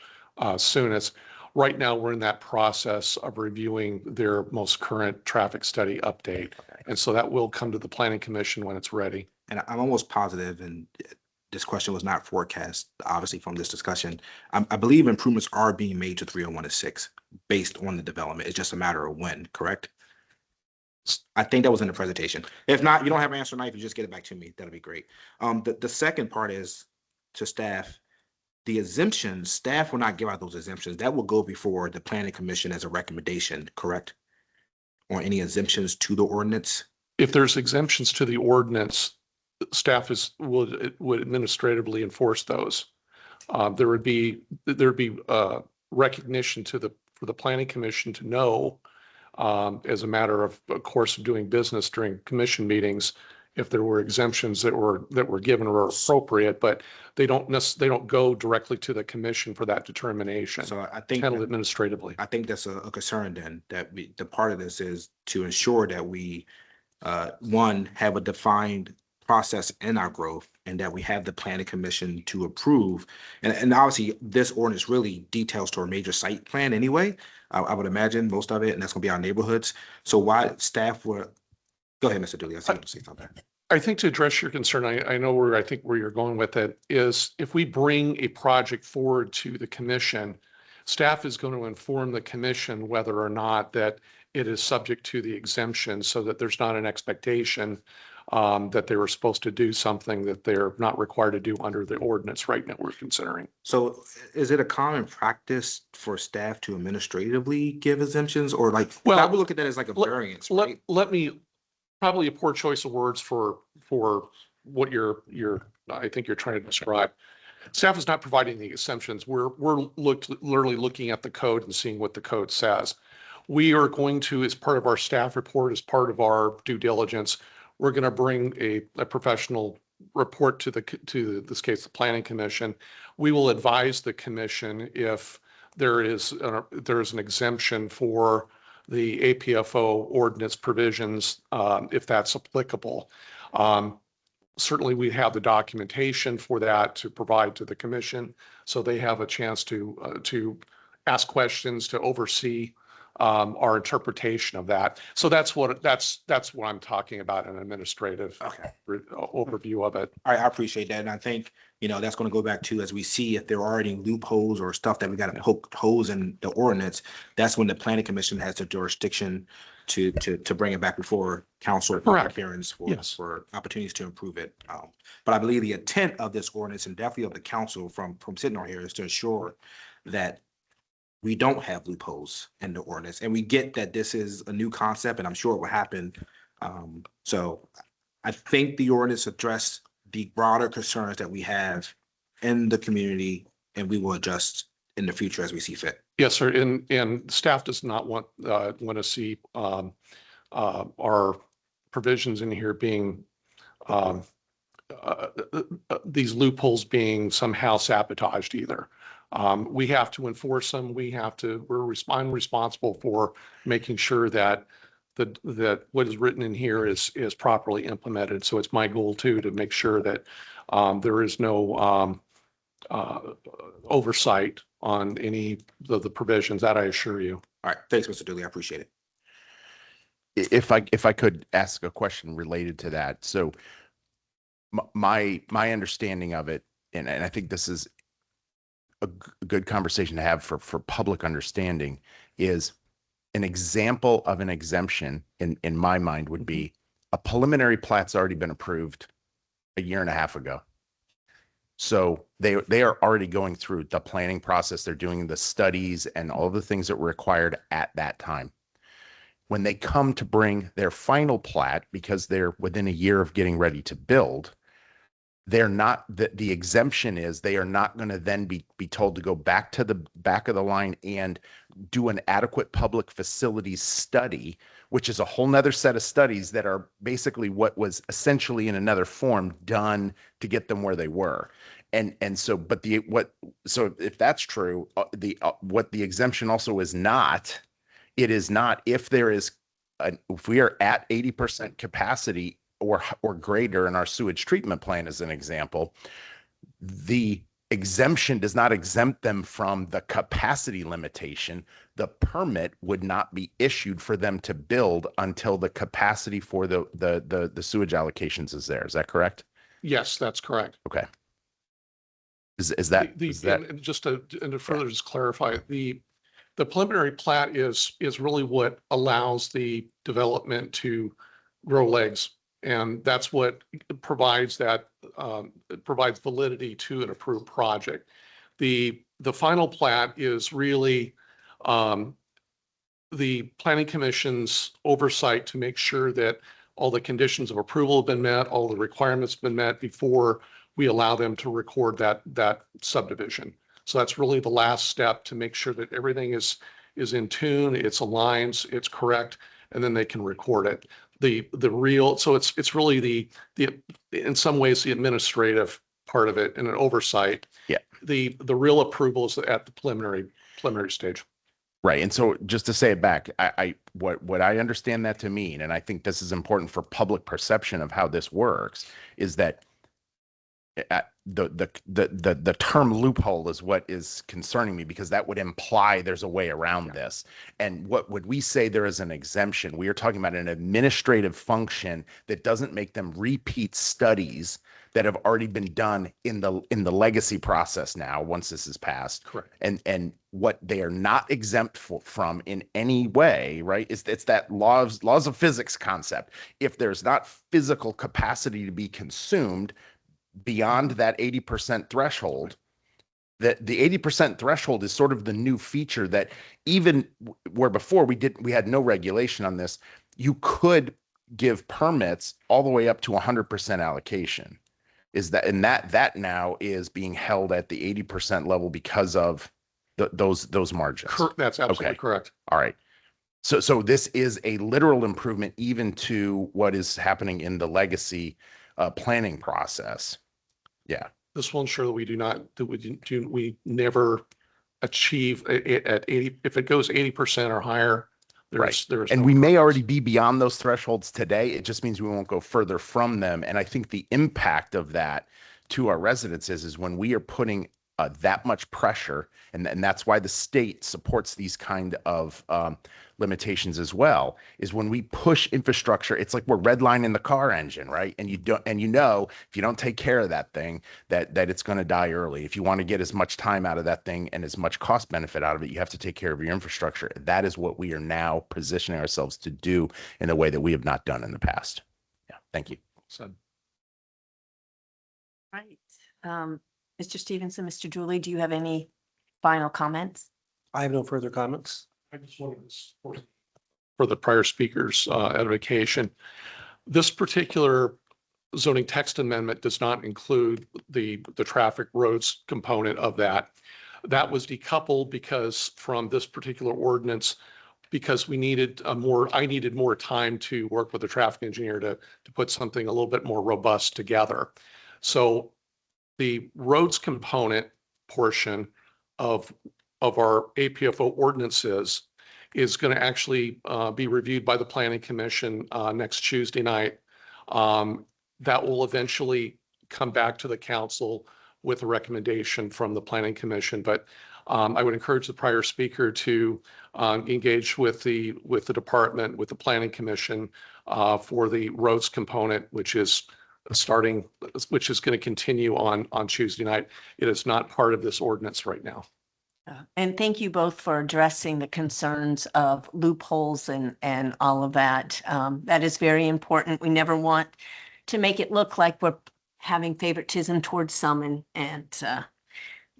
soonest. Right now, we're in that process of reviewing their most current traffic study update. Okay. And so that will come to the Planning Commission when it's ready. And I'm almost positive, and this question was not forecast, obviously, from this discussion. I believe improvements are being made to 301 and 6 based on the development. It's just a matter of when, correct? I think that was in the presentation. If not, you don't have an answer tonight. If you just get it back to me, that'll be great. The second part is to staff. The exemptions, staff will not give out those exemptions. That will go before the Planning Commission as a recommendation, correct? On any exemptions to the ordinance? If there's exemptions to the ordinance, staff would administratively enforce those. There would be recognition for the Planning Commission to know, as a matter of course of doing business during commission meetings, if there were exemptions that were given or appropriate, but they don't go directly to the commission for that determination. So I think handled administratively. I think that's a concern then, that the part of this is to ensure that we one, have a defined process in our growth, and that we have the Planning Commission to approve. And obviously this ordinance really details to our major site plan anyway. I would imagine most of it, and that's gonna be our neighborhoods. So why staff were, go ahead, Mr. Dooley, I see you want to say something. I think to address your concern, I know where you're going with it, is if we bring a project forward to the commission, staff is going to inform the commission whether or not that it is subject to the exemption, so that there's not an expectation that they were supposed to do something that they're not required to do under the ordinance right now we're considering. So is it a common practice for staff to administratively give exemptions or like, I Well, would look at that as like a variance, right? Let me, probably a poor choice of words for what I think you're trying to describe. Staff is not providing the exemptions. We're literally looking at the code and seeing what the code says. We are going to, as part of our staff report, as part of our due diligence, we're going to bring a professional report to this case, the Planning Commission. We will advise the commission if there is an exemption for the APFO ordinance provisions, if that's applicable. Certainly, we have the documentation for that to provide to the commission, so they have a chance to ask questions, to oversee our interpretation of that. So that's what I'm talking about, an administrative overview of it. All right, I appreciate that. And I think, that's going to go back to, as we see if there are any loopholes or stuff that we got to poke holes in the ordinance, that's when the planning commission has the jurisdiction to bring it back before council. Correct. Hearings Yes. for opportunities to improve it. But I believe the intent of this ordinance and definitely of the council from sitting on here is to ensure that we don't have loopholes in the ordinance, and we get that this is a new concept, and I'm sure it will happen. So I think the ordinance addressed the broader concerns that we have in the community, and we will adjust in the future as we see fit. Yes, sir. And staff does not want to see our provisions in here being these loopholes being somehow sabotaged either. We have to enforce them. We're responsible for making sure that that what is written in here is properly implemented. So it's my goal too, to make sure that there is no oversight on any of the provisions, that I assure you. All right, thanks, Mr. Dooley. I appreciate it. If I could ask a question related to that. So my understanding of it, and I think this is a good conversation to have for public understanding, is an example of an exemption in my mind would be a preliminary plat's already been approved a year and a half ago. So they are already going through the planning process. They're doing the studies and all the things that were required at that time. When they come to bring their final plat, because they're within a year of getting ready to build, they're not, the exemption is they are not going to then be told to go back to the back of the line and do an adequate public facilities study, which is a whole nother set of studies that are basically what was essentially in another form done to get them where they were. And so, so if that's true, what the exemption also is not, it is not if there is, if we are at 80% capacity or greater in our sewage treatment plant, as an example, the exemption does not exempt them from the capacity limitation. The permit would not be issued for them to build until the capacity for the sewage allocations is there. Is that correct? Yes, that's correct. Okay. Is that and just to further just clarify, the preliminary plat is really what allows the development to grow legs. And that's what provides provides validity to an approved project. The final plat is really the Planning Commission's oversight to make sure that all the conditions of approval have been met, all the requirements have been met before we allow them to record that subdivision. So that's really the last step to make sure that everything is in tune, it's aligned, it's correct, and then they can record it. So it's really the in some ways the administrative part of it and an oversight. Yeah. The real approval is at the preliminary stage. Right. And so just to say it back, what I understand that to mean, and I think this is important for public perception of how this works, is that the term loophole is what is concerning me, because that would imply there's a way around this. And what would we say there is an exemption? We are talking about an administrative function that doesn't make them repeat studies that have already been done in the legacy process now, once this is passed. Correct. And what they are not exempt from in any way, right? It's that laws of physics concept. If there's not physical capacity to be consumed beyond that 80% threshold, that the 80% threshold is sort of the new feature that even where before we had no regulation on this, you could give permits all the way up to 100% allocation. That now is being held at the 80% level because of those margins. That's absolutely Okay. correct. All right. So this is a literal improvement even to what is happening in the legacy planning process. Yeah. This will ensure that we never achieve it at 80. If it goes 80% or higher, there's And no we may progress. already be beyond those thresholds today. It just means we won't go further from them. And I think the impact of that to our residents is when we are putting that much pressure, and that's why the state supports these kind of limitations as well, is when we push infrastructure, it's like we're redlining the car engine, right? And if you don't take care of that thing, that it's going to die early. If you want to get as much time out of that thing and as much cost benefit out of it, you have to take care of your infrastructure. That is what we are now positioning ourselves to do in a way that we have not done in the past. Yeah. Thank you. So, Right. Mr. Stevenson, Mr. Dooley, do you have any final comments? I have no further comments. I just wanted to support for the prior speaker's edification. This particular zoning text amendment does not include the traffic roads component of that. That was decoupled because from this particular ordinance, because I needed more time to work with the traffic engineer to put something a little bit more robust together. So the roads component portion of our APFO ordinances is going to actually be reviewed by the Planning Commission next Tuesday night. That will eventually come back to the council with a recommendation from the Planning Commission. But I would encourage the prior speaker to engage with the department, with the Planning Commission for the roads component, which is going to continue on Tuesday night. It is not part of this ordinance right now. And thank you both for addressing the concerns of loopholes and all of that. That is very important. We never want to make it look like we're having favoritism towards some, and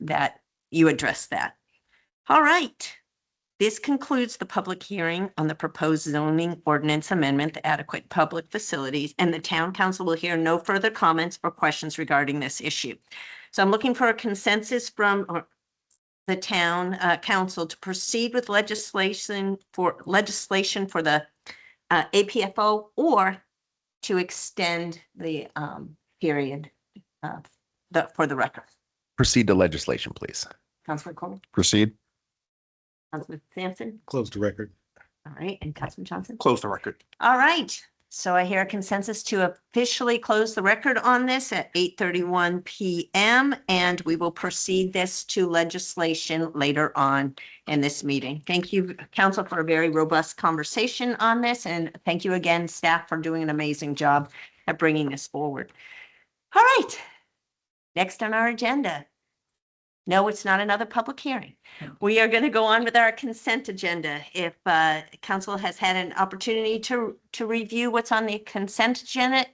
that you address that. All right. This concludes the public hearing on the proposed zoning ordinance amendment, the adequate public facilities, and the town council will hear no further comments or questions regarding this issue. So I'm looking for a consensus from the town council to proceed with legislation for the APFO, or to extend the period for the record. Proceed to legislation, please. Councilor Coleman, Proceed. Councilman Sampson, Close the record. all right, and Councilman Johnson. Close the record. All right, so I hear a consensus to officially close the record on this at 8:31 p.m. and we will proceed this to legislation later on in this meeting. Thank you, council, for a very robust conversation on this, and thank you again, staff, for doing an amazing job at bringing this forward. All right, next on our agenda. No, it's not another public hearing. We are going to go on with our consent agenda. If council has had an opportunity to review what's on the consent agenda,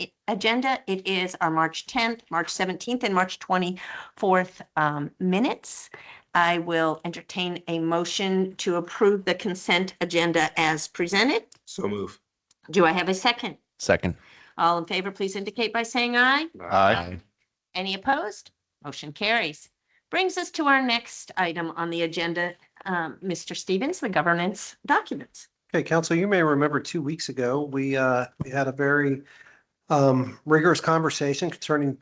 it is our March 10th, March 17th, and March 24th minutes. I will entertain a motion to approve the consent agenda as presented. So move. Do I have a second? Second. All in favor, please indicate by saying aye. Aye. Any opposed? Motion carries. Brings us to our next item on the agenda, Mr. Stevens, the governance documents. Okay, council, you may remember 2 weeks ago, we had a very rigorous conversation concerning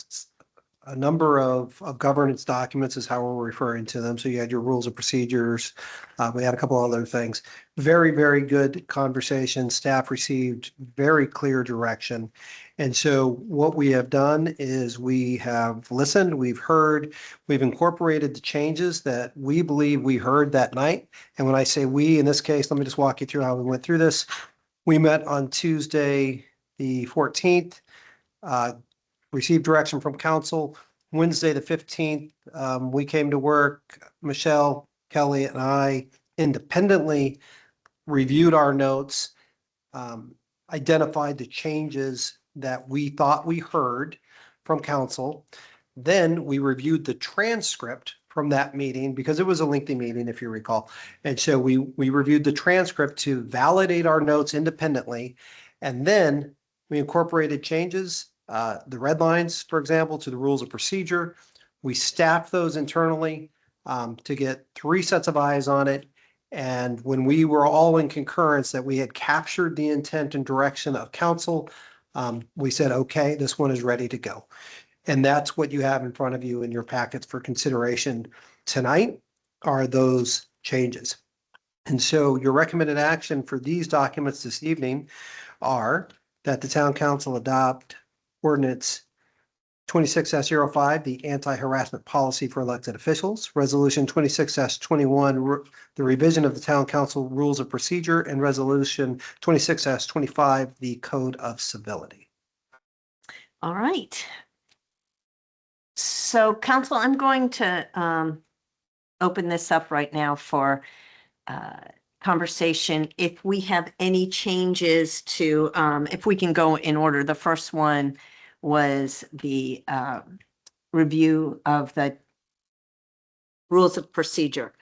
a number of governance documents is how we're referring to them. So you had your rules of procedures. We had a couple other things. Very, very good conversation. Staff received very clear direction. And so what we have done is we have listened, we've heard, we've incorporated the changes that we believe we heard that night. And when I say we, in this case, let me just walk you through how we went through this. We met on Tuesday, the 14th, received direction from council. Wednesday, the 15th, we came to work, Michelle, Kelly, and I independently reviewed our notes, identified the changes that we thought we heard from council. Then we reviewed the transcript from that meeting because it was a lengthy meeting, if you recall. And so we reviewed the transcript to validate our notes independently. And then we incorporated changes, the red lines, for example, to the rules of procedure. We staffed those internally to get 3 sets of eyes on it. And when we were all in concurrence that we had captured the intent and direction of council, we said, okay, this one is ready to go. And that's what you have in front of you in your packets for consideration tonight are those changes. And so your recommended action for these documents this evening are that the town council adopt ordinance 26-05, the anti-harassment policy for elected officials, resolution 26-21, the revision of the town council rules of procedure, and resolution 26-25, the code of civility. All right. So council, I'm going to open this up right now for conversation. If we have any changes to, if we can go in order, the first one was the review of the rules of procedure.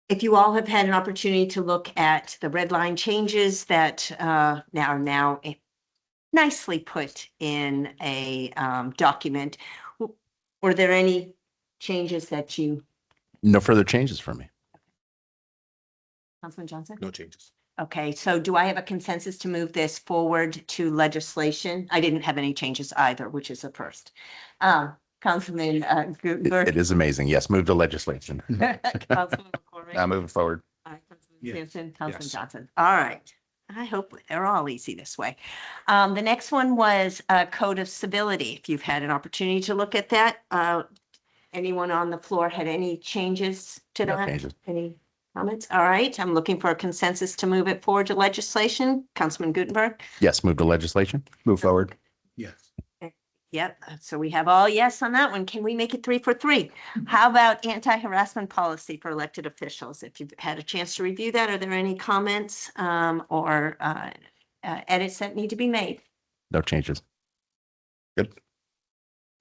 If you all have had an opportunity to look at the red line changes that are now nicely put in a document, were there any changes that you? No further changes from me. Councilman Johnson? No changes. Okay, so do I have a consensus to move this forward to legislation? I didn't have any changes either, which is a first. Councilman Gutenberg. It is amazing. Yes, move to legislation. Councilman McCormick. Now moving forward. Councilman Yes. Sampson, Councilman Yes. Johnson. All right. I hope they're all easy this way. The next one was Code of Civility. If you've had an opportunity to look at that, anyone on the floor had any changes to No that? changes. Any comments? All right, I'm looking for a consensus to move it forward to legislation. Councilman Gutenberg? Yes, move to legislation. Move forward. Yes. Yep, so we have all yes on that one. Can we make it 3 for 3? How about anti-harassment policy for elected officials? If you've had a chance to review that, are there any comments or edits that need to be made? No changes. Good.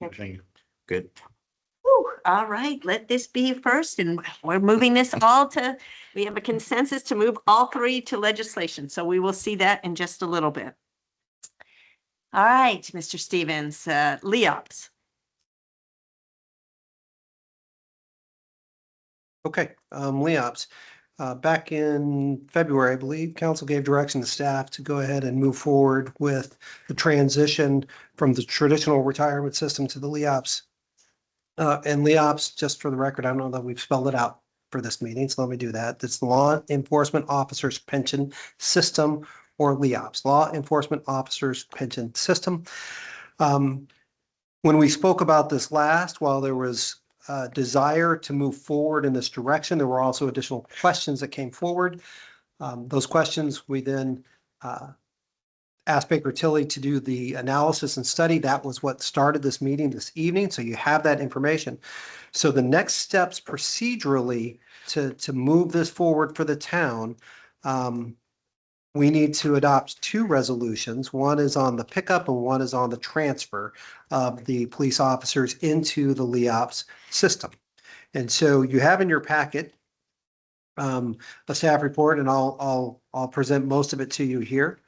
Thank you. Good. Whew, all right, let this be first, and we're moving this all to, we have a consensus to move all 3 to legislation, so we will see that in just a little bit. All right, Mr. Stevens, LEOPS. Okay, LEOPS. Back in February, I believe, council gave direction to staff to go ahead and move forward with the transition from the traditional retirement system to the LEOPS. And LEOPS, just for the record, I don't know that we've spelled it out for this meeting, so let me do that. It's the Law Enforcement Officers Pension System, or LEOPS, Law Enforcement Officers Pension System. When we spoke about this last, while there was desire to move forward in this direction, there were also additional questions that came forward. Those questions, we then asked Baker Tilly to do the analysis and study. That was what started this meeting this evening, so you have that information. So the next steps procedurally to move this forward for the town, we need to adopt 2 resolutions. One is on the pickup and one is on the transfer of the police officers into the LEOPS system. And so you have in your packet a staff report, and I'll present most of it to you here.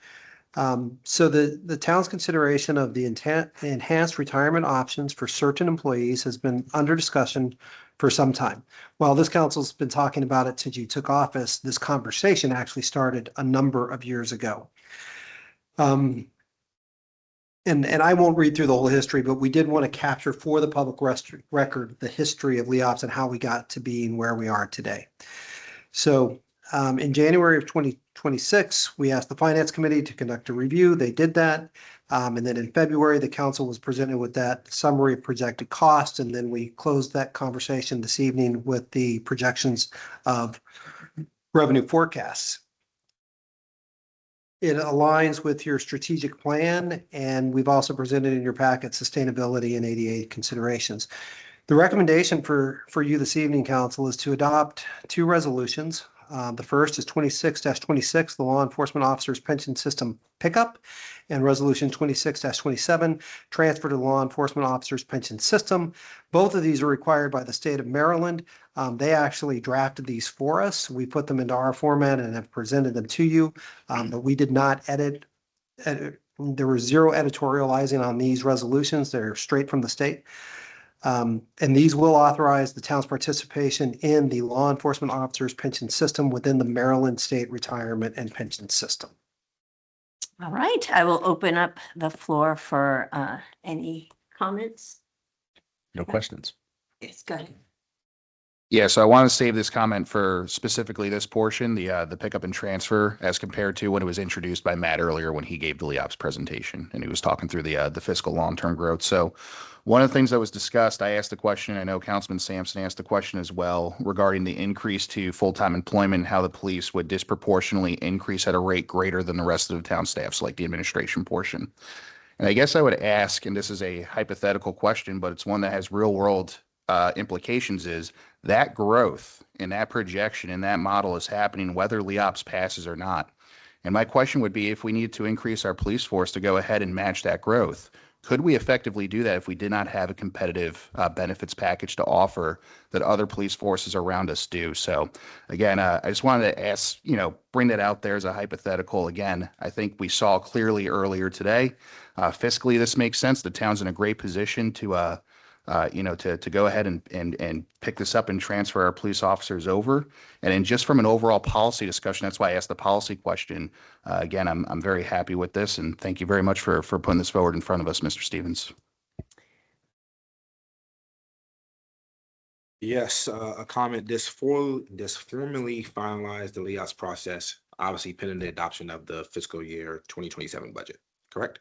So the town's consideration of the enhanced retirement options for certain employees has been under discussion for some time. While this council's been talking about it since you took office, this conversation actually started a number of years ago. and I won't read through the whole history, but we did want to capture for the public record, the history of LEOPS and how we got to being where we are today. So in January of 2026, we asked the Finance Committee to conduct a review. They did that. And then in February, the council was presented with that summary of projected costs. And then we closed that conversation this evening with the projections of revenue forecasts. It aligns with your strategic plan, and we've also presented in your packet sustainability and ADA considerations. The recommendation for you this evening, council, is to adopt two resolutions. The first is 26-26, the Law Enforcement Officers Pension System Pickup, and Resolution 26-27, Transfer to the Law Enforcement Officers Pension System. Both of these are required by the state of Maryland. They actually drafted these for us. We put them into our format and have presented them to you, but we did not edit. There was zero editorializing on these resolutions. They're straight from the state. And these will authorize the town's participation in the law enforcement officers pension system within the Maryland State Retirement and Pension System. All right, I will open up the floor for any comments. No questions. Yes, go ahead. Yeah, so I want to save this comment for specifically this portion, the pickup and transfer, as compared to when it was introduced by Matt earlier when he gave the LEOPS presentation and he was talking through the fiscal long-term growth. So one of the things that was discussed, I asked the question, I know Councilman Sampson asked the question as well, regarding the increase to full-time employment and how the police would disproportionately increase at a rate greater than the rest of the town staffs, like the administration portion. And I guess I would ask, and this is a hypothetical question, but it's one that has real-world implications, is that growth and that projection and that model is happening whether LEOPS passes or not. And my question would be, if we need to increase our police force to go ahead and match that growth, could we effectively do that if we did not have a competitive benefits package to offer that other police forces around us do? So again, I just wanted to ask, bring that out there as a hypothetical. Again, I think we saw clearly earlier today, fiscally, this makes sense. The town's in a great position to go ahead and pick this up and transfer our police officers over. And then just from an overall policy discussion, that's why I asked the policy question. Again, I'm very happy with this, and thank you very much for putting this forward in front of us, Mr. Stevens. Yes, a comment. This formally finalized the LEOPS process, obviously pending the adoption of the fiscal year 2027 budget, correct?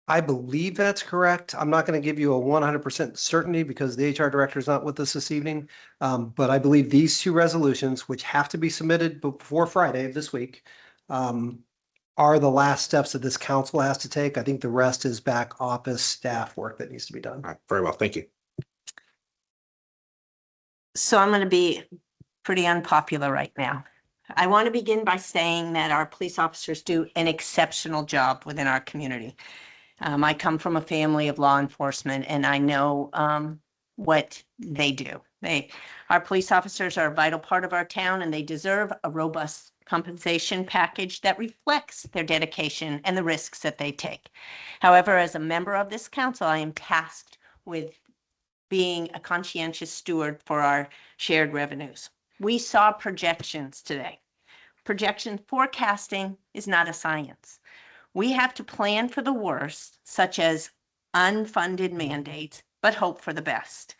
I believe that's correct. I'm not going to give you a 100% certainty because the HR director is not with us this evening. But I believe these two resolutions, which have to be submitted before Friday of this week, are the last steps that this council has to take. I think the rest is back office staff work that needs to be done. All right, very well. Thank you. So I'm going to be pretty unpopular right now. I want to begin by saying that our police officers do an exceptional job within our community. I come from a family of law enforcement, and I know what they do. Our police officers are a vital part of our town, and they deserve a robust compensation package that reflects their dedication and the risks that they take. However, as a member of this council, I am tasked with being a conscientious steward for our shared revenues. We saw projections today. Projection forecasting is not a science. We have to plan for the worst, such as unfunded mandates, but hope for the best.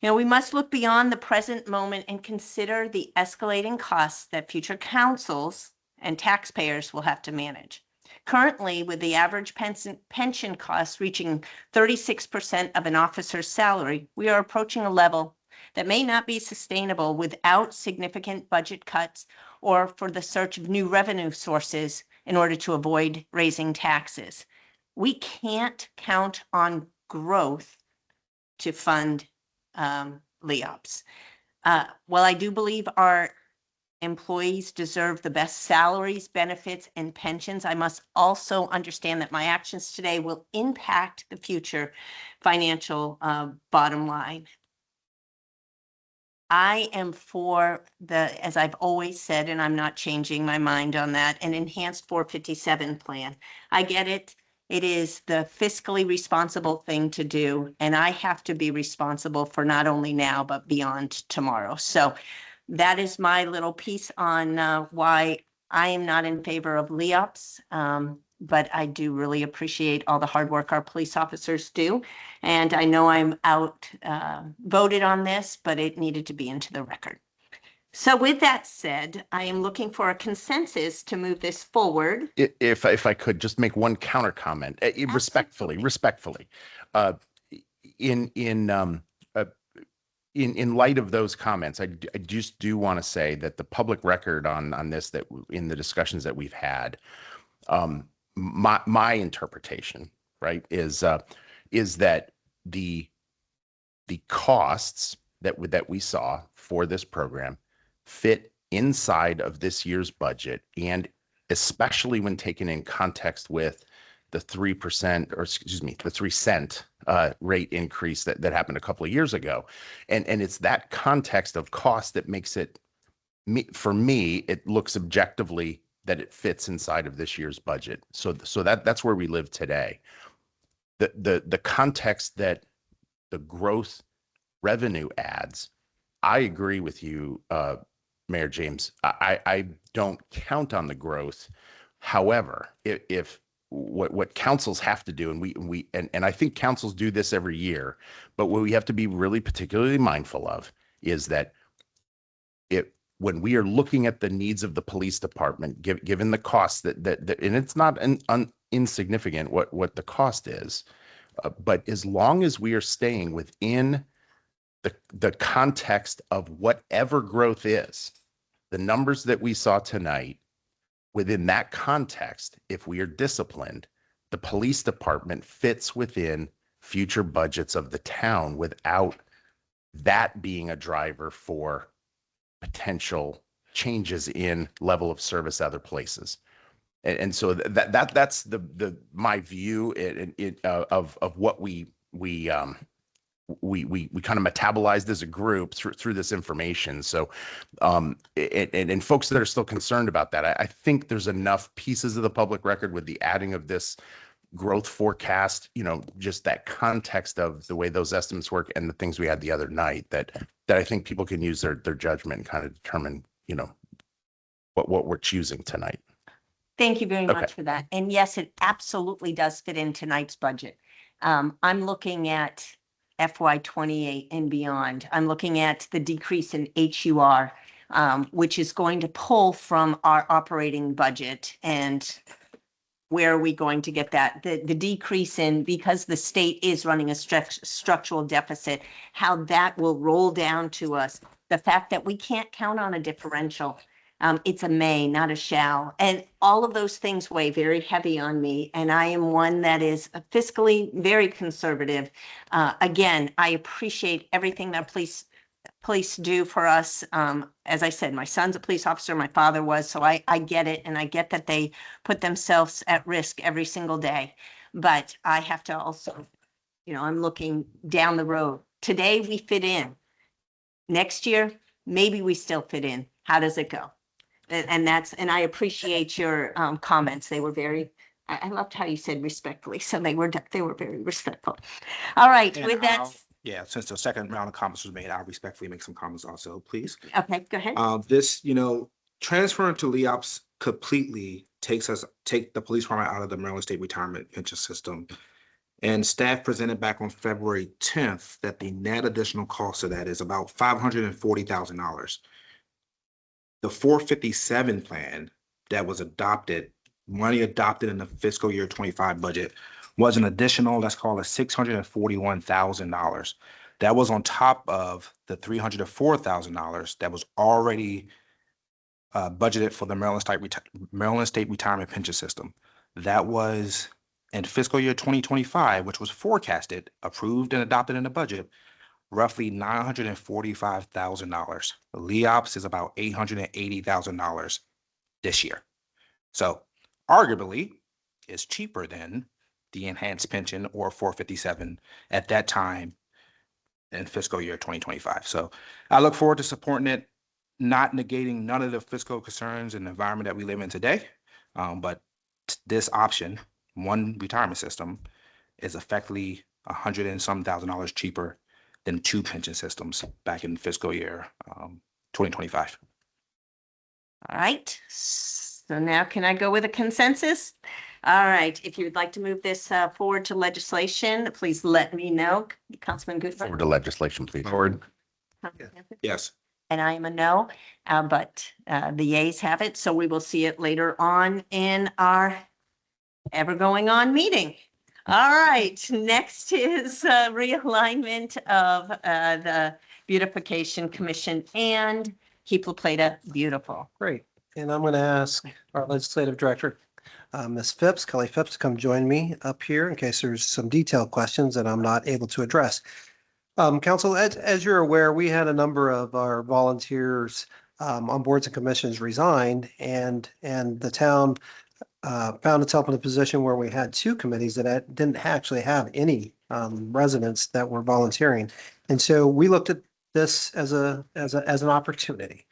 We must look beyond the present moment and consider the escalating costs that future councils and taxpayers will have to manage. Currently, with the average pension costs reaching 36% of an officer's salary, we are approaching a level that may not be sustainable without significant budget cuts or for the search of new revenue sources in order to avoid raising taxes. We can't count on growth to fund LEOPS. While I do believe our employees deserve the best salaries, benefits, and pensions, I must also understand that my actions today will impact the future financial bottom line. I am for as I've always said, and I'm not changing my mind on that, an enhanced 457 plan. I get it. It is the fiscally responsible thing to do, and I have to be responsible for not only now, but beyond tomorrow. So that is my little piece on why I am not in favor of LEOPS. but I do really appreciate all the hard work our police officers do. And I know I'm voted on this, but it needed to be into the record. So with that said, I am looking for a consensus to move this forward. If I could just make one counter comment, respectfully, in light of those comments, I just do want to say that the public record on this, that in the discussions that we've had, my interpretation, right, is that the costs that we saw for this program fit inside of this year's budget, and especially when taken in context with the 3%, or excuse me, the 3-cent rate increase that happened a couple of years ago. And it's that context of cost that makes it, for me, it looks objectively that it fits inside of this year's budget. So that's where we live today. The context that the growth revenue adds, I agree with you, Mayor James. I don't count on the growth. However, if what councils have to do, and I think councils do this every year, but what we have to be really particularly mindful of is that when we are looking at the needs of the police department, given the cost that and it's not insignificant what the cost is, but as long as we are staying within the context of whatever growth is, the numbers that we saw tonight, within that context, if we are disciplined, the police department fits within future budgets of the town without that being a driver for potential changes in level of service other places. And so that's my view of what we kind of metabolized as a group through this information. So, and folks that are still concerned about that, I think there's enough pieces of the public record with the adding of this growth forecast, just that context of the way those estimates work and the things we had the other night, that I think people can use their judgment and kind of determine, what we're choosing tonight. Thank you very Okay. much for that. And yes, it absolutely does fit in tonight's budget. I'm looking at FY28 and beyond. I'm looking at the decrease in HUR, which is going to pull from our operating budget. And where are we going to get that? The decrease in, because the state is running a structural deficit, how that will roll down to us. The fact that we can't count on a differential. It's a may, not a shall. And all of those things weigh very heavy on me. And I am one that is fiscally very conservative. Again, I appreciate everything that police do for us. As I said, my son's a police officer, my father was, so I get it. And I get that they put themselves at risk every single day. But I have to also, I'm looking down the road. Today we fit in. Next year, maybe we still fit in. How does it go? And I appreciate your comments. They were very, I loved how you said respectfully. So they were very respectful. All right, And with that, Yeah, since the second round of comments was made, I'll respectfully make some comments also, please. okay, go ahead. This, transferring to LEOPS completely take the police department out of the Maryland State Retirement Pension System. And staff presented back on February 10th that the net additional cost of that is about $540,000. The 457 plan that was money adopted in the fiscal year 25 budget was an additional, let's call it $641,000. That was on top of the $304,000 that was already budgeted for the Maryland State Retirement Pension System. That was in fiscal year 2025, which was forecasted, approved, and adopted in the budget, roughly $945,000. LEOPS is about $880,000 this year. So arguably, it's cheaper than the enhanced pension or 457 at that time in fiscal year 2025. So I look forward to supporting it, not negating none of the fiscal concerns and the environment that we live in today. But this option, one retirement system, is effectively $100 and some thousand cheaper than two pension systems back in fiscal year 2025. All right. So now can I go with a consensus? All right, if you would like to move this forward to legislation, please let me know. Councilman Forward Goodfriend? to legislation, please. Forward. Yes. And I am a no, but the yeas have it, so we will see it later on in our ever going on meeting. All right, next is realignment of the Beautification Commission and Keep La Plata Beautiful. Great. And I'm going to ask our legislative director, Ms. Phipps, Kelly Phipps, to come join me up here in case there's some detailed questions that I'm not able to address. Council, as you're aware, we had a number of our volunteers on boards and commissions resigned, and the town found itself in a position where we had two committees that didn't actually have any residents that were volunteering. And so we looked at this as an opportunity.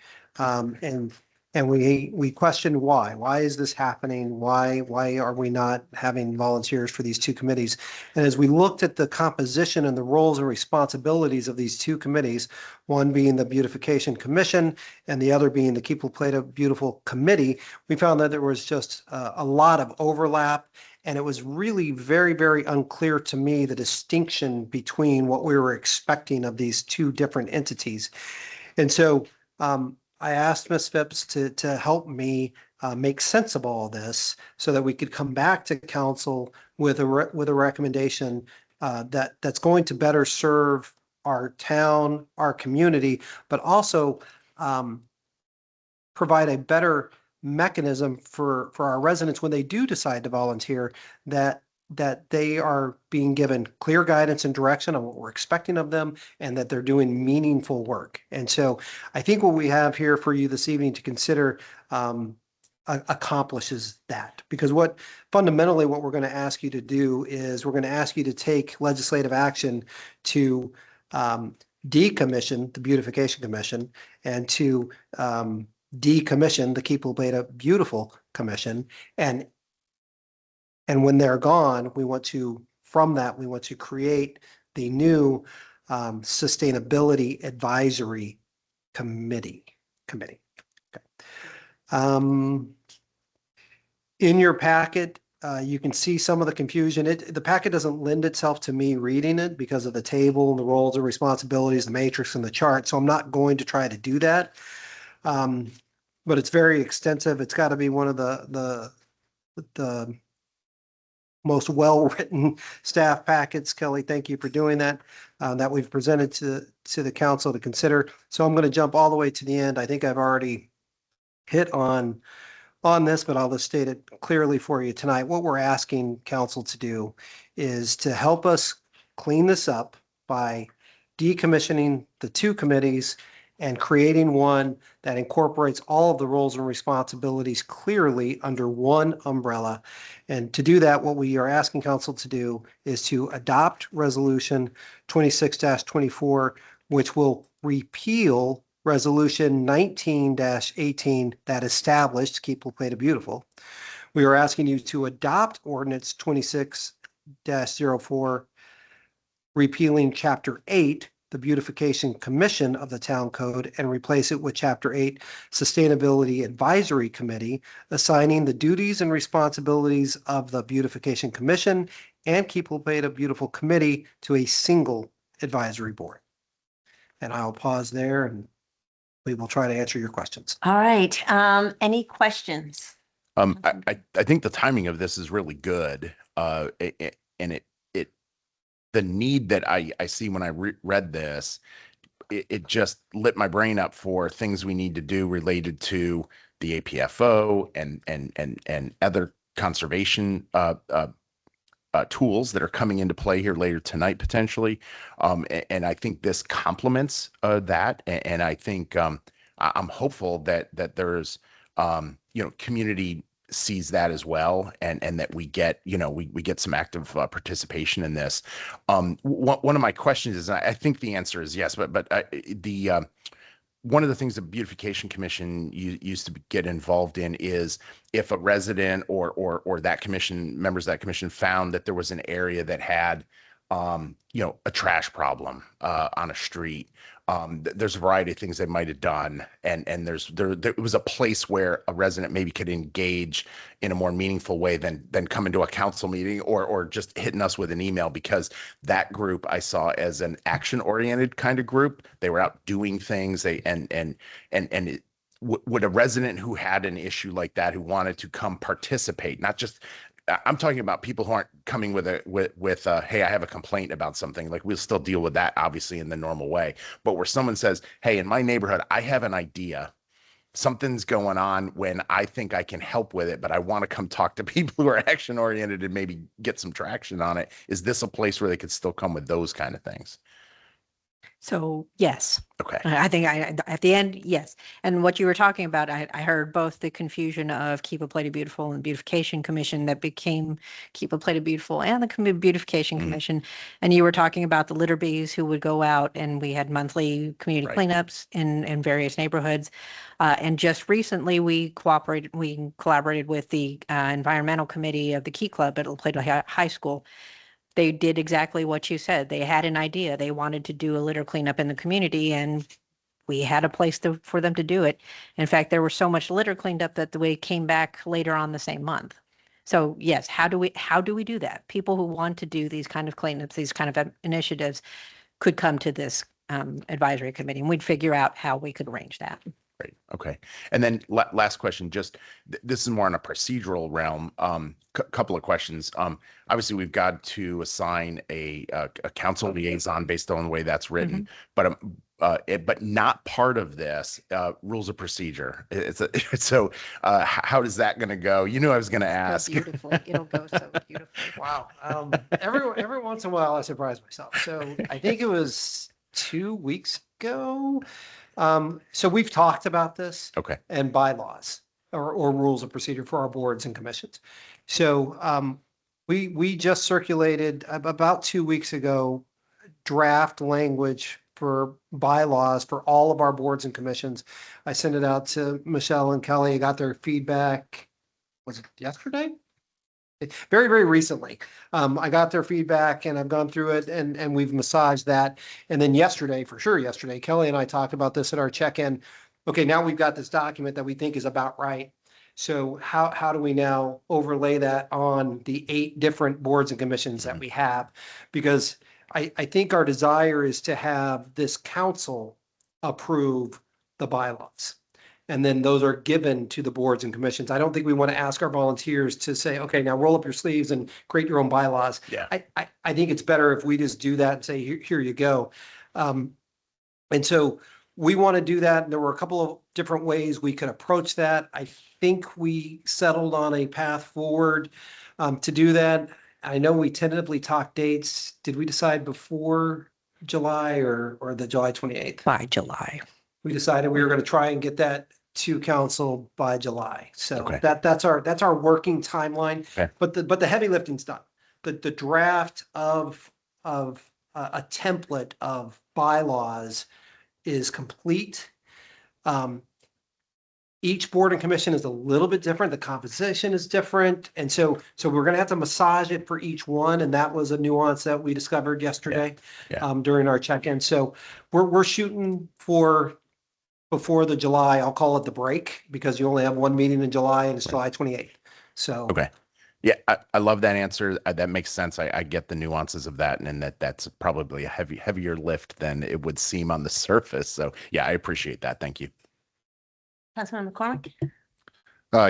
And we questioned why. Why is this happening? Why are we not having volunteers for these two committees? And as we looked at the composition and the roles and responsibilities of these two committees, one being the Beautification Commission and the other being the Keep La Plata Beautiful Committee, we found that there was just a lot of overlap. And it was really very, very unclear to me the distinction between what we were expecting of these two different entities. And so I asked Ms. Phipps to help me make sense of all this so that we could come back to council with a recommendation that's going to better serve our town, our community, but also provide a better mechanism for our residents when they do decide to volunteer, that they are being given clear guidance and direction on what we're expecting of them and that they're doing meaningful work. And so I think what we have here for you this evening to consider accomplishes that, because fundamentally what we're going to ask you to do is we're going to ask you to take legislative action to decommission the Beautification Commission and to decommission the Keep La Plata Beautiful Commission. And when they're gone, we want to create the new Sustainability Advisory Committee. Okay. In your packet, you can see some of the confusion. The packet doesn't lend itself to me reading it because of the table and the roles and responsibilities, the matrix and the chart. So I'm not going to try to do that. But it's very extensive. It's got to be one of the most well-written staff packets. Kelly, thank you for doing that, that we've presented to the council to consider. So I'm going to jump all the way to the end. I think I've already hit on this, but I'll just state it clearly for you tonight. What we're asking council to do is to help us clean this up by decommissioning the two committees and creating one that incorporates all of the roles and responsibilities clearly under one umbrella. And to do that, what we are asking council to do is to adopt resolution 26-24, which will repeal resolution 19-18 that established Keep La Plata Beautiful. We are asking you to adopt ordinance 26-04, repealing chapter 8, the Beautification Commission of the Town Code, and replace it with Chapter 8, Sustainability Advisory Committee, assigning the duties and responsibilities of the Beautification Commission and Keep La Plata Beautiful Committee to a single advisory board. And I'll pause there and we will try to answer your questions. All right, any questions? I think the timing of this is really good. And the need that I see when I read this, it just lit my brain up for things we need to do related to the APFO and other conservation tools that are coming into play here later tonight potentially. And I think this complements that. And I think I'm hopeful that there's community sees that as well, and that we get we get some active participation in this. One of my questions is, I think the answer is yes, but one of the things the Beautification Commission used to get involved in is if a resident or that commission, members of that commission, found that there was an area that had a trash problem on a street, There's a variety of things they might have done, and there was a place where a resident maybe could engage in a more meaningful way than coming to a council meeting or just hitting us with an email, because that group I saw as an action oriented kind of group. They were out doing things. Would a resident who had an issue like that, who wanted to come participate, not just, I'm talking about people who aren't coming with hey, I have a complaint about something. Like, we'll still deal with that obviously in the normal way, but where someone says, hey, in my neighborhood, I have an idea, something's going on when I think I can help with it, but I want to come talk to people who are action oriented and maybe get some traction on it. Is this a place where they could still come with those kind of things? So yes, Okay. I think at the end, yes. And what you were talking about, I heard both the confusion of Keep a Play of Beautiful and Beautification Commission that became Keep a Play of Beautiful and the Beautification Commission. And you were talking about the litter bees who would go out, and we had monthly community cleanups in various neighborhoods. And just recently we collaborated with the environmental committee of the Key Club at La Plata High School. They did exactly what you said. They had an idea. They wanted to do a litter cleanup in the community, and we had a place for them to do it. In fact, there was so much litter cleaned up that we came back later on the same month. So yes, how do we do that? People who want to do these kind of cleanups, these kind of initiatives, could come to this advisory committee, and we'd figure out how we could arrange that. Great. Okay. And then last question, just this is more in a procedural realm. Couple of questions. Obviously we've got to assign a council liaison based on the way that's written, but not part of this rules of procedure. So how is that going to go? You knew I was going to ask. Beautifully. It'll go so beautifully. Wow. Every once in a while I surprise myself. So I think it was 2 weeks ago. So we've talked about this. Okay. And bylaws or rules of procedure for our boards and commissions. So we just circulated about 2 weeks ago draft language for bylaws for all of our boards and commissions. I sent it out to Michelle and Kelly. I got their feedback. Was it yesterday? Very, very recently. I got their feedback and I've gone through it and we've massaged that. And then yesterday, Kelly and I talked about this at our check-in. Okay, now we've got this document that we think is about right. So how do we now overlay that on the 8 different boards and commissions that we have? Because I think our desire is to have this council approve the bylaws. And then those are given to the boards and commissions. I don't think we want to ask our volunteers to say, okay, now roll up your sleeves and create your own bylaws. Yeah. I think it's better if we just do that and say, here you go. And so we want to do that. And there were a couple of different ways we could approach that. I think we settled on a path forward to do that. I know we tentatively talked dates. Did we decide before July or the July 28th? By July. We decided we were going to try and get that to council by July. So Okay. that's our working timeline. Okay. But the heavy lifting's done. The draft of a template of bylaws is complete. Each board and commission is a little bit different. The composition is different. And so we're going to have to massage it for each one. And that was a nuance that we discovered yesterday during our check-in. So we're shooting for before the July, I'll call it the break, because you only have one meeting in July and it's July 28th. So. Okay. Yeah, I love that answer. That makes sense. I get the nuances of that, and that's probably a heavier lift than it would seem on the surface. So yeah, I appreciate that. Thank you. Councilman McCormick?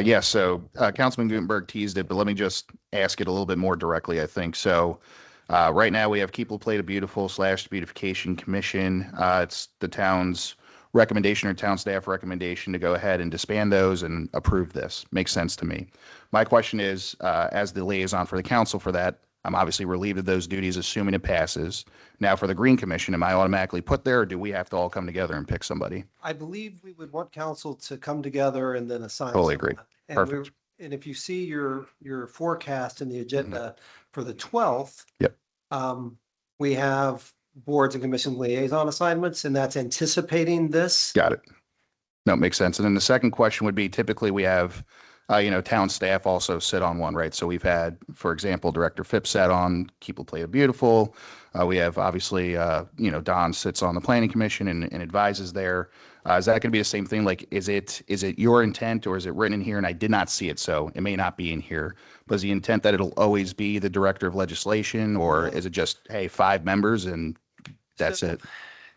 Yeah, so Councilman Gutenberg teased it, but let me just ask it a little bit more directly, I think. So right now we have Keep La Plata Beautiful / Beautification Commission. It's the town's recommendation or town staff recommendation to go ahead and disband those and approve this. Makes sense to me. My question is, as the liaison for the council for that, I'm obviously relieved of those duties, assuming it passes. Now for the Green Commission, am I automatically put there, or do we have to all come together and pick somebody? I believe we would want council to come together and then assign. Totally agree. someone. And Perfect. And if you see your forecast in the agenda for the 12th. Yep. We have boards and commission liaison assignments, and that's anticipating this. Got it. No, it makes sense. And then the second question would be, typically we have Town staff also sit on one, right? So we've had, for example, Director Phipps sat on Keep La Plata Beautiful. We have obviously, Don sits on the Planning Commission and advises there. Is that going to be the same thing? Like, is it your intent or is it written in here? And I did not see it, so it may not be in here. But is the intent that it'll always be the Director of Legislation, or is it just, hey, 5 members and that's it?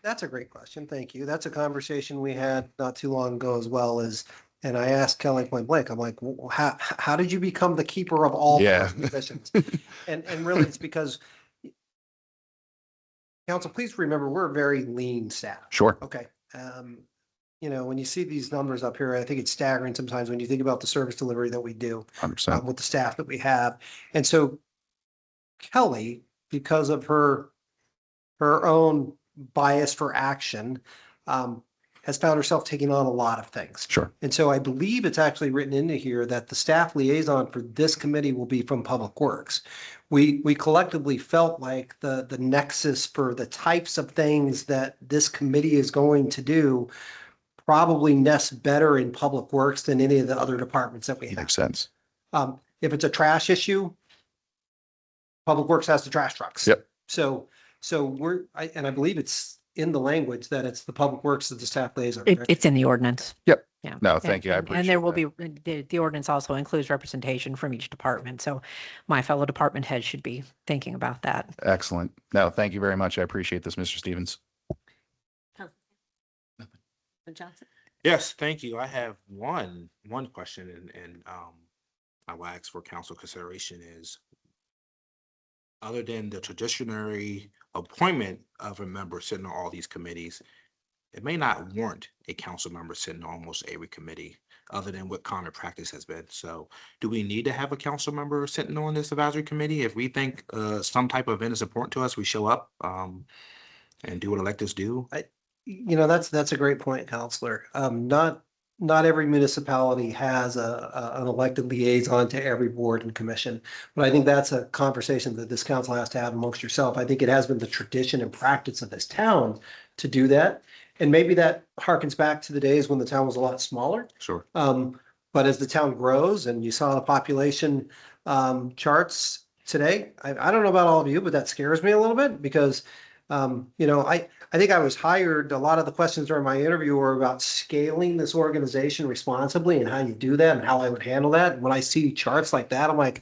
That's a great question. Thank you. That's a conversation we had not too long ago as well as, and I asked Kelly point blank, I'm like, how did you become the keeper of all Yeah. positions? And really it's because council, please remember, we're a very lean staff. Sure. Okay. When you see these numbers up here, I think it's staggering sometimes when you think about the service delivery that we do 100%. with the staff that we have. And so Kelly, because of her own bias for action, has found herself taking on a lot of things. Sure. And so I believe it's actually written into here that the staff liaison for this committee will be from Public Works. We collectively felt like the nexus for the types of things that this committee is going to do probably nests better in Public Works than any of the other departments that we have. Makes sense. If it's a trash issue, Public Works has the trash trucks. Yep. So I believe it's in the language that it's the Public Works of the staff liaison. correct? It's in the ordinance. Yep. Yeah. No, thank you. I appreciate And there will that. be, the ordinance also includes representation from each department. So my fellow department heads should be thinking about that. Excellent. No, thank you very much. I appreciate this, Mr. Stevens. Johnson? Yes, thank you. I have one question and I will ask for council consideration is, other than the traditionary appointment of a member sitting on all these committees, it may not warrant a council member sitting on almost every committee other than what common practice has been. So do we need to have a council member sitting on this advisory committee? If we think some type of event is important to us, we show up and do what electeds do. That's a great point, Counselor. Not every municipality has an elected liaison to every board and commission. But I think that's a conversation that this council has to have amongst yourself. I think it has been the tradition and practice of this town to do that. And maybe that harkens back to the days when the town was a lot smaller. Sure. But as the town grows and you saw the population charts today, I don't know about all of you, but that scares me a little bit because I think I was hired, a lot of the questions during my interview were about scaling this organization responsibly and how you do that and how I would handle that. And when I see charts like that, I'm like,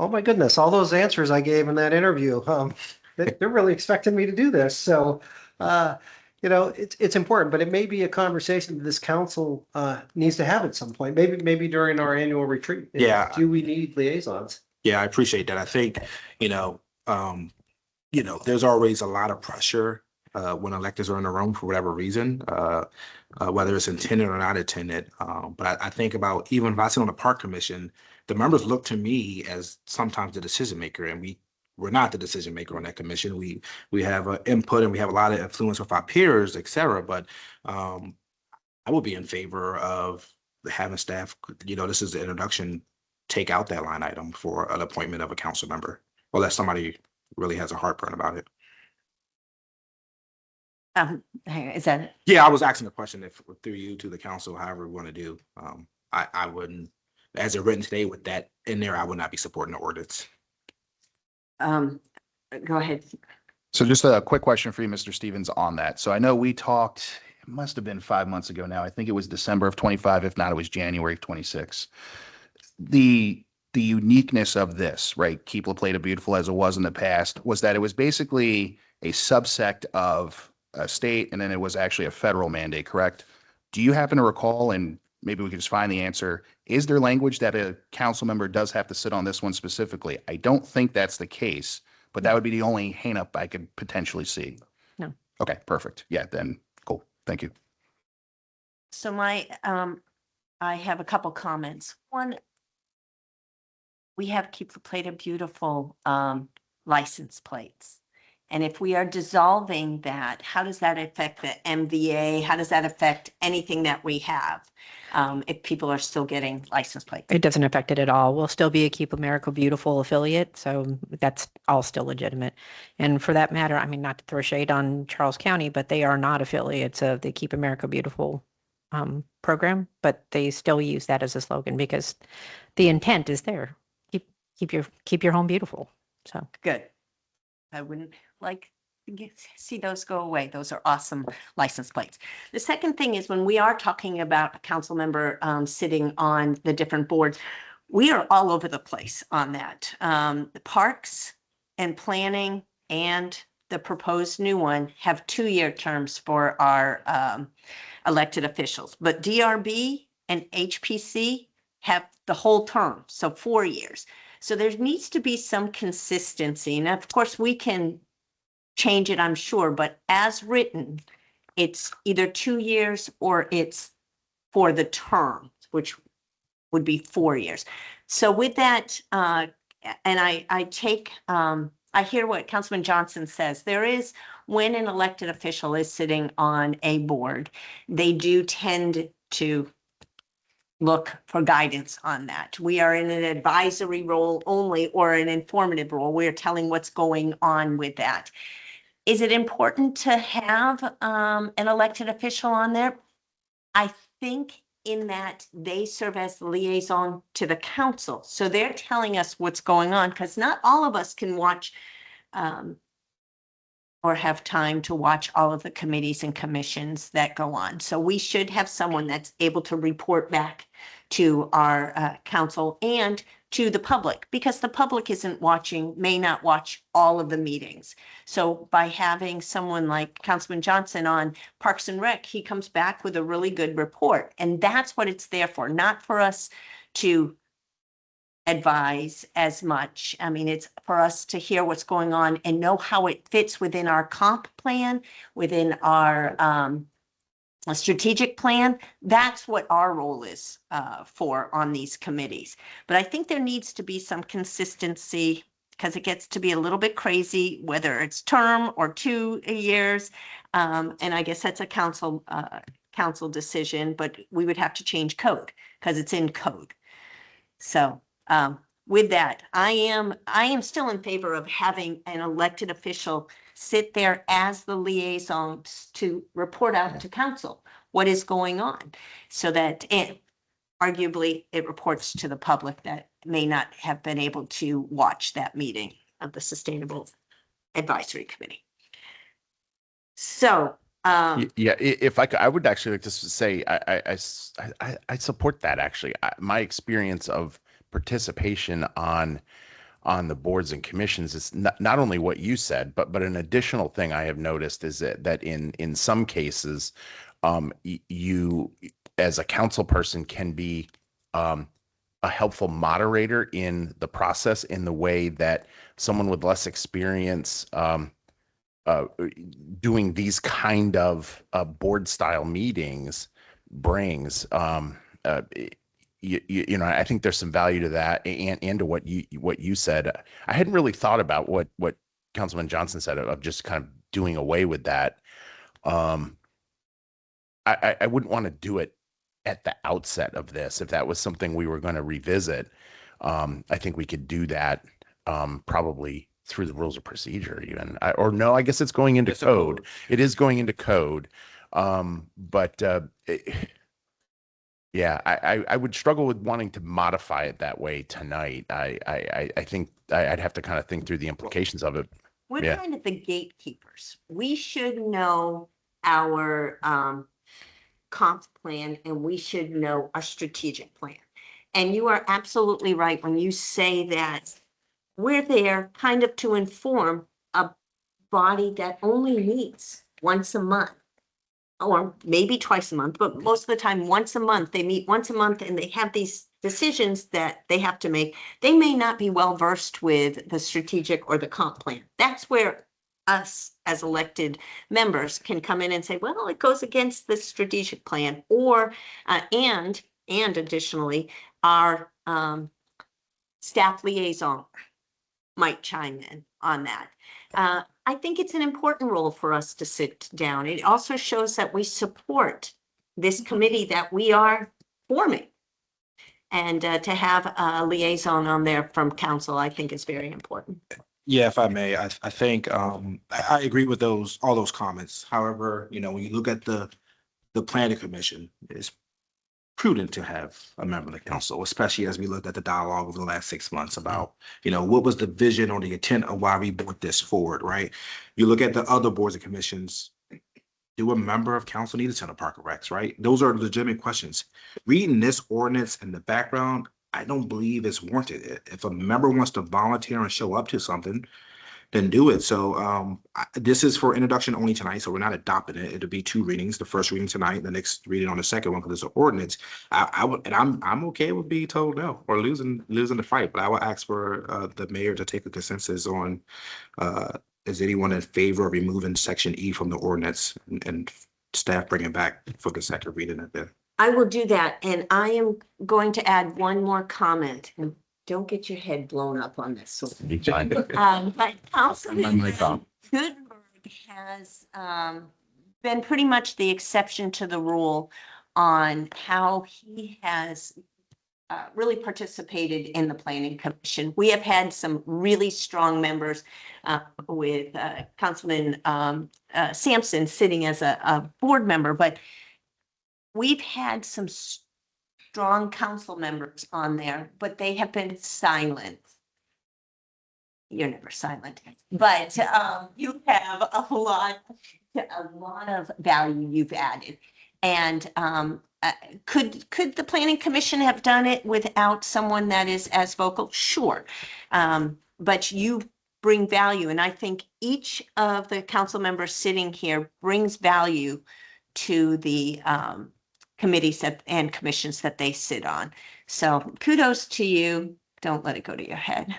oh my goodness, all those answers I gave in that interview, they're really expecting me to do this. So, it's important, but it may be a conversation that this council needs to have at some point, maybe during our annual retreat. Yeah. Do we need liaisons? Yeah, I appreciate that. I think, there's always a lot of pressure when electeds are in the room for whatever reason, whether it's intended or not intended. But I think about, even if I sit on the park commission, the members look to me as sometimes the decision maker, and we're not the decision maker on that commission. We have input and we have a lot of influence with our peers, et cetera. But I would be in favor of having staff, this is the introduction, take out that line item for an appointment of a council member, unless somebody really has a heartburn about it. Is that? Yeah, I was asking the question if through you to the council, however we want to do. I wouldn't, as it's written today with that in there, I would not be supporting the ordinance. Go ahead. So just a quick question for you, Mr. Stevens, on that. So I know we talked, it must have been 5 months ago now. I think it was December of 25. If not, it was January of 26. The uniqueness of this, right? Keep La Plata Beautiful as it was in the past, was that it was basically a subsect of a state, and then it was actually a federal mandate, correct? Do you happen to recall, and maybe we could just find the answer, is there language that a council member does have to sit on this one specifically? I don't think that's the case, but that would be the only hang-up I could potentially see. No. Okay, perfect. Yeah, then, cool. Thank you. So I have a couple comments. One, we have Keep La Plata Beautiful license plates. And if we are dissolving that, how does that affect the MVA? How does that affect anything that we have if people are still getting license plates? It doesn't affect it at all. We'll still be a Keep America Beautiful affiliate, so that's all still legitimate. And for that matter, I mean, not to throw shade on Charles County, but they are not affiliates of the Keep America Beautiful program, but they still use that as a slogan because the intent is there. Keep your home beautiful. So Good. I wouldn't like to see those go away. Those are awesome license plates. The second thing is when we are talking about a council member sitting on the different boards, we are all over the place on that. The parks and planning and the proposed new one have 2-year terms for our elected officials, but DRB and HPC have the whole term, so 4 years. So there needs to be some consistency. And of course, we can change it, I'm sure, but as written, it's either 2 years or it's for the term, which would be 4 years. So with that, and I take, I hear what Councilman Johnson says. There is, when an elected official is sitting on a board, they do tend to look for guidance on that. We are in an advisory role only or an informative role. We're telling what's going on with that. Is it important to have an elected official on there? I think in that they serve as the liaison to the council. So they're telling us what's going on because not all of us can watch or have time to watch all of the committees and commissions that go on. So we should have someone that's able to report back to our council and to the public, because the public isn't watching, may not watch all of the meetings. So by having someone like Councilman Johnson on Parks and Rec, he comes back with a really good report. And that's what it's there for, not for us to advise as much. I mean, it's for us to hear what's going on and know how it fits within our comp plan, within our strategic plan. That's what our role is for on these committees. But I think there needs to be some consistency because it gets to be a little bit crazy, whether it's term or 2 years. And I guess that's a council decision, but we would have to change code because it's in code. So with that, I am still in favor of having an elected official sit there as the liaison to report out to council what is going on, so that arguably it reports to the public that may not have been able to watch that meeting of the Sustainable Advisory Committee. So Yeah, if I could, I would actually like to say I support that actually. My experience of participation on the boards and commissions is not only what you said, but an additional thing I have noticed is that in some cases, you as a council person can be a helpful moderator in the process in the way that someone with less experience doing these kind of board style meetings brings. You know, I think there's some value to that and to what you said. I hadn't really thought about what Councilman Johnson said of just kind of doing away with that. I wouldn't want to do it at the outset of this. If that was something we were going to revisit, I think we could do that probably through the rules of procedure even. No, I guess it's going into code. It is going into code. Yeah, I would struggle with wanting to modify it that way tonight. I think I'd have to kind of think through the implications of it. we're kind of the gatekeepers. We should know our comp plan and we should know our strategic plan. And you are absolutely right when you say that we're there kind of to inform a body that only meets once a month. Or maybe twice a month, but most of the time, once a month, they meet once a month and they have these decisions that they have to make. They may not be well versed with the strategic or the comp plan. That's where us as elected members can come in and say, well, it goes against the strategic plan, or and additionally, our staff liaison might chime in on that. I think it's an important role for us to sit down. It also shows that we support this committee that we are forming. And to have a liaison on there from council, I think is very important. Yeah, if I may, I think I agree with all those comments. However, you know, when you look at the the planning commission is prudent to have a member of the council, especially as we looked at the dialogue over the last 6 months about, what was the vision or the intent of why we brought this forward, right? You look at the other boards and commissions, do a member of council need to attend a Park and Recs, right? Those are legitimate questions. Reading this ordinance in the background, I don't believe it's warranted. If a member wants to volunteer and show up to something, then do it. So this is for introduction only tonight, so we're not adopting it. It'll be 2 readings, the first reading tonight, the next reading on the second one, because it's an ordinance. I would, and I'm okay with being told no or losing the fight, but I would ask for the mayor to take a consensus on is anyone in favor of removing section E from the ordinance and staff bring it back for the second reading at the. I will do that, and I am going to add one more comment. And don't get your head blown up on this. But Councilman Gutenberg has been pretty much the exception to the rule on how he has really participated in the planning commission. We have had some really strong members with Councilman Sampson sitting as a board member, but we've had some strong council members on there, but they have been silent. You're never silent, but you have a lot of value you've added. And could the planning commission have done it without someone that is as vocal? Sure. But you bring value. And I think each of the council members sitting here brings value to the committees and commissions that they sit on. So kudos to you. Don't let it go to your head.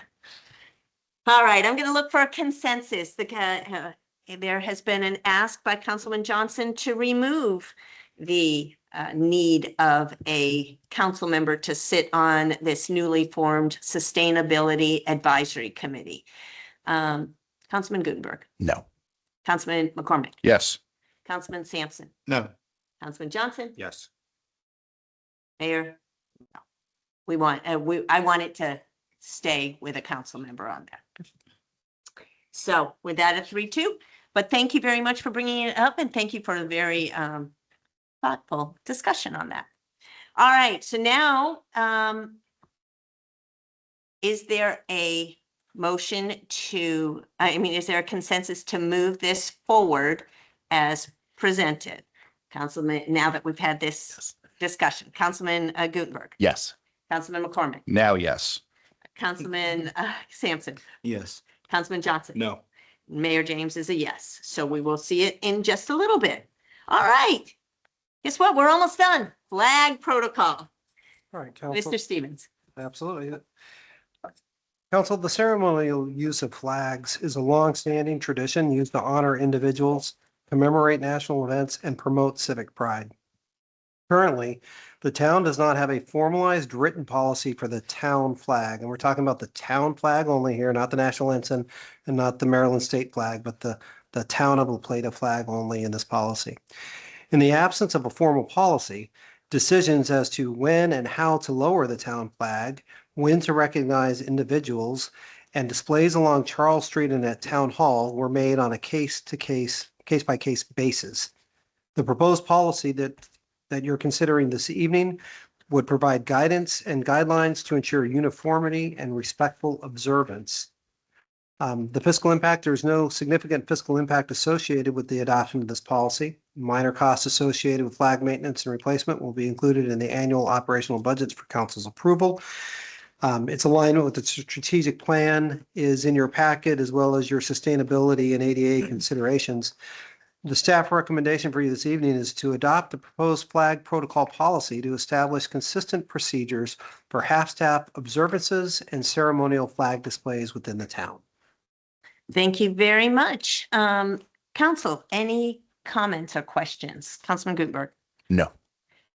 All right, I'm going to look for a consensus. There has been an ask by Councilman Johnson to remove the need of a council member to sit on this newly formed Sustainability Advisory Committee. Councilman Gutenberg. No. Councilman McCormick. Yes. Councilman Sampson. No. Councilman Johnson. Yes. Mayor. No. We want, I want it to stay with a council member on there. So with that, a 3-2, but thank you very much for bringing it up, and thank you for a very thoughtful discussion on that. All right, so now, is there a motion to, is there a consensus to move this forward as presented? Councilman, now that we've had this discussion, Councilman Gutenberg. Yes. Councilman McCormick. Now, yes. Councilman Sampson. Yes. Councilman Johnson. No. Mayor James is a yes. So we will see it in just a little bit. All right. Guess what? We're almost done. Flag protocol. All right, Council. Mr. Stevens. Absolutely. Council, the ceremonial use of flags is a long-standing tradition used to honor individuals, commemorate national events, and promote civic pride. Currently, the town does not have a formalized written policy for the town flag. And we're talking about the town flag only here, not the national ensign and not the Maryland state flag, but the town of La Plata flag only in this policy. In the absence of a formal policy, decisions as to when and how to lower the town flag, when to recognize individuals, and displays along Charles Street and at Town Hall were made on a case-by-case basis. The proposed policy that you're considering this evening would provide guidance and guidelines to ensure uniformity and respectful observance. The fiscal impact, there's no significant fiscal impact associated with the adoption of this policy. Minor costs associated with flag maintenance and replacement will be included in the annual operational budgets for council's approval. Its alignment with the strategic plan is in your packet, as well as your sustainability and ADA considerations. The staff recommendation for you this evening is to adopt the proposed flag protocol policy to establish consistent procedures for half-staff observances and ceremonial flag displays within the town. Thank you very much. Council, any comments or questions? Councilman Gutenberg. No.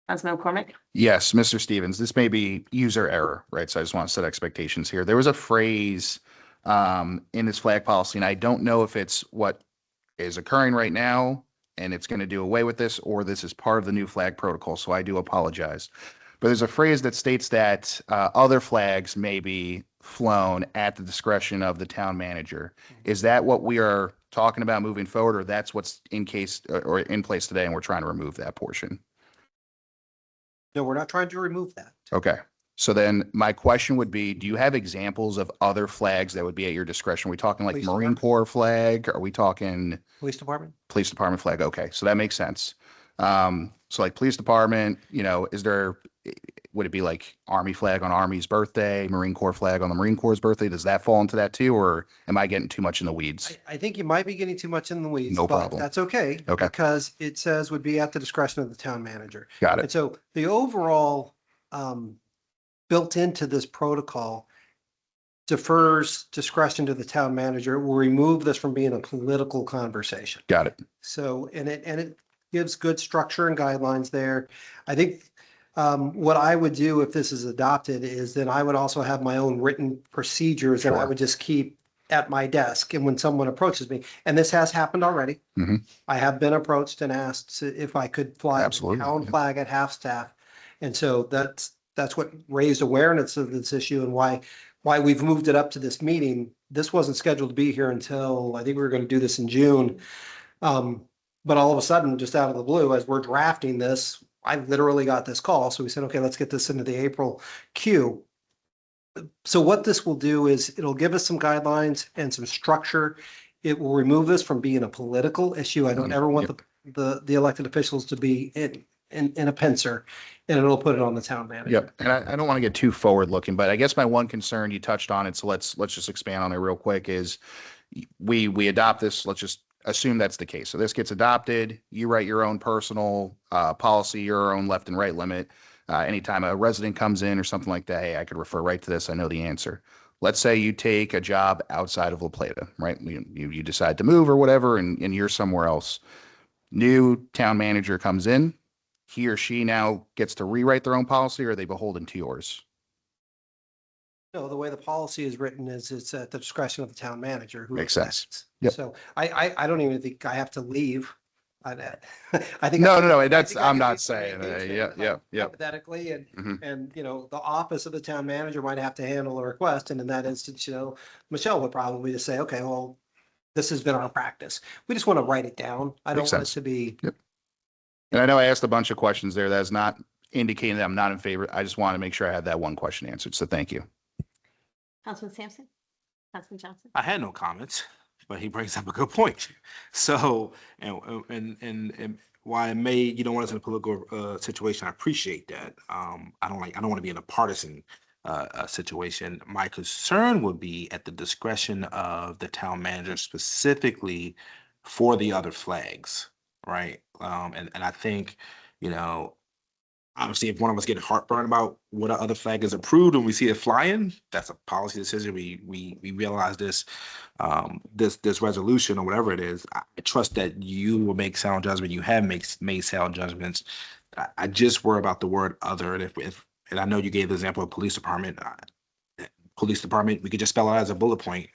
Councilman McCormick. Yes, Mr. Stevens, this may be user error, right? So I just want to set expectations here. There was a phrase in this flag policy, and I don't know if it's what is occurring right now and it's going to do away with this, or this is part of the new flag protocol. So I do apologize. But there's a phrase that states that other flags may be flown at the discretion of the town manager. Is that what we are talking about moving forward, or that's what's in case or in place today and we're trying to remove that portion? No, we're not trying to remove that. Okay. So then my question would be, do you have examples of other flags that would be at your discretion? Are we talking like Police Marine department. Corps flag? Are we talking Police department? police department flag? Okay. So that makes sense. So like police department, would it be like Army flag on Army's birthday, Marine Corps flag on the Marine Corps' birthday? Does that fall into that too? Or am I getting too much in the weeds? I think you might be getting too much in the weeds. No but problem. That's okay. Okay. Because it says would be at the discretion of the town manager. Got And it. so the overall built into this protocol defers discretion to the town manager. It will remove this from being a political conversation. Got it. So, and it gives good structure and guidelines there. I think what I would do if this is adopted is then I would also have my own written procedures that I Sure. would just keep at my desk. And when someone approaches me, and this has happened already, Mhm. I have been approached and asked if I could fly the Absolutely, town yeah. flag at half-staff. And so that's what raised awareness of this issue and why we've moved it up to this meeting. This wasn't scheduled to be here until, I think we were going to do this in June. But all of a sudden, just out of the blue, as we're drafting this, I literally got this call. So we said, okay, let's get this into the April queue. So what this will do is it'll give us some guidelines and some structure. It will remove this from being a political issue. I don't ever want the elected officials to be in a pincer, and it'll put it on the town manager. Yep. And I don't want to get too forward looking, but I guess my one concern, you touched on it, so let's just expand on it real quick, is we adopt this, let's just assume that's the case. So this gets adopted, you write your own personal policy, your own left and right limit. Anytime a resident comes in or something like that, hey, I could refer right to this, I know the answer. Let's say you take a job outside of La Plata, right? You decide to move or whatever, and you're somewhere else. New town manager comes in, he or she now gets to rewrite their own policy, or are they beholden to yours? No, the way the policy is written is it's at the discretion of the town manager. Who Makes sense. elects. Yep. So I don't even think I have to leave. I think. No, I that's, think I I'm can not leave saying, somebody yeah. hypothetically, and Mhm. the office of the town manager might have to handle a request, and in that instance, Michelle would probably just say, okay, well, this has been our practice. We just want to write it down. I don't Makes want it sense. to be. And I know I asked a bunch of questions there. That's not indicating that I'm not in favor. I just want to make sure I had that one question answered. So thank you. Councilman Sampson? Councilman Johnson? I had no comments, but he brings up a good point. So, and while it may, you don't want us in a political situation, I appreciate that. I don't want to be in a partisan situation. My concern would be at the discretion of the town manager specifically for the other flags, right? And I think, obviously, if one of us get heartburn about what other flag is approved and we see it flying, that's a policy decision. We realize this, this resolution or whatever it is. I trust that you will make sound judgment. You have made sound judgments. I just worry about the word other. And and I know you gave the example of police department. Police department, we could just spell it out as a bullet point,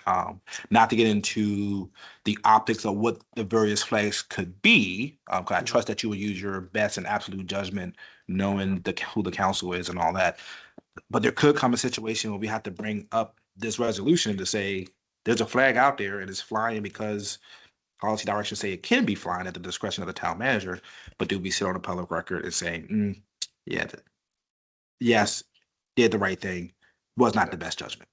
not to get into the optics of what the various flags could be. 'Cause I trust that you will use your best and absolute judgment, knowing who the council is and all that. But there could come a situation where we have to bring up this resolution to say, there's a flag out there and it's flying because policy directions say it can be flying at the discretion of the town manager. But do we sit on a public record and say, yes, did the right thing, was not the best judgment.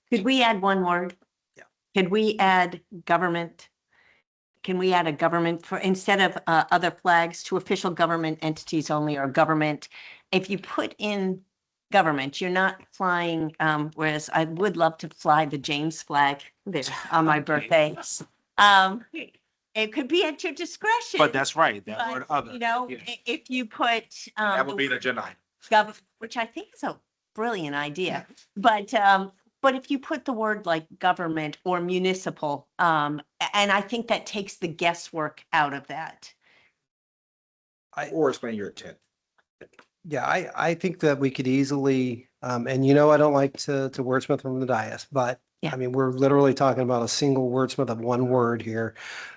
Could we add one word? Yeah. Could we add government? Can we add a government for, instead of other flags, to official government entities only, or government? If you put in government, you're not flying, whereas I would love to fly the James flag there on my birthday. It could be at your discretion. But that's right, that But, word other. Yeah. If you put. That would be the agenda item. Which I think is a brilliant idea, but if you put the word like government or municipal, and I think that takes the guesswork out of that. Or explain your intent. Yeah, I think that we could easily, and I don't like to wordsmith from the dais, but Yeah. I mean, we're literally talking about a single wordsmith of one word here,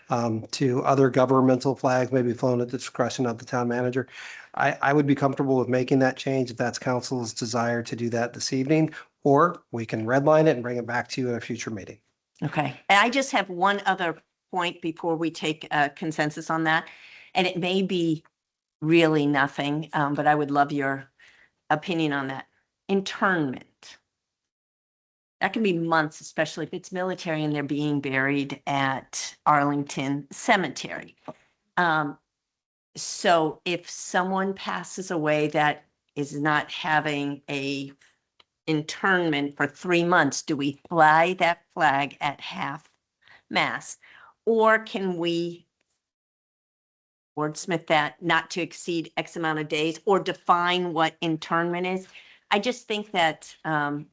to other governmental flags may be flown at the discretion of the town manager. I would be comfortable with making that change if that's council's desire to do that this evening, or we can redline it and bring it back to you in a future meeting. Okay. And I just have one other point before we take a consensus on that. And it may be really nothing, but I would love your opinion on that. Internment. That can be months, especially if it's military and they're being buried at Arlington Cemetery. So if someone passes away that is not having a internment for 3 months, do we fly that flag at half mast? Or can we wordsmith that not to exceed X amount of days or define what internment is? I just think that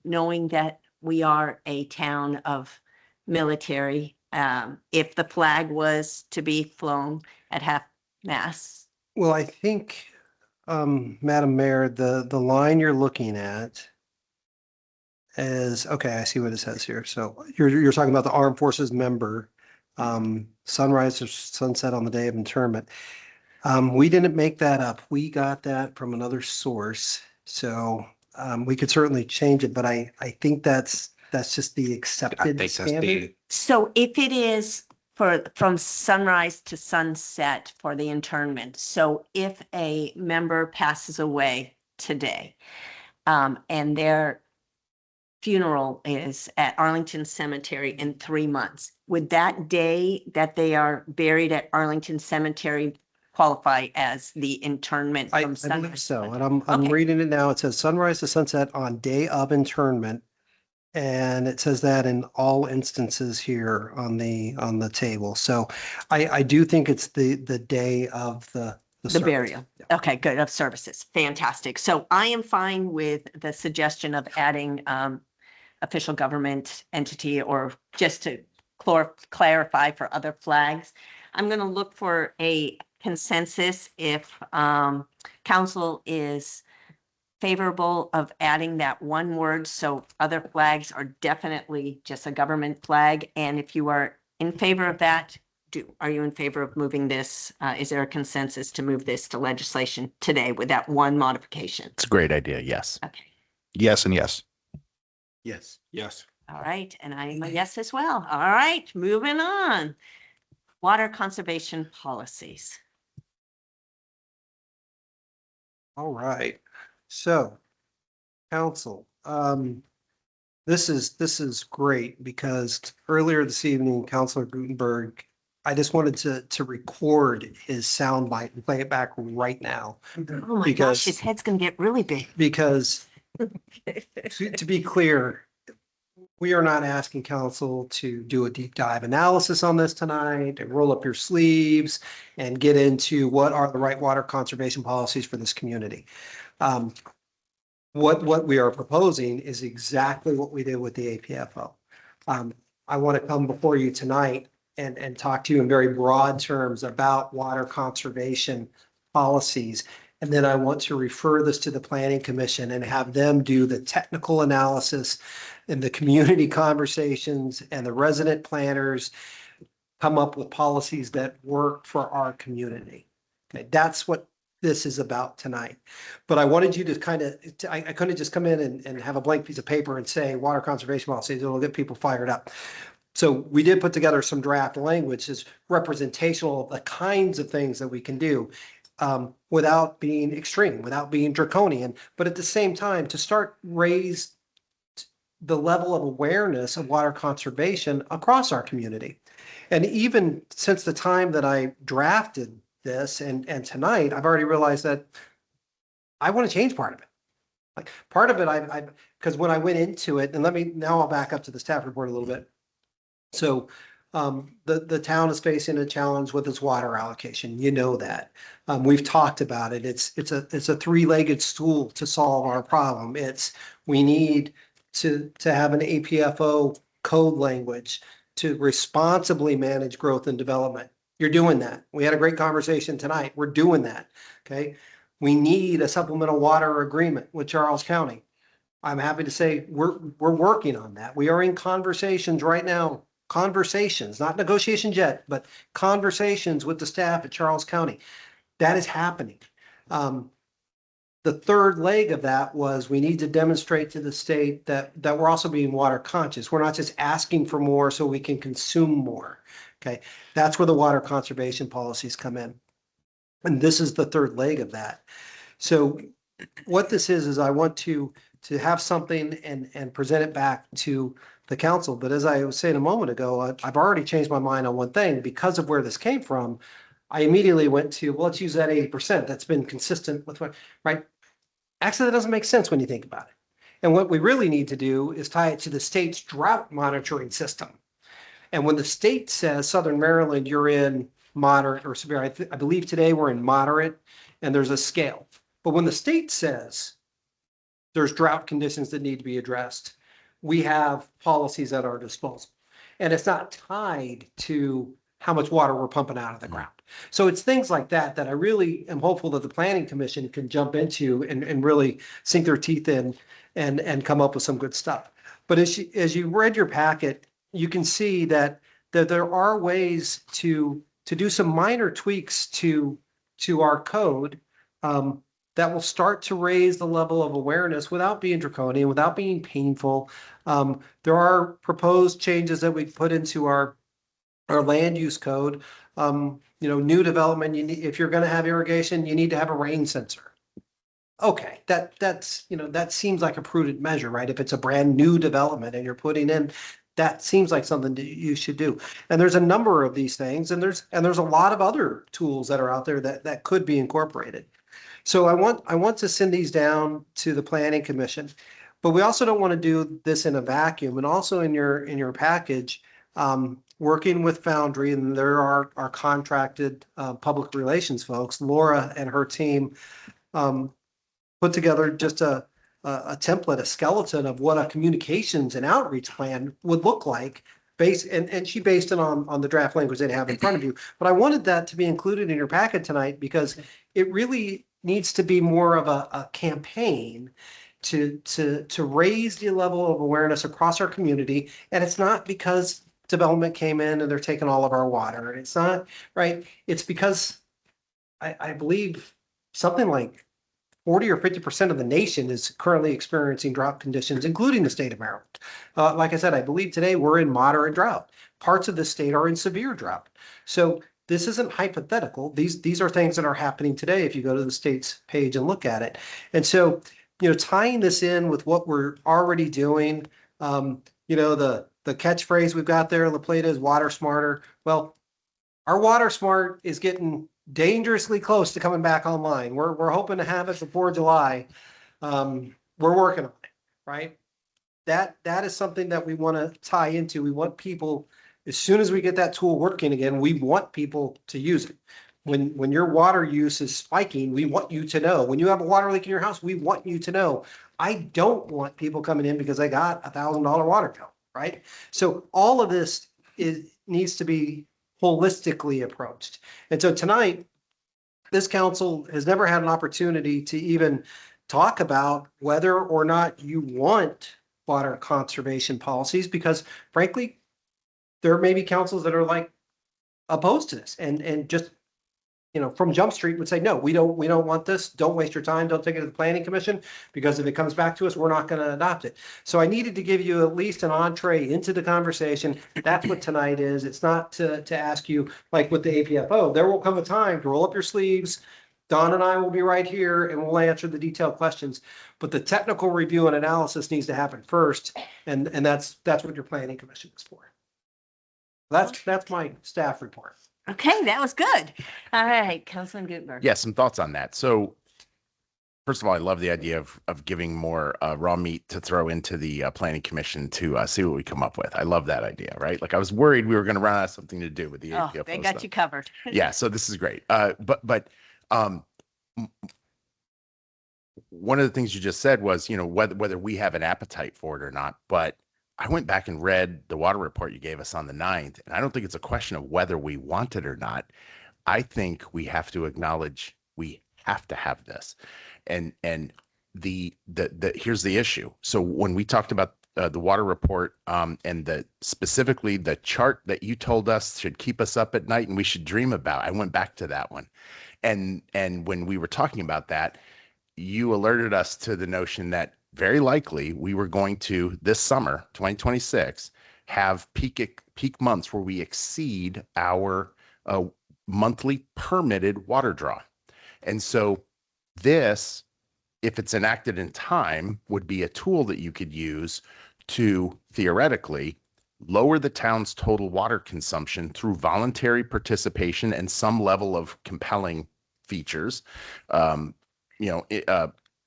knowing that we are a town of military, if the flag was to be flown at half mast. Well, I think, Madam Mayor, the line you're looking at is, okay, I see what it says here. So you're talking about the armed forces member, sunrise or sunset on the day of interment. We didn't make that up. We got that from another source. So we could certainly change it, but I think that's just the accepted standard. So if it is from sunrise to sunset for the internment, so if a member passes away today, and their funeral is at Arlington Cemetery in 3 months, would that day that they are buried at Arlington Cemetery qualify as the internment I from believe sunrise? so. And I'm Okay. reading it now. It says sunrise to sunset on day of internment. And it says that in all instances here on the table. So I do think it's the day of the The service. burial. Yeah. Okay, good, of services. Fantastic. So I am fine with the suggestion of adding official government entity or just to clarify for other flags. I'm going to look for a consensus if council is favorable of adding that one word. So other flags are definitely just a government flag. And if you are in favor of that, are you in favor of moving this? Is there a consensus to move this to legislation today with that one modification? It's a great idea. Yes. Okay. Yes and yes. Yes. Yes. All right. And I'm a yes as well. All right. Moving on. Water conservation policies. All right. So, council, this is great because earlier this evening, Councilor Gutenberg, I just wanted to record his soundbite and play it back right now. Oh my Because- gosh, his head's going to get really big. Because to be clear, we are not asking council to do a deep dive analysis on this tonight and roll up your sleeves and get into what are the right water conservation policies for this community. What we are proposing is exactly what we did with the APFO. I want to come before you tonight and talk to you in very broad terms about water conservation policies. And then I want to refer this to the planning commission and have them do the technical analysis and the community conversations and the resident planners come up with policies that work for our community. Okay, that's what this is about tonight. But I wanted you to kind of, I couldn't just come in and have a blank piece of paper and say water conservation policies. It'll get people fired up. So we did put together some draft language as representational of the kinds of things that we can do without being extreme, without being draconian, but at the same time to start raise the level of awareness of water conservation across our community. And even since the time that I drafted this and tonight, I've already realized that I want to change part of it. Like part of it, because when I went into it, and now I'll back up to the staff report a little bit. So the town is facing a challenge with its water allocation. You know that. We've talked about it. It's a three-legged stool to solve our problem. We need to have an APFO code language to responsibly manage growth and development. You're doing that. We had a great conversation tonight. We're doing that. Okay. We need a supplemental water agreement with Charles County. I'm happy to say we're working on that. We are in conversations right now. Conversations, not negotiations yet, but conversations with the staff at Charles County. That is happening. the third leg of that was we need to demonstrate to the state that we're also being water conscious. We're not just asking for more so we can consume more. Okay, that's where the water conservation policies come in. And this is the third leg of that. So what this is I want to have something and present it back to the council. But as I was saying a moment ago, I've already changed my mind on one thing because of where this came from. I immediately went to, well, let's use that 80%. That's been consistent with what, right? Actually, that doesn't make sense when you think about it. And what we really need to do is tie it to the state's drought monitoring system. And when the state says, Southern Maryland, you're in moderate or severe, I believe today we're in moderate, and there's a scale. But when the state says there's drought conditions that need to be addressed, we have policies at our disposal. And it's not tied to how much water we're pumping out of the ground. So it's things like that that I really am hopeful that the Planning Commission can jump into and really sink their teeth in and come up with some good stuff. But as you read your packet, you can see that there are ways to do some minor tweaks to our code that will start to raise the level of awareness without being draconian, without being painful. There are proposed changes that we put into our land use code. New development, if you're going to have irrigation, you need to have a rain sensor. Okay, that seems like a prudent measure, right? If it's a brand new development and you're putting in, that seems like something that you should do. And there's a number of these things, and there's a lot of other tools that are out there that could be incorporated. So I want to send these down to the Planning Commission, but we also don't want to do this in a vacuum. And also in your package, working with Foundry, and there are our contracted public relations folks, Laura and her team put together just a template, a skeleton of what a communications and outreach plan would look like. And she based it on the draft language they have in front of you. But I wanted that to be included in your packet tonight because it really needs to be more of a campaign to raise the level of awareness across our community. And it's not because development came in and they're taking all of our water. It's not, right? It's because I believe something like 40 or 50% of the nation is currently experiencing drought conditions, including the state of Maryland. Like I said, I believe today we're in moderate drought. Parts of the state are in severe drought. So this isn't hypothetical. These are things that are happening today if you go to the state's page and look at it. And so, tying this in with what we're already doing, the catchphrase we've got there, La Plata is water smarter. Well, our water smart is getting dangerously close to coming back online. We're hoping to have it before July. We're working on it, right? That is something that we want to tie into. We want people, as soon as we get that tool working again, we want people to use it. When your water use is spiking, we want you to know. When you have a water leak in your house, we want you to know. I don't want people coming in because they got $1,000 water bill, right? So all of this needs to be holistically approached. And so tonight, this council has never had an opportunity to even talk about whether or not you want water conservation policies, because frankly, there may be councils that are like opposed to this and just, from Jump Street would say, no, we don't want this. Don't waste your time. Don't take it to the Planning Commission, because if it comes back to us, we're not going to adopt it. So I needed to give you at least an entree into the conversation. That's what tonight is. It's not to ask you, like with the APFO, there will come a time to roll up your sleeves. Don and I will be right here and we'll answer the detailed questions, but the technical review and analysis needs to happen first. And that's what your Planning Commission is for. That's my staff report. Okay, that was good. All right, Councilman Gutenberg. Yeah, some thoughts on that. So first of all, I love the idea of giving more raw meat to throw into the Planning Commission to see what we come up with. I love that idea, right? Like I was worried we were going to run out of something to do with the APFO they got stuff. you covered. Yeah, so this is great. But one of the things you just said was, whether we have an appetite for it or not. But I went back and read the water report you gave us on the 9th, and I don't think it's a question of whether we want it or not. I think we have to acknowledge we have to have this. And here's the issue. So when we talked about the water report and specifically the chart that you told us should keep us up at night and we should dream about, I went back to that one. And when we were talking about that, you alerted us to the notion that very likely we were going to, this summer, 2026, have peak months where we exceed our monthly permitted water draw. And so this, if it's enacted in time, would be a tool that you could use to theoretically lower the town's total water consumption through voluntary participation and some level of compelling features.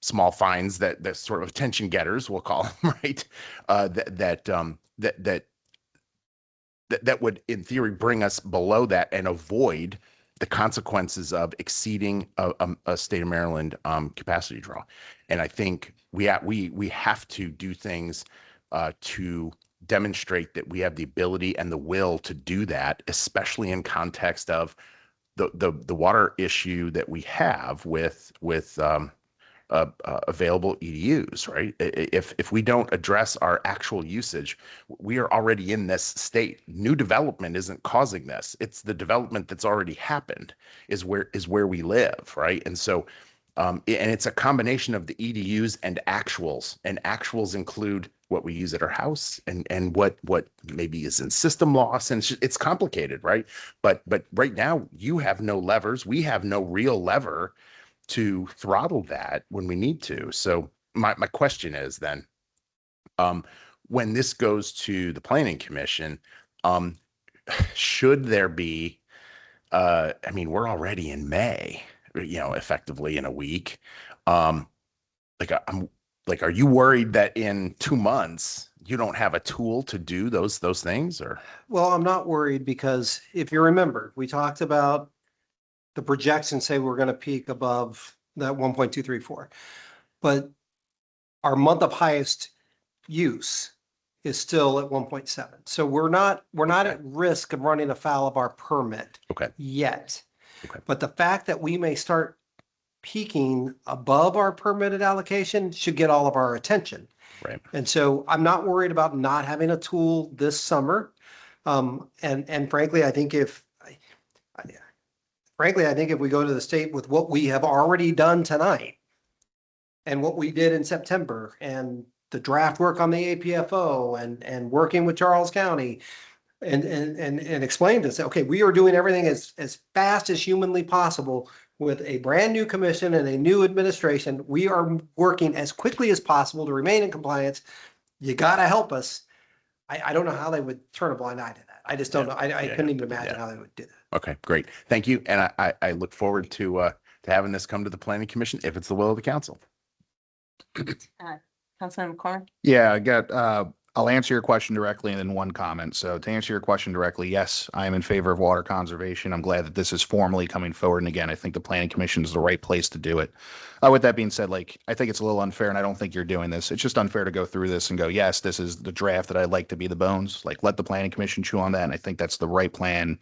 Small fines that sort of attention getters, we'll call them, right? That would, in theory, bring us below that and avoid the consequences of exceeding a state of Maryland capacity draw. And I think we have to do things to demonstrate that we have the ability and the will to do that, especially in context of the water issue that we have with available EDUs, right? If we don't address our actual usage, we are already in this state. New development isn't causing this. It's the development that's already happened is where we live, right? And so, and it's a combination of the EDUs and actuals include what we use at our house and what maybe is in system loss, and it's complicated, right? But right now you have no levers. We have no real lever to throttle that when we need to. So my question is then, when this goes to the Planning Commission, should there be, I mean, we're already in May, effectively in a week. Are you worried that in 2 months you don't have a tool to do those things, or? Well, I'm not worried because if you remember, we talked about the projections say we're going to peak above that 1.234, but our month of highest use is still at 1.7. So we're not at risk of running afoul of our permit yet. Okay. But the fact that we may start peaking above our permitted allocation should get all of our attention. Right. And so I'm not worried about not having a tool this summer. And frankly, I think if we go to the state with what we have already done tonight and what we did in September and the draft work on the APFO and working with Charles County and explain to us, okay, we are doing everything as fast as humanly possible with a brand new commission and a new administration. We are working as quickly as possible to remain in compliance. You got to help us. I don't know how they would turn a blind eye to that. I just don't know. I couldn't even imagine how they would do that. Okay, great. Thank you. And I look forward to having this come to the Planning Commission if it's the will of the council. Councilmember Corn. Yeah, I got, I'll answer your question directly and then one comment. So to answer your question directly, yes, I am in favor of water conservation. I'm glad that this is formally coming forward. And again, I think the Planning Commission is the right place to do it. With that being said, I think it's a little unfair, and I don't think you're doing this. It's just unfair to go through this and go, yes, this is the draft that I'd like to be the bones. Let the Planning Commission chew on that. And I think that's the right plan.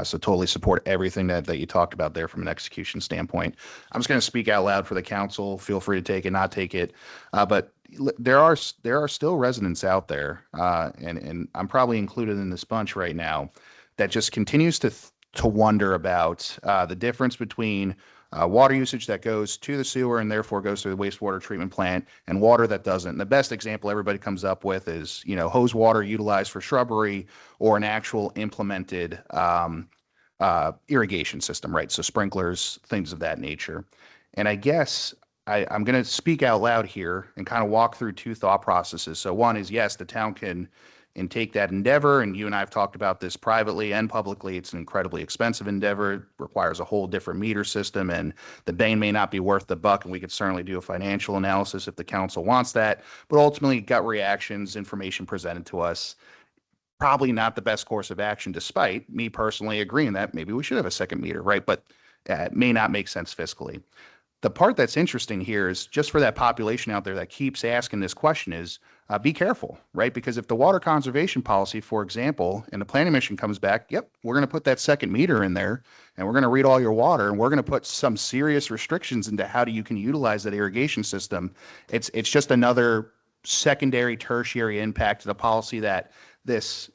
So totally support everything that you talked about there from an execution standpoint. I'm just going to speak out loud for the council. Feel free to take it, not take it. But there are still residents out there, and I'm probably included in this bunch right now, that just continues to wonder about the difference between water usage that goes to the sewer and therefore goes to the wastewater treatment plant and water that doesn't. And the best example everybody comes up with is, hose water utilized for shrubbery or an actual implemented irrigation system, right? So sprinklers, things of that nature. And I guess I'm going to speak out loud here and kind of walk through two thought processes. So one is, yes, the town can take that endeavor, and you and I have talked about this privately and publicly. It's an incredibly expensive endeavor. It requires a whole different meter system, and the bang may not be worth the buck, and we could certainly do a financial analysis if the council wants that. But ultimately, gut reactions, information presented to us, probably not the best course of action, despite me personally agreeing that maybe we should have a second meter, right? But it may not make sense fiscally. The part that's interesting here is just for that population out there that keeps asking this question is be careful, right? Because if the water conservation policy, for example, and the Planning Commission comes back, yep, we're going to put that second meter in there and we're going to read all your water and we're going to put some serious restrictions into how you can utilize that irrigation system. It's just another secondary, tertiary impact to the policy that this,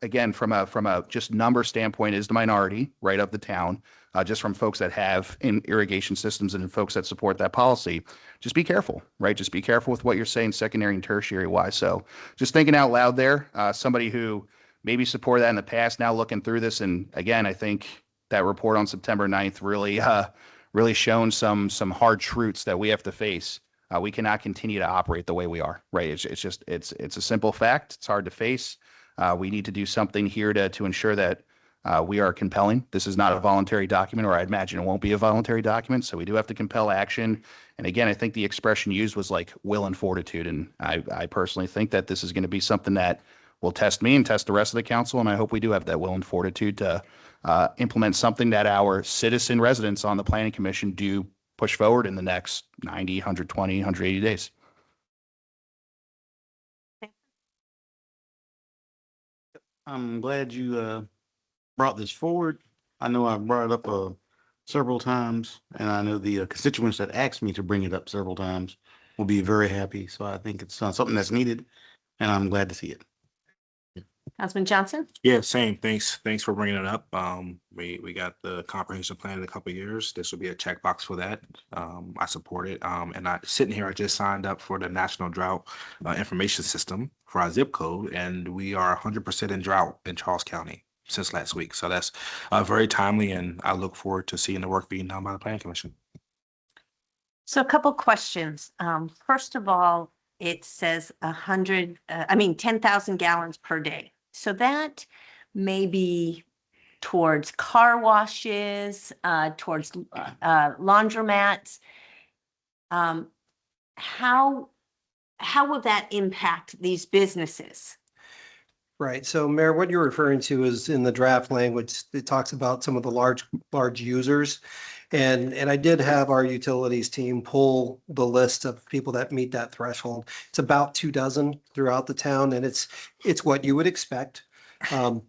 again, from a just number standpoint is the minority, right, of the town. just from folks that have in irrigation systems and folks that support that policy. Just be careful, right? Just be careful with what you're saying secondary and tertiary wise. So just thinking out loud there, somebody who maybe supported that in the past, now looking through this. And again, I think that report on September 9th really shown some hard truths that we have to face. We cannot continue to operate the way we are, right? It's a simple fact. It's hard to face. We need to do something here to ensure that we are compelling. This is not a voluntary document, or I imagine it won't be a voluntary document. So we do have to compel action. And again, I think the expression used was like will and fortitude. And I personally think that this is going to be something that will test me and test the rest of the council. And I hope we do have that will and fortitude to implement something that our citizen residents on the planning commission do push forward in the next 90, 120, 180 days. I'm glad you brought this forward. I know I brought it up several times, and I know the constituents that asked me to bring it up several times will be very happy. So I think it's something that's needed, and I'm glad to see it. Councilman Johnson? Yeah, same. Thanks for bringing it up. We got the comprehensive plan in a couple of years. This will be a checkbox for that. I support it. And sitting here, I just signed up for the National Drought Information System for our zip code, and we are 100% in drought in Charles County since last week. So that's very timely, and I look forward to seeing the work being done by the Planning Commission. So a couple questions. First of all, it says 10,000 gallons per day. So that may be towards car washes, towards laundromats. How will that impact these businesses? Right. So Mayor, what you're referring to is in the draft language, it talks about some of the large users. And I did have our utilities team pull the list of people that meet that threshold. It's about 24 throughout the town, and it's what you would expect. Some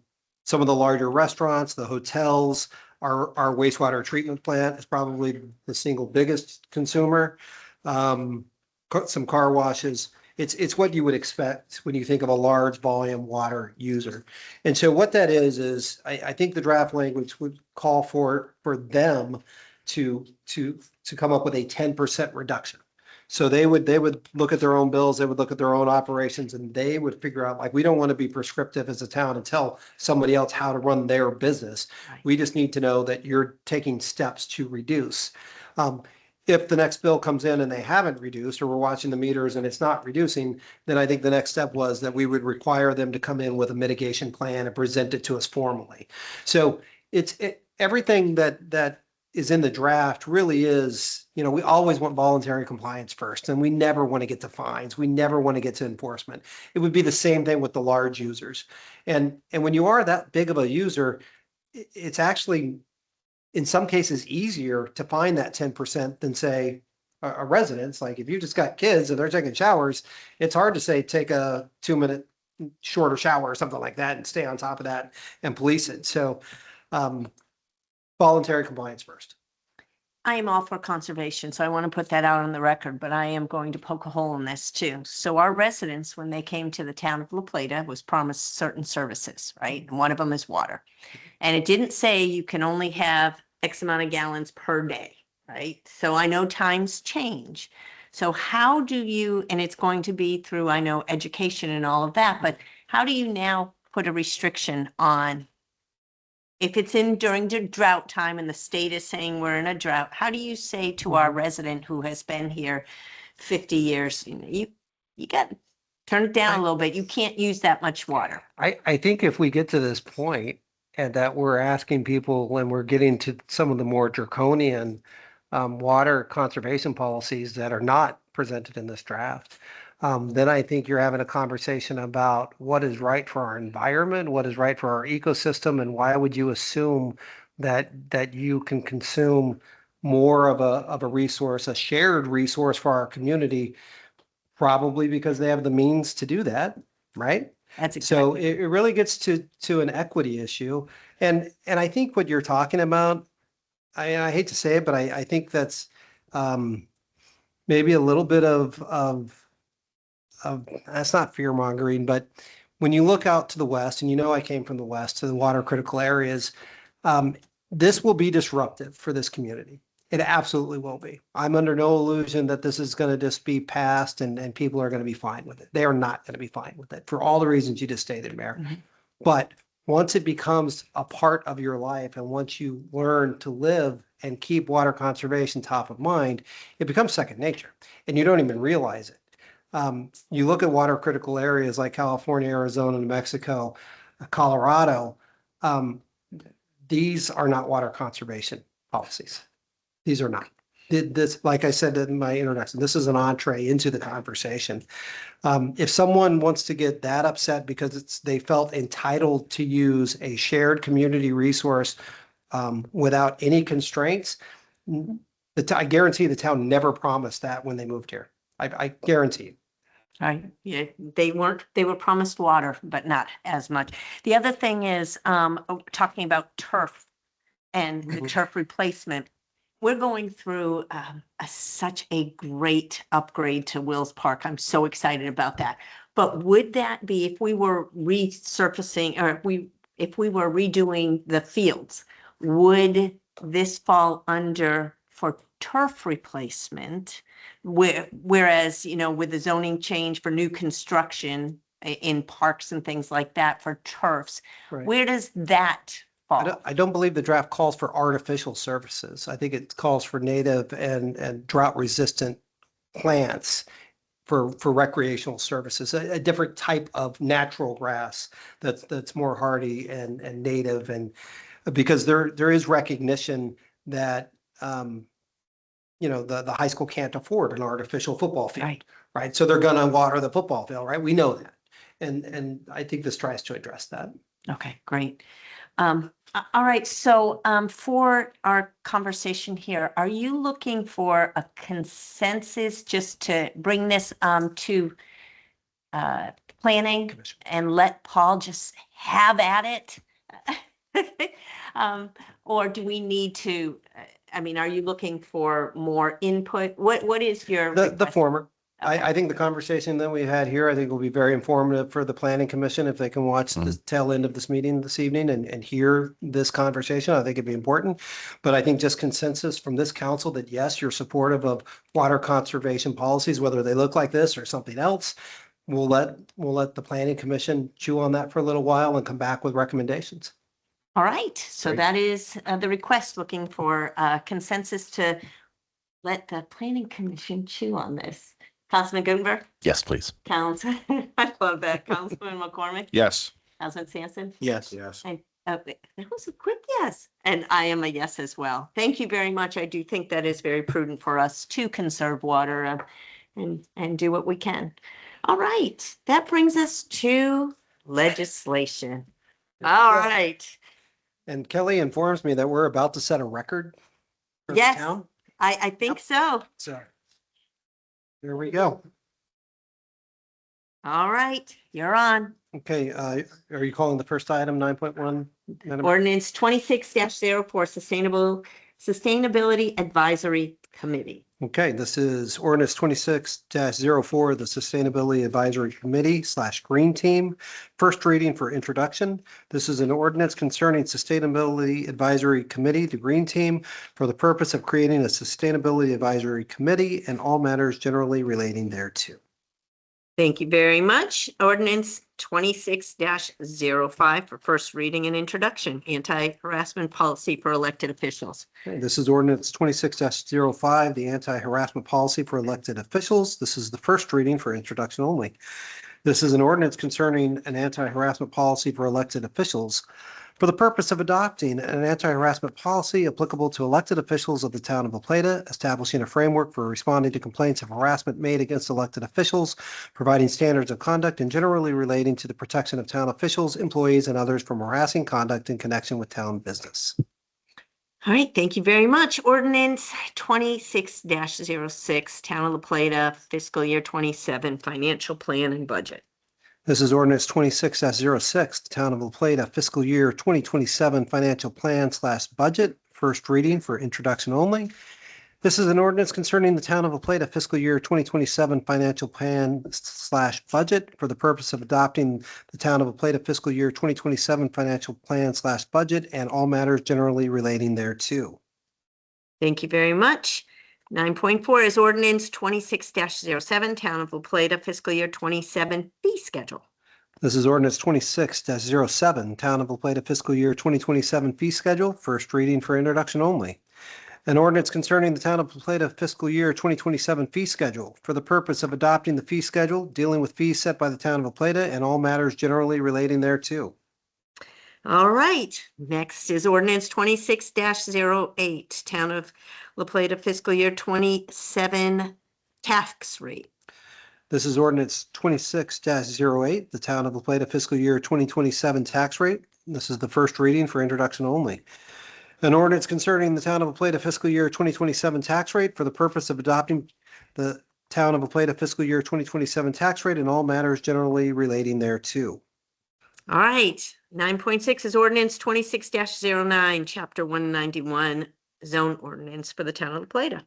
of the larger restaurants, the hotels, our wastewater treatment plant is probably the single biggest consumer. Some car washes. It's what you would expect when you think of a large volume water user. And so what that is I think the draft language would call for them to come up with a 10% reduction. So they would look at their own bills, they would look at their own operations, and they would figure out, like, we don't want to be prescriptive as a town and tell somebody else how to run their business. Right. We just need to know that you're taking steps to reduce. If the next bill comes in and they haven't reduced, or we're watching the meters and it's not reducing, then I think the next step was that we would require them to come in with a mitigation plan and present it to us formally. So everything that is in the draft really is, we always want voluntary compliance first, and we never want to get to fines. We never want to get to enforcement. It would be the same thing with the large users. And when you are that big of a user, it's actually, in some cases, easier to find that 10% than, say, a residence. Like if you just got kids and they're taking showers, it's hard to say, take a 2-minute shorter shower or something like that and stay on top of that and police it. So voluntary compliance first. I am all for conservation, so I want to put that out on the record, but I am going to poke a hole in this too. So our residents, when they came to the town of La Plata, was promised certain services, right? And one of them is water. And it didn't say you can only have X amount of gallons per day, right? So I know times change. So how do you, and it's going to be through, I know, education and all of that, but how do you now put a restriction on, if it's during the drought time and the state is saying we're in a drought, how do you say to our resident who has been here 50 years, you got to turn it down a little bit. You can't use that much water. I think if we get to this point and that we're asking people, when we're getting to some of the more draconian water conservation policies that are not presented in this draft, then I think you're having a conversation about what is right for our environment, what is right for our ecosystem, and why would you assume that you can consume more of a resource, a shared resource for our community, probably because they have the means to do that, right? That's exactly. So it really gets to an equity issue. And I think what you're talking about, I hate to say it, but I think that's maybe a little bit of that's not fear mongering, but when you look out to the west, and I came from the west to the water critical areas, This will be disruptive for this community. It absolutely will be. I'm under no illusion that this is going to just be passed and people are going to be fine with it. They are not going to be fine with it for all the reasons you just stated, Mayor. But once it becomes a part of your life and once you learn to live and keep water conservation top of mind, it becomes second nature and you don't even realize it. You look at water critical areas like California, Arizona, New Mexico, Colorado. These are not water conservation policies. These are not. This, like I said in my introduction, this is an entree into the conversation. If someone wants to get that upset because they felt entitled to use a shared community resource without any constraints, I guarantee the town never promised that when they moved here. I guarantee you. Right. Yeah, they were promised water, but not as much. The other thing is, talking about turf and the turf replacement. We're going through such a great upgrade to Wills Park. I'm so excited about that. But would that be, if we were resurfacing or if we were redoing the fields, would this fall under for turf replacement? Whereas, with the zoning change for new construction in parks and things like that for turfs, Right. where does that fall? I don't believe the draft calls for artificial services. I think it calls for native and drought resistant plants for recreational services, a different type of natural grass that's more hardy and native, and because there is recognition that the high school can't afford an artificial football field, right? So they're going to water the football field, right? We know that, and I think this tries to address that. Okay, great. All right, so for our conversation here, are you looking for a consensus just to bring this to planning and let Paul just have at it? Or do we need to, are you looking for more input? What is your The request? former. Okay. I think the conversation that we had here, I think will be very informative for the planning commission if they can watch the tail end of this meeting this evening and hear this conversation. I think it'd be important. But I think just consensus from this council that yes, you're supportive of water conservation policies, whether they look like this or something else. We'll let the planning commission chew on that for a little while and come back with recommendations. All right, so Great. that is the request, looking for consensus to let the planning commission chew on this. Councilman Gutenberg? Yes, please. I love that. Councilman McCormick? Yes. Councilman Sampson? Yes. Yes. And that was a quick yes. And I am a yes as well. Thank you very much. I do think that is very prudent for us to conserve water and do what we can. All right, that brings us to legislation. All right. And Kelly informs me that we're about to set a record for the Yes. town. I think so. So there we go. All right, you're on. Okay, are you calling the first item 9.1? Ordinance 26-04, Sustainability Advisory Committee. Okay, this is ordinance 26-04, the Sustainability Advisory Committee / Green Team. First reading for introduction. This is an ordinance concerning Sustainability Advisory Committee, the Green Team, for the purpose of creating a Sustainability Advisory Committee and all matters generally relating thereto. Thank you very much. Ordinance 26-05 for first reading and introduction, anti-harassment policy for elected officials. Okay, this is ordinance 26-05, the anti-harassment policy for elected officials. This is the first reading for introduction only. This is an ordinance concerning an anti-harassment policy for elected officials for the purpose of adopting an anti-harassment policy applicable to elected officials of the town of La Plata, establishing a framework for responding to complaints of harassment made against elected officials, providing standards of conduct, and generally relating to the protection of town officials, employees, and others from harassing conduct in connection with town business. All right, thank you very much. Ordinance 26-06, Town of La Plata, fiscal year 27, financial plan and budget. This is ordinance 26-06, the Town of La Plata fiscal year 2027 financial plan / budget, first reading for introduction only. This is an ordinance concerning the town of La Plata fiscal year 2027 financial plan / budget for the purpose of adopting the town of La Plata fiscal year 2027 financial plan / budget and all matters generally relating thereto. Thank you very much. 9.4 is ordinance 26-07, Town of La Plata fiscal year 27 fee schedule. This is ordinance 26-07, town of La Plata fiscal year 2027 fee schedule, first reading for introduction only. An ordinance concerning the town of La Plata fiscal year 2027 fee schedule for the purpose of adopting the fee schedule, dealing with fees set by the town of La Plata and all matters generally relating thereto. All right, next is ordinance 26-08, Town of La Plata fiscal year 27 tax rate. This is ordinance 26-08, the town of La Plata fiscal year 2027 tax rate. This is the first reading for introduction only. An ordinance concerning the town of La Plata fiscal year 2027 tax rate for the purpose of adopting the town of La Plata fiscal year 2027 tax rate and all matters generally relating thereto. All right, 9.6 is ordinance 26-09, chapter 191, zone ordinance for the town of La Plata.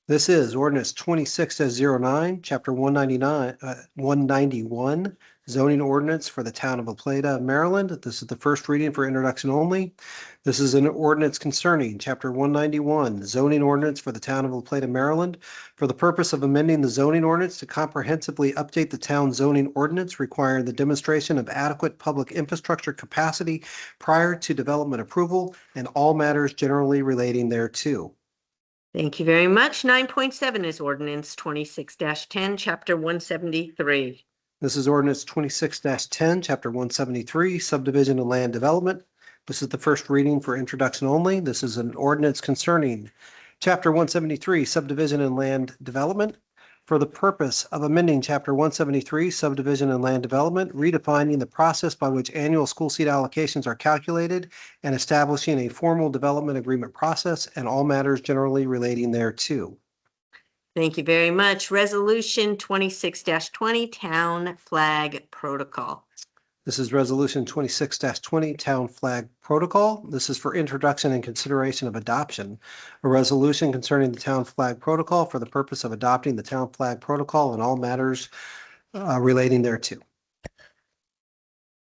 This is ordinance 26-09, chapter 191, zoning ordinance for the town of La Plata, Maryland. This is the first reading for introduction only. This is an ordinance concerning chapter 191, zoning ordinance for the town of La Plata, Maryland, for the purpose of amending the zoning ordinance to comprehensively update the town zoning ordinance requiring the demonstration of adequate public infrastructure capacity prior to development approval and all matters generally relating thereto. Thank you very much. 9.7 is ordinance 26-10, chapter 173. This is ordinance 26-10, chapter 173, subdivision and land development. This is the first reading for introduction only. This is an ordinance concerning chapter 173, subdivision and land development, for the purpose of amending chapter 173, subdivision and land development, redefining the process by which annual school seat allocations are calculated and establishing a formal development agreement process and all matters generally relating thereto. Thank you very much. Resolution 26-20, town flag protocol. This is resolution 26-20, town flag protocol. This is for introduction and consideration of adoption. A resolution concerning the town flag protocol for the purpose of adopting the town flag protocol and all matters relating thereto.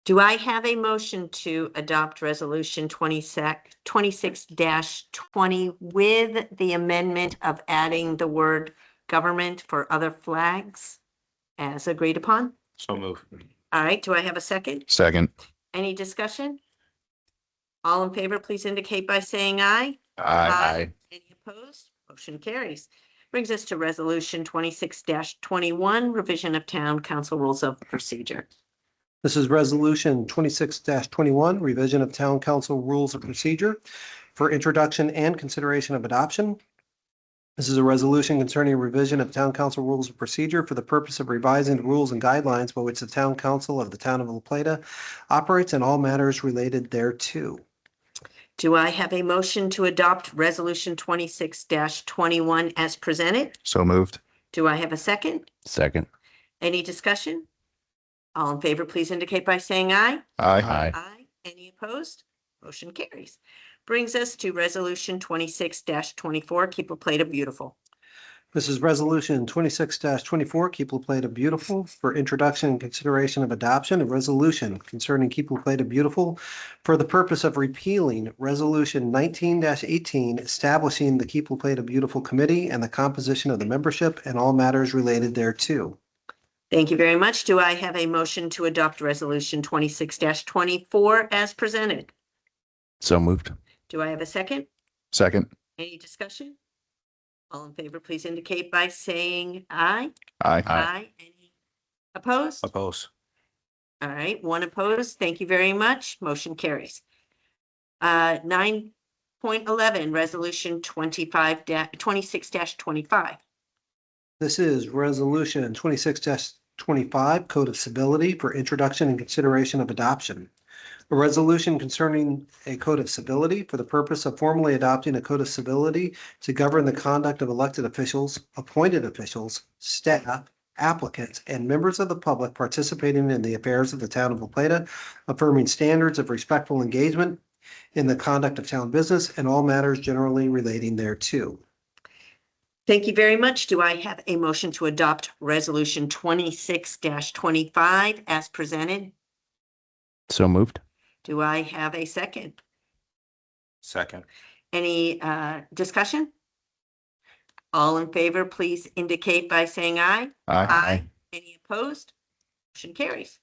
Do I have a motion to adopt resolution 26-20 with the amendment of adding the word government for other flags as agreed upon? So move. All right, do I have a second? Second. Any discussion? All in favor, please indicate by saying aye. Aye. Any opposed? Motion carries. Brings us to resolution 26-21, revision of town council rules of procedure. This is resolution 26-21, revision of town council rules of procedure for introduction and consideration of adoption. This is a resolution concerning revision of town council rules of procedure for the purpose of revising the rules and guidelines by which the town council of the town of La Plata operates and all matters related thereto. Do I have a motion to adopt resolution 26-21 as presented? So moved. Do I have a second? Second. Any discussion? All in favor, please indicate by saying aye. Aye. Aye. Any opposed? Motion carries. Brings us to resolution 26-24, Keep La Plata Beautiful. This is resolution 26-24, Keep La Plata Beautiful for introduction and consideration of adoption. A resolution concerning Keep La Plata Beautiful for the purpose of repealing resolution 19-18, establishing the Keep La Plata Beautiful Committee and the composition of the membership and all matters related thereto. Thank you very much. Do I have a motion to adopt resolution 26-24 as presented? So moved. Do I have a second? Second. Any discussion? All in favor, please indicate by saying aye. Aye. Any opposed? Oppose. All right, one opposed. Thank you very much. Motion carries. 9.11, resolution 26-25. This is resolution 26-25, Code of Civility for introduction and consideration of adoption. A resolution concerning a code of civility for the purpose of formally adopting a code of civility to govern the conduct of elected officials, appointed officials, staff, applicants, and members of the public participating in the affairs of the town of La Plata, affirming standards of respectful engagement in the conduct of town business and all matters generally relating thereto. Thank you very much. Do I have a motion to adopt Resolution 26-25 as presented? So moved. Do I have a second? Second. Any discussion? All in favor, please indicate by saying aye. Any opposed? Motion carries.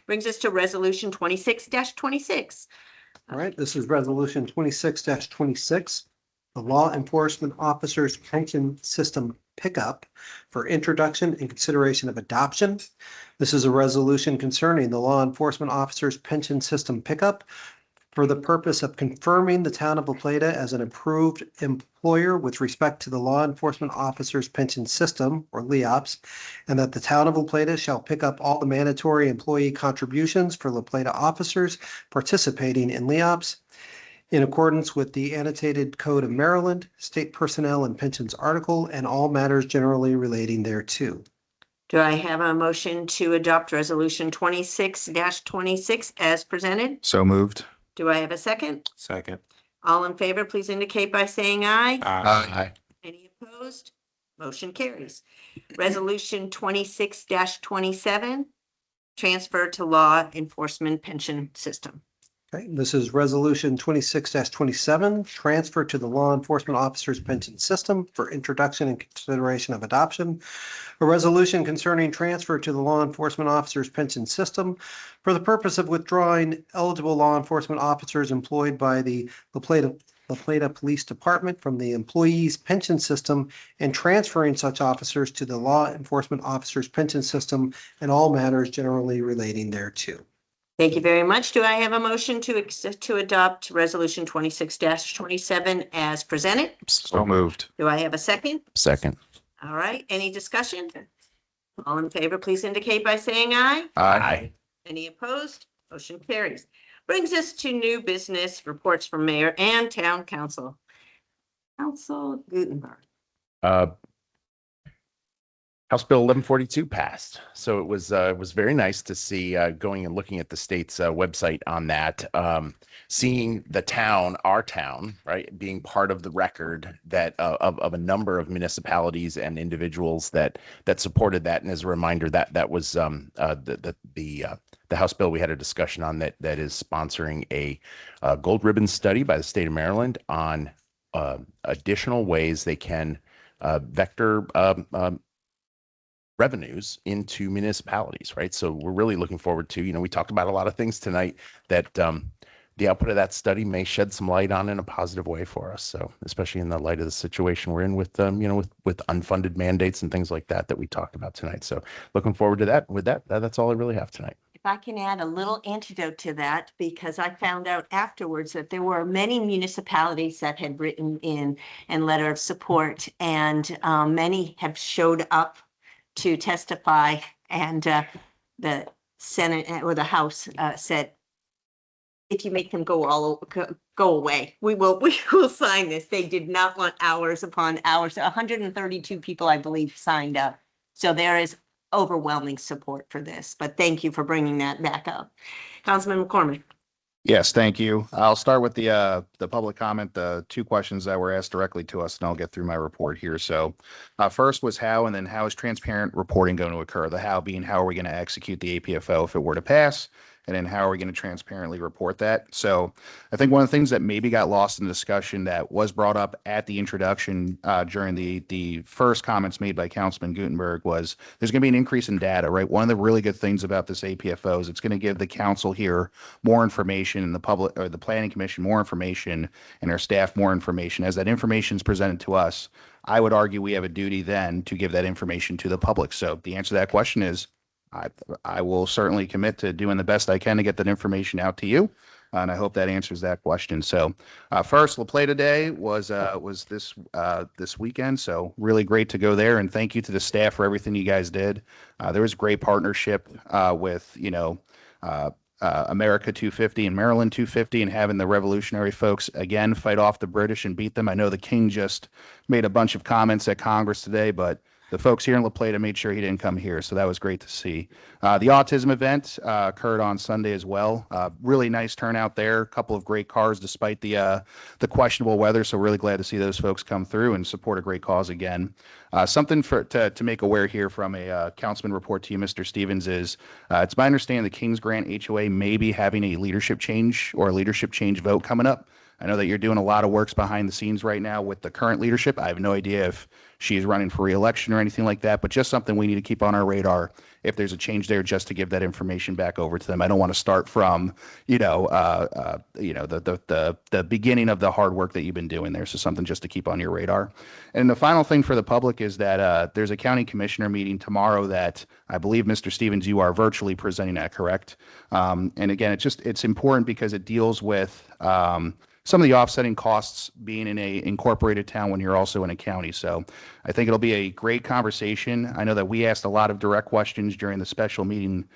Brings us to Resolution 26-26. All right, this is Resolution 26-26, the Law Enforcement Officers Pension System Pickup for introduction and consideration of adoption. This is a resolution concerning the Law Enforcement Officers Pension System Pickup for the purpose of confirming the town of La Plata as an approved employer with respect to the Law Enforcement Officers Pension System, or LEOPS, and that the town of La Plata shall pick up all the mandatory employee contributions for La Plata officers participating in LEOPS in accordance with the Annotated Code of Maryland, State Personnel and Pensions Article, and all matters generally relating thereto. Do I have a motion to adopt Resolution 26-26 as presented? So moved. Do I have a second? Second. All in favor, please indicate by saying aye. Aye. Any opposed? Motion carries. Resolution 26-27, transfer to law enforcement pension system. Okay, this is Resolution 26-27, transfer to the Law Enforcement Officers Pension System for introduction and consideration of adoption. A resolution concerning transfer to the Law Enforcement Officers Pension System for the purpose of withdrawing eligible law enforcement officers employed by the La Plata Police Department from the employees' pension system and transferring such officers to the Law Enforcement Officers Pension System and all matters generally relating thereto. Thank you very much. Do I have a motion to adopt Resolution 26-27 as presented? So moved. Do I have a second? Second. All right, any discussion? All in favor, please indicate by saying aye. Aye. Any opposed? Motion carries. Brings us to new business reports from mayor and town council. Council Gutenberg. House Bill 1142 passed. So it was very nice to see going and looking at the state's website on that, seeing the town, our town, right, being part of the record that of a number of municipalities and individuals that supported that. And as a reminder, that was the House bill we had a discussion on that is sponsoring a gold ribbon study by the state of Maryland on additional ways they can vector revenues into municipalities, right? So we're really looking forward to, we talked about a lot of things tonight that the output of that study may shed some light on in a positive way for us. So especially in the light of the situation we're in with, with unfunded mandates and things like that we talked about tonight. So looking forward to that. With that's all I really have tonight. If I can add a little antidote to that, because I found out afterwards that there were many municipalities that had written in and letter of support, and many have showed up to testify, and the Senate or the House said, if you make them go away, we will sign this. They did not want hours upon hours. 132 people, I believe, signed up. So there is overwhelming support for this, but thank you for bringing that back up. Councilman McCormick. Yes, thank you. I'll start with the public comment, the two questions that were asked directly to us, and I'll get through my report here. So first was how, and then how is transparent reporting going to occur? The how being how are we going to execute the APFO if it were to pass? And then how are we going to transparently report that? So I think one of the things that maybe got lost in the discussion that was brought up at the introduction during the first comments made by Councilman Gutenberg was there's going to be an increase in data, right? One of the really good things about this APFO is it's going to give the council here more information and the public or the planning commission more information and our staff more information. As that information is presented to us, I would argue we have a duty then to give that information to the public. So the answer to that question is I will certainly commit to doing the best I can to get that information out to you. And I hope that answers that question. So first, La Plata Day was this weekend. So really great to go there. And thank you to the staff for everything you guys did. There was great partnership with, America 250 and Maryland 250 and having the revolutionary folks again fight off the British and beat them. I know the King just made a bunch of comments at Congress today, but the folks here in La Plata made sure he didn't come here, so that was great to see. The autism event occurred on Sunday as well. Really nice turnout there. A couple of great cars despite the questionable weather. So really glad to see those folks come through and support a great cause again. Something to make aware here from a councilman report to you, Mr. Stevens, is it's my understanding the Kings Grant HOA may be having a leadership change or a leadership change vote coming up. I know that you're doing a lot of works behind the scenes right now with the current leadership. I have no idea if she's running for re-election or anything like that, but just something we need to keep on our radar if there's a change there, just to give that information back over to them. I don't want to start from, the beginning of the hard work that you've been doing there. So something just to keep on your radar. And the final thing for the public is that there's a county commissioner meeting tomorrow that I believe, Mr. Stevens, you are virtually presenting at, correct? And again, it's important because it deals with some of the offsetting costs being in a incorporated town when you're also in a county. So I think it'll be a great conversation. I know that we asked a lot of direct questions during the special meeting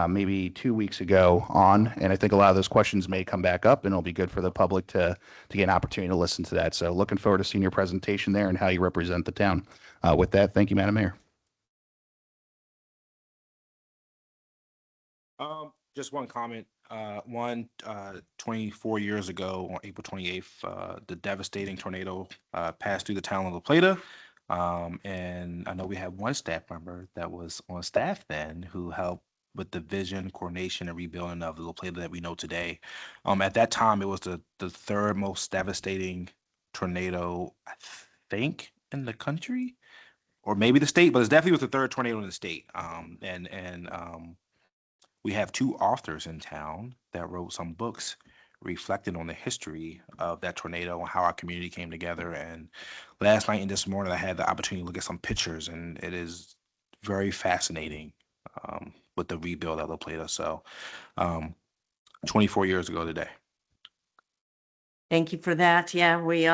maybe 2 weeks ago on, and I think a lot of those questions may come back up, and it'll be good for the public to get an opportunity to listen to that. So looking forward to seeing your presentation there and how you represent the town. With that, thank you, Madam Mayor. Just one comment. 24 years ago on April 28th, the devastating tornado passed through the town of La Plata. And I know we had one staff member that was on staff then who helped with the vision, coordination, and rebuilding of the La Plata that we know today. At that time, it was the third most devastating tornado, I think, in the country, or maybe the state, but it definitely was the third tornado in the state. We have two authors in town that wrote some books reflecting on the history of that tornado and how our community came together. And last night and this morning, I had the opportunity to look at some pictures, and it is very fascinating with the rebuild of La Plata. So 24 years ago today. Thank you for that. Yeah, we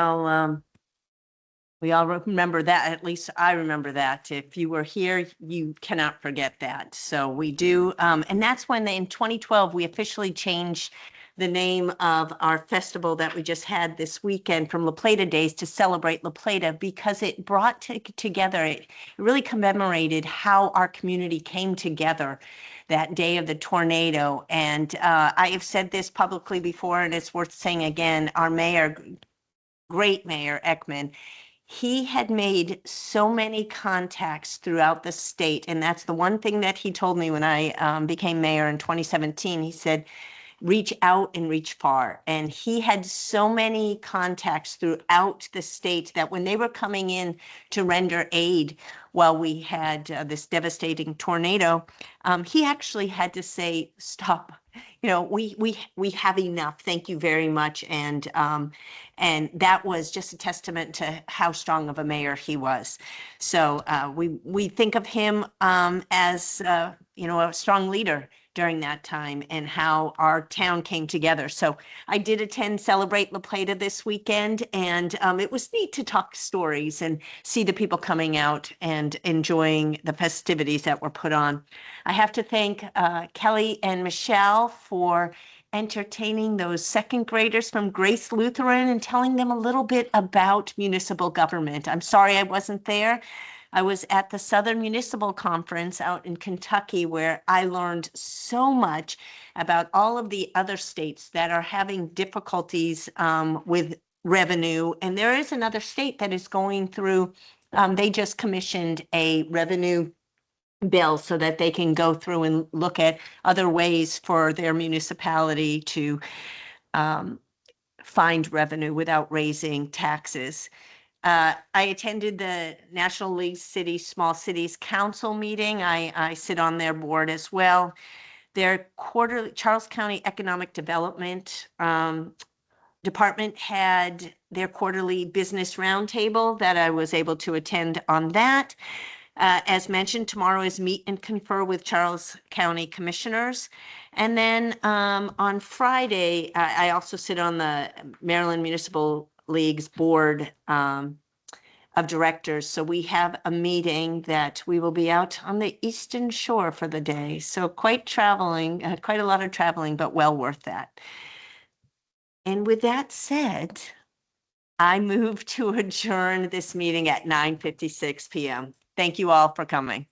all remember that. At least I remember that. If you were here, you cannot forget that. So we do. And that's when in 2012, we officially changed the name of our festival that we just had this weekend from La Plata Days to Celebrate La Plata, because it brought together, it really commemorated how our community came together that day of the tornado. And I have said this publicly before, and it's worth saying again, our mayor, great Mayor Ekman, he had made so many contacts throughout the state. And that's the one thing that he told me when I became mayor in 2017. He said, reach out and reach far. And he had so many contacts throughout the state that when they were coming in to render aid while we had this devastating tornado, he actually had to say, stop. We have enough. Thank you very much. And that was just a testament to how strong of a mayor he was. So we think of him as a strong leader during that time and how our town came together. So I did attend Celebrate La Plata this weekend, and it was neat to talk stories and see the people coming out and enjoying the festivities that were put on. I have to thank Kelly and Michelle for entertaining those second graders from Grace Lutheran and telling them a little bit about municipal government. I'm sorry I wasn't there. I was at the Southern Municipal Conference out in Kentucky, where I learned so much about all of the other states that are having difficulties with revenue. And there is another state that is going through, they just commissioned a revenue bill so that they can go through and look at other ways for their municipality to find revenue without raising taxes. I attended the National League City Small Cities Council meeting. I sit on their board as well. Their quarterly Charles County Economic Development Department had their quarterly business roundtable that I was able to attend on that. As mentioned, tomorrow is meet and confer with Charles County Commissioners. And then on Friday, I also sit on the Maryland Municipal League's board of directors. So we have a meeting that we will be out on the Eastern Shore for the day. So quite a lot of traveling, but well worth that. And with that said, I move to adjourn this meeting at 9:56 p.m. Thank you all for coming.